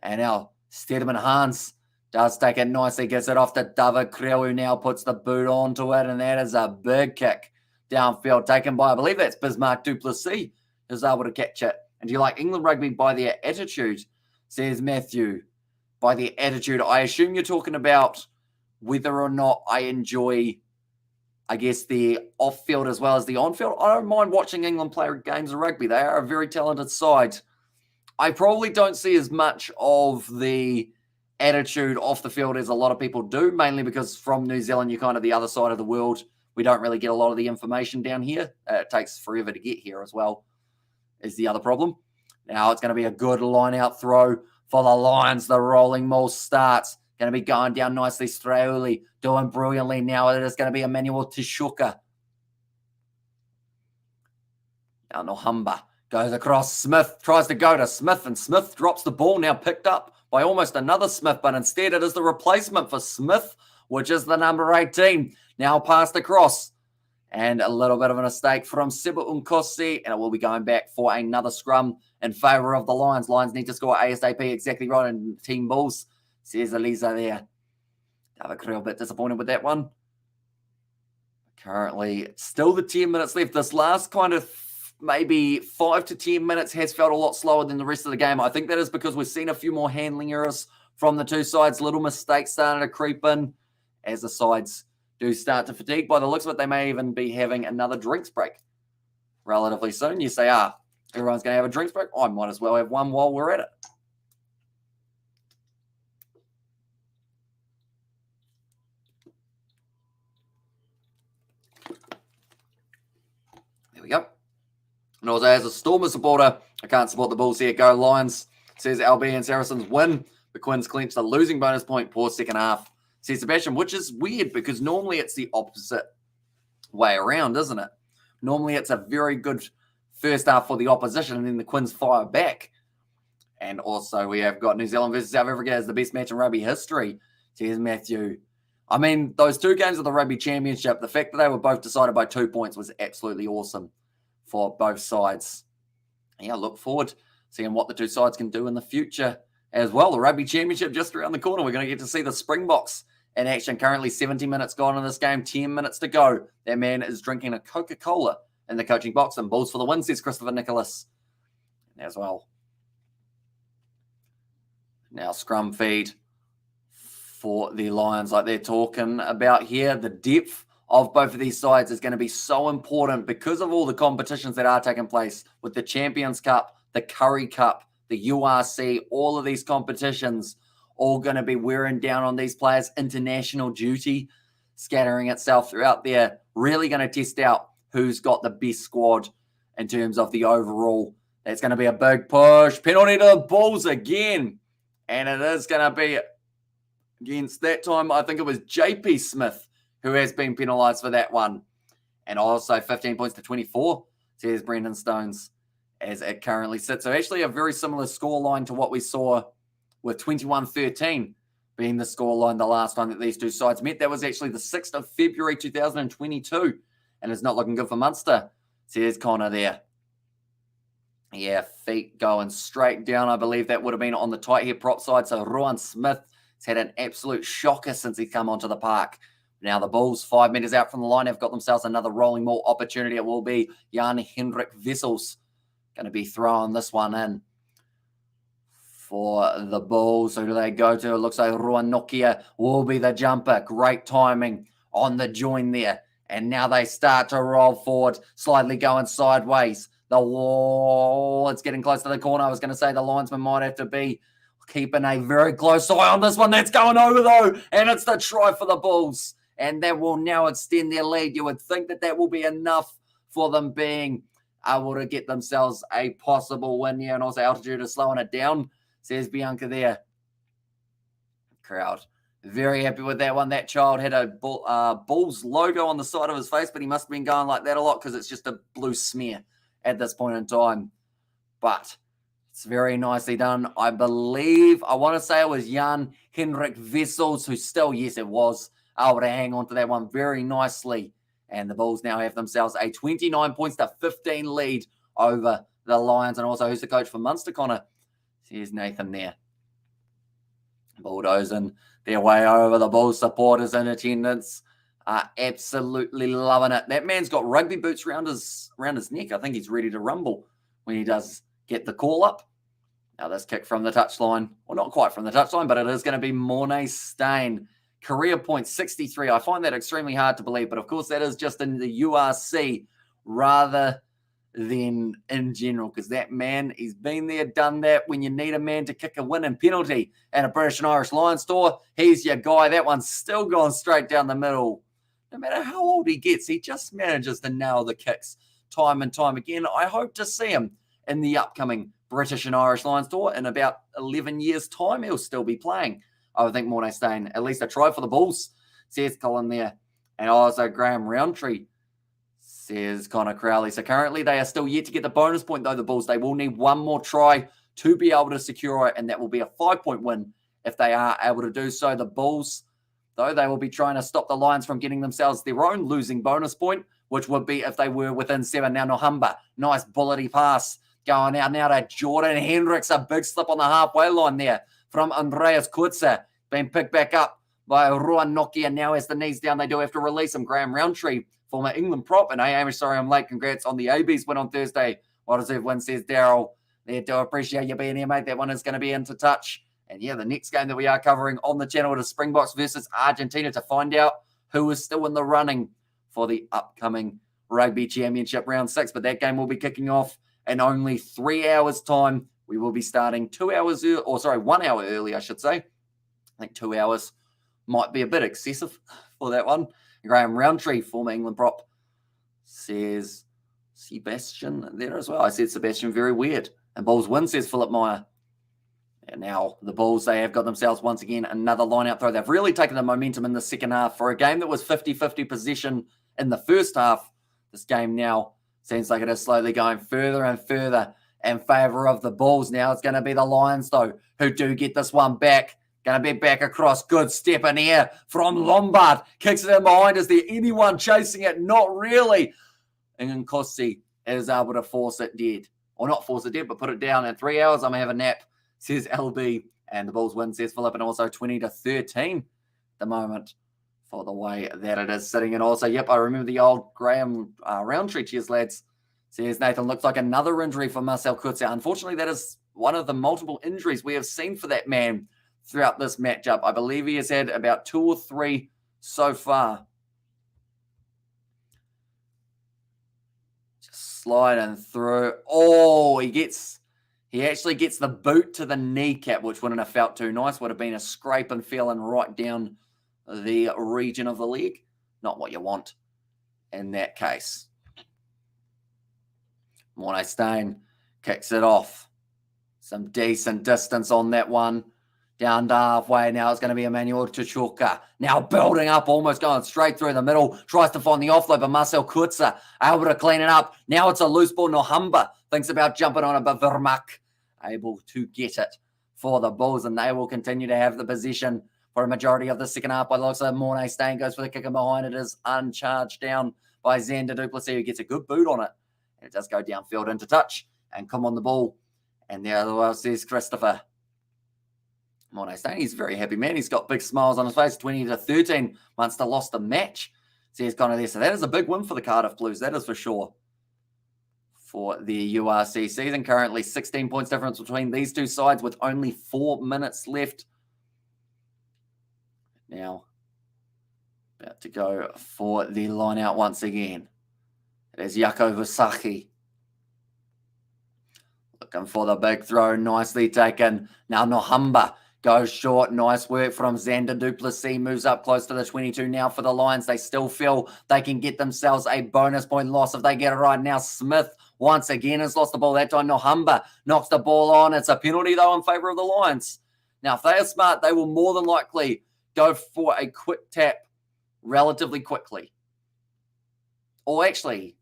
Speaker 1: And now Stedman Hans does take it nicely, gets it off to David Creel, who now puts the boot onto it, and that is a big kick downfield taken by, I believe that's Bismarck Duplessis, who's able to catch it. And do you like England rugby by their attitude, says Matthew. By their attitude, I assume you're talking about whether or not I enjoy, I guess, the off-field as well as the on-field. I don't mind watching England play games of rugby. They are a very talented side. I probably don't see as much of the attitude off the field as a lot of people do, mainly because from New Zealand, you're kind of the other side of the world. We don't really get a lot of the information down here. It takes forever to get here as well, is the other problem. Now it's going to be a good line-out throw for the Lions. The rolling maul starts. Going to be going down nicely. Strauli doing brilliantly. Now it is going to be Emmanuel Tishuka. Now Nohamba goes across. Smith tries to go to Smith, and Smith drops the ball, now picked up by almost another Smith, but instead it is the replacement for Smith, which is the number 18. Now passed across. And a little bit of a mistake from Sibu Unkosi, and it will be going back for another scrum in favour of the Lions. Lions need to score ASAP, exactly right, and Team Bulls, says Eliza there. David Creel a bit disappointed with that one. Currently, still the 10 minutes left. This last kind of maybe 5 to 10 minutes has felt a lot slower than the rest of the game. I think that is because we've seen a few more handling errors from the two sides. Little mistakes starting to creep in as the sides do start to fatigue. By the looks of it, they may even be having another drinks break relatively soon. You say, everyone's going to have a drinks break. I might as well have one while we're at it. There we go. And also, as a Stormer supporter, I can't support the Bulls here. Go Lions, says LB, and Saracens win. The Quins clinch the losing bonus point. Poor second half, says Sebastian, which is weird because normally it's the opposite way around, isn't it? Normally it's a very good first half for the opposition, and then the Quins fire back. And also we have got New Zealand versus South Africa as the best match in rugby history, says Matthew. I mean, those two games of the Rugby Championship, the fact that they were both decided by 2 points was absolutely awesome for both sides. Yeah, look forward to seeing what the two sides can do in the future as well. The Rugby Championship just around the corner. We're going to get to see the Springboks in action. Currently 70 minutes gone in this game, 10 minutes to go. That man is drinking a Coca-Cola in the coaching box, and Bulls for the win, says Christopher Nicholas as well. Now scrum feed for the Lions, like they're talking about here. The depth of both of these sides is going to be so important because of all the competitions that are taking place with the Champions Cup, the Curry Cup, the URC, all of these competitions all going to be wearing down on these players. International duty scattering itself throughout there. Really going to test out who's got the best squad in terms of the overall. That's going to be a big push. Penalty to the Bulls again. And it is going to be against that time, I think it was JP Smith who has been penalised for that one. And also 15 points to 24, says Brendan Stones, as it currently sits. So actually a very similar scoreline to what we saw with 21-13 being the scoreline the last time that these two sides met. That was actually the 6th of February 2022. And it's not looking good for Munster, says Connor there. Yeah, feet going straight down. I believe that would have been on the tight head prop side. So Rowan Smith has had an absolute shocker since he's come onto the park. Now the Bulls, 5 meters out from the line, have got themselves another rolling maul opportunity. It will be Jan-Hendrik Wessels going to be throwing this one in for the Bulls. Who do they go to? It looks like Ruan Nokia will be the jumper. Great timing on the join there. And now they start to roll forward, slightly going sideways. The wall, it's getting close to the corner. I was going to say the linesman might have to be keeping a very close eye on this one. That's going over, though, and it's the try for the Bulls. And that will now extend their lead. You would think that that will be enough for them being able to get themselves a possible win here. And also altitude is slowing it down, says Bianca there. Crowd very happy with that one. That child had a Bulls logo on the side of his face, but he must have been going like that a lot because it's just a blue smear at this point in time. But it's very nicely done. I believe, I want to say it was Jan-Hendrik Wessels, who still, yes, it was, able to hang on to that one very nicely. And the Bulls now have themselves a 29 points to 15 lead over the Lions. And also, who's the coach for Munster, Connor? Here's Nathan there. Bulldozing their way over. The Bulls supporters in attendance are absolutely loving it. That man's got rugby boots around his neck. I think he's ready to rumble when he does get the call up. Now this kick from the touchline. Well, not quite from the touchline, but it is going to be Mornay Stain. Career point 63. I find that extremely hard to believe, but of course that is just in the URC rather than in general, because that man, he's been there, done that. When you need a man to kick a winning penalty at a British and Irish Lions store, he's your guy. That one's still going straight down the middle. No matter how old he gets, he just manages to nail the kicks time and time again. I hope to see him in the upcoming British and Irish Lions tour in about 11 years' time. He'll still be playing. I would think Mornay Stain, at least a try for the Bulls, says Colin there. And also Graham Roundtree, says Connor Crowley. So currently they are still yet to get the bonus point, though, the Bulls. They will need one more try to be able to secure it, and that will be a 5-point win if they are able to do so. The Bulls, though, they will be trying to stop the Lions from getting themselves their own losing bonus point, which would be if they were within 7. Now Nohamba, nice bullety pass going out now to Jordan Hendricks. A big slip on the halfway line there from Andreas Kurtzer. Being picked back up by Ruan Nokia. Now as the knees down, they do have to release him. Graham Roundtree, former England prop. And hey, Amish, sorry I'm late. Congrats on the ABs win on Thursday. Well deserved win, says Daryl. There, do appreciate you being here, mate. That one is going to be into touch. And yeah, the next game that we are covering on the channel is Springboks versus Argentina to find out who is still in the running for the upcoming Rugby Championship round 6, but that game will be kicking off in only 3 hours' time. We will be starting 1 hour early, I should say. I think 2 hours might be a bit excessive for that one. Graham Roundtree, former England prop, says Sebastian there as well. I said Sebastian, very weird. And Bulls win, says Philip Meyer. And now the Bulls, they have got themselves once again another line-out throw. They've really taken the momentum in the second half. For a game that was 50-50 possession in the first half, this game now seems like it is slowly going further and further in favour of the Bulls. Now it's going to be the Lions, though, who do get this one back. Going to be back across. Good step in here from Lombard. Kicks it in behind. Is there anyone chasing it? Not really. And Nkossi is able to force it dead. Or not force it dead, but put it down. In 3 hours, I'm going to have a nap, says LB. And the Bulls win, says Philip. And also 20-13 at the moment for the way that it is sitting. And also, yep, I remember the old Graham Roundtree. Cheers, lads. Says Nathan, looks like another injury for Marcel Kurtzau. Unfortunately, that is one of the multiple injuries we have seen for that man throughout this matchup. I believe he has had about 2 or 3 so far. Just sliding through. Oh, he actually gets the boot to the kneecap, which wouldn't have felt too nice. Would have been a scrape and feeling right down the region of the leg. Not what you want in that case. Mornay Stain kicks it off. Some decent distance on that one. Down to halfway. Now it's going to be Emmanuel Chichuka. Now building up, almost going straight through the middle. Tries to find the offload, but Marcel Kurtzer able to clean it up. Now it's a loose ball. Nohamba thinks about jumping on it, but Vermaak able to get it for the Bulls, and they will continue to have the position for a majority of the second half. By the looks of Mornay Stain goes for the kick, and behind it is uncharged down by Xander Duplessis, who gets a good boot on it. And it does go downfield into touch and come on the ball. And there else is Christopher. Mornay Stain, he's a very happy man. He's got big smiles on his face. 20-13. Munster lost the match. Says Connor there. So that is a big win for the Cardiff Blues. That is for sure. For the URC season. Currently 16 points difference between these two sides with only 4 minutes left. Now, about to go for the line out once again. It is Jaco Visaki. Looking for the big throw. Nicely taken. Now Nohamba goes short. Nice work from Xander Duplessis. Moves up close to the 22 now for the Lions. They still feel they can get themselves a bonus point loss if they get it right. Now Smith once again has lost the ball. That time Nohamba knocks the ball on. It's a penalty though in favour of the Lions. Now if they are smart, they will more than likely go for a quick tap relatively quickly. Or actually,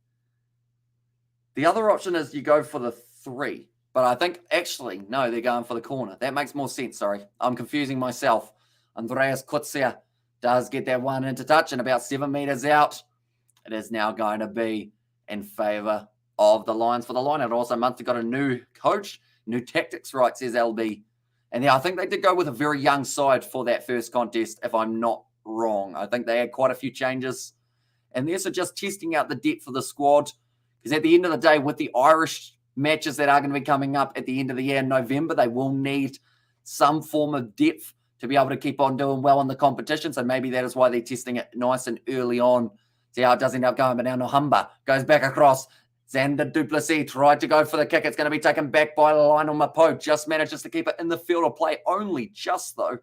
Speaker 1: the other option is you go for the 3. But I think, actually, no, they're going for the corner. That makes more sense, sorry. I'm confusing myself. Andreas Kutzia does get that one into touch and about 7 meters out. It is now going to be in favour of the Lions for the line. And also, Munster got a new coach, new tactics, right, says LB. And yeah, I think they did go with a very young side for that first contest, if I'm not wrong. I think they had quite a few changes. And they're so just testing out the depth of the squad. Because at the end of the day, with the Irish matches that are going to be coming up at the end of the year in November, they will need some form of depth to be able to keep on doing well in the competition. So maybe that is why they're testing it nice and early on. See how it does end up going. But now Nohamba goes back across. Xander Duplessis tried to go for the kick. It's going to be taken back by Lionel Mapo. Just manages to keep it in the field of play. Only just, though.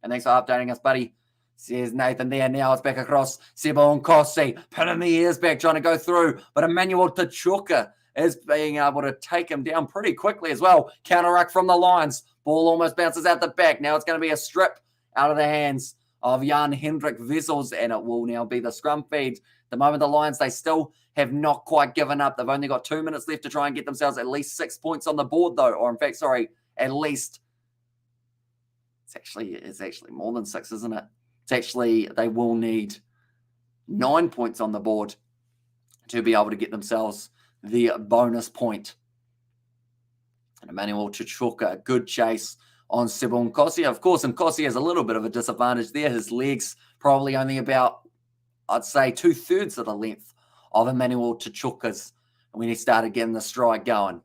Speaker 1: And thanks for updating us, buddy. Says Nathan there. Now it's back across. Sebo Nkossi pinning the ears back, trying to go through. But Emmanuel Tachuka is being able to take him down pretty quickly as well. Counter-ruck from the Lions. Ball almost bounces out the back. Now it's going to be a strip out of the hands of Jan Hendrik Vessels, and it will now be the scrum feed. At the moment, the Lions, they still have not quite given up. They've only got 2 minutes left to try and get themselves at least 6 points on the board, though. Or in fact, sorry, at least. It's actually more than 6, isn't it? It's actually, they will need 9 points on the board to be able to get themselves the bonus point. And Emmanuel Chichuka, good chase on Sebo Nkossi. Of course, Nkossi has a little bit of a disadvantage there. His legs probably only about, I'd say, 2/3 of the length of Emmanuel Chichuka's when he started getting the stride going.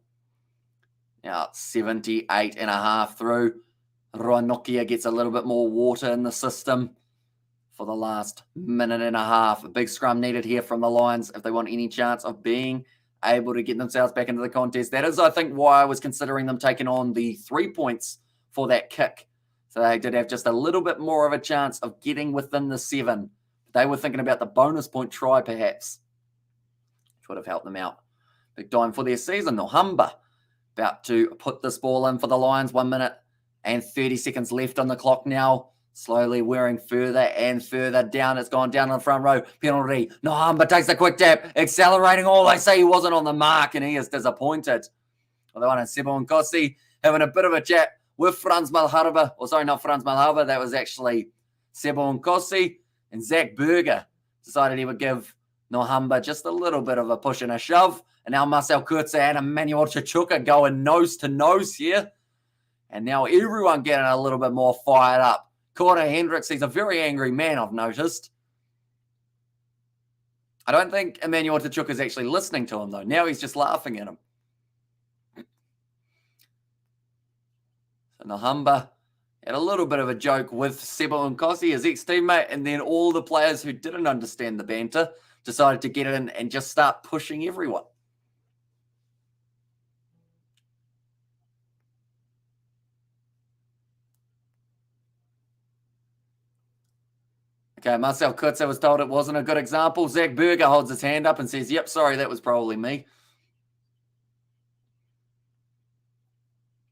Speaker 1: Now, 78.5 through. Roanokia gets a little bit more water in the system for the last minute and a half. A big scrum needed here from the Lions if they want any chance of being able to get themselves back into the contest. That is, I think, why I was considering them taking on the 3 points for that kick. So they did have just a little bit more of a chance of getting within the 7. They were thinking about the bonus point try, perhaps, which would have helped them out. Big time for their season. Nohamba about to put this ball in for the Lions. 1 minute and 30 seconds left on the clock now. Slowly wearing further and further down. It's gone down on the front row. Penalty. Nohamba takes a quick tap. Accelerating. All they say he wasn't on the mark, and he is disappointed. Well, the one in Sebo and Kossi having a bit of a chat with Franz Malharba. Or sorry, not Franz Malharba. That was actually Sebo and Kossi. And Zach Berger decided he would give Nohamba just a little bit of a push and a shove. And now Marcel Kurtz and Emmanuel Chichuka going nose to nose here. And now everyone getting a little bit more fired up. Corner Hendricks, he's a very angry man, I've noticed. I don't think Emmanuel Chichuka is actually listening to him, though. Now he's just laughing at him. So Nohamba had a little bit of a joke with Sebo Nkosi, his ex-teammate, and then all the players who didn't understand the banter decided to get in and just start pushing everyone. Okay, Marcel Kutzer was told it wasn't a good example. Zach Berger holds his hand up and says, yep, sorry, that was probably me.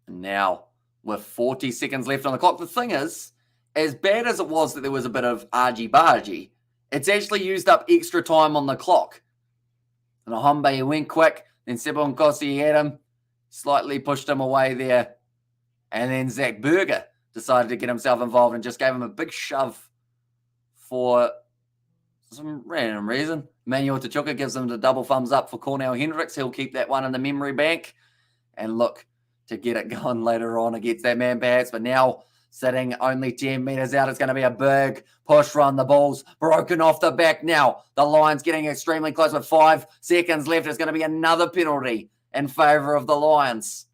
Speaker 1: And now, with 40 seconds left on the clock, the thing is, as bad as it was that there was a bit of argy-bargy, it's actually used up extra time on the clock. And Nohamba, he went quick. Then Sebo Nkosi had him, slightly pushed him away there. And then Zach Berger decided to get himself involved and just gave him a big shove for some random reason. Emmanuel Chichuka gives him the double thumbs up for Cornell Hendricks. He'll keep that one in the memory bank and look to get it going later on against that man perhaps. But now, sitting only 10 metres out, it's going to be a big push run. The Bulls broken off the back now. The Lions getting extremely close with 5 seconds left. It's going to be another penalty in favour of the Lions.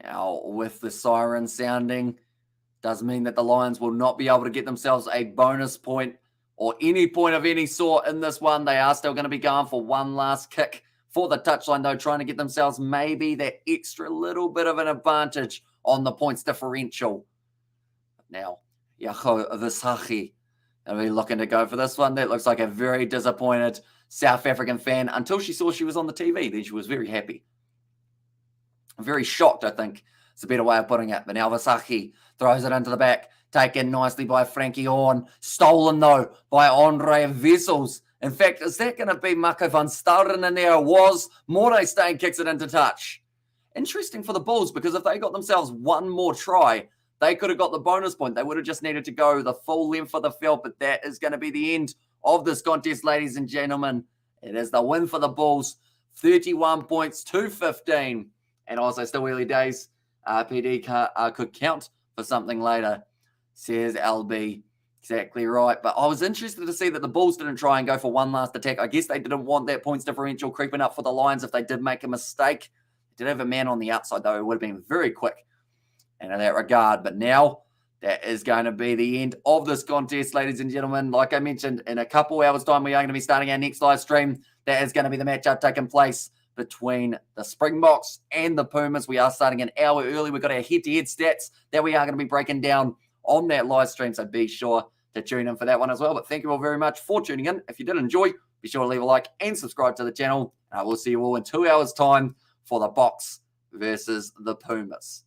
Speaker 1: Now, with the siren sounding, does mean that the Lions will not be able to get themselves a bonus point or any point of any sort in this one. They are still going to be going for one last kick for the touchline, though, trying to get themselves maybe that extra little bit of an advantage on the points differential. Now, Yaho Visachi are we looking to go for this one. That looks like a very disappointed South African fan until she saw she was on the TV. Then she was very happy. Very shocked, I think. It's a better way of putting it. But now Visachi throws it into the back. Taken nicely by Frankie Horn. Stolen, though, by Andre Vessels. In fact, is that going to be Marco van Staden in there? It was. Mordenstein kicks it into touch. Interesting for the Bulls, because if they got themselves one more try, they could have got the bonus point. They would have just needed to go the full length of the field, but that is going to be the end of this contest, ladies and gentlemen. It is the win for the Bulls. 31 points to 15. And also still early days. PD could count for something later, says LB. Exactly right. But I was interested to see that the Bulls didn't try and go for one last attack. I guess they didn't want that points differential creeping up for the Lions if they did make a mistake. They did have a man on the outside, though. It would have been very quick in that regard. But now that is going to be the end of this contest, ladies and gentlemen. Like I mentioned, in a couple hours' time, we are going to be starting our next live stream. That is going to be the matchup taking place between the Springboks and the Pumas. We are starting an hour early. We've got our head-to-head stats that we are going to be breaking down on that live stream, so be sure to tune in for that one as well. But thank you all very much for tuning in. If you did enjoy, be sure to leave a like and subscribe to the channel. And I will see you all in 2 hours' time for the Boks versus the Pumas.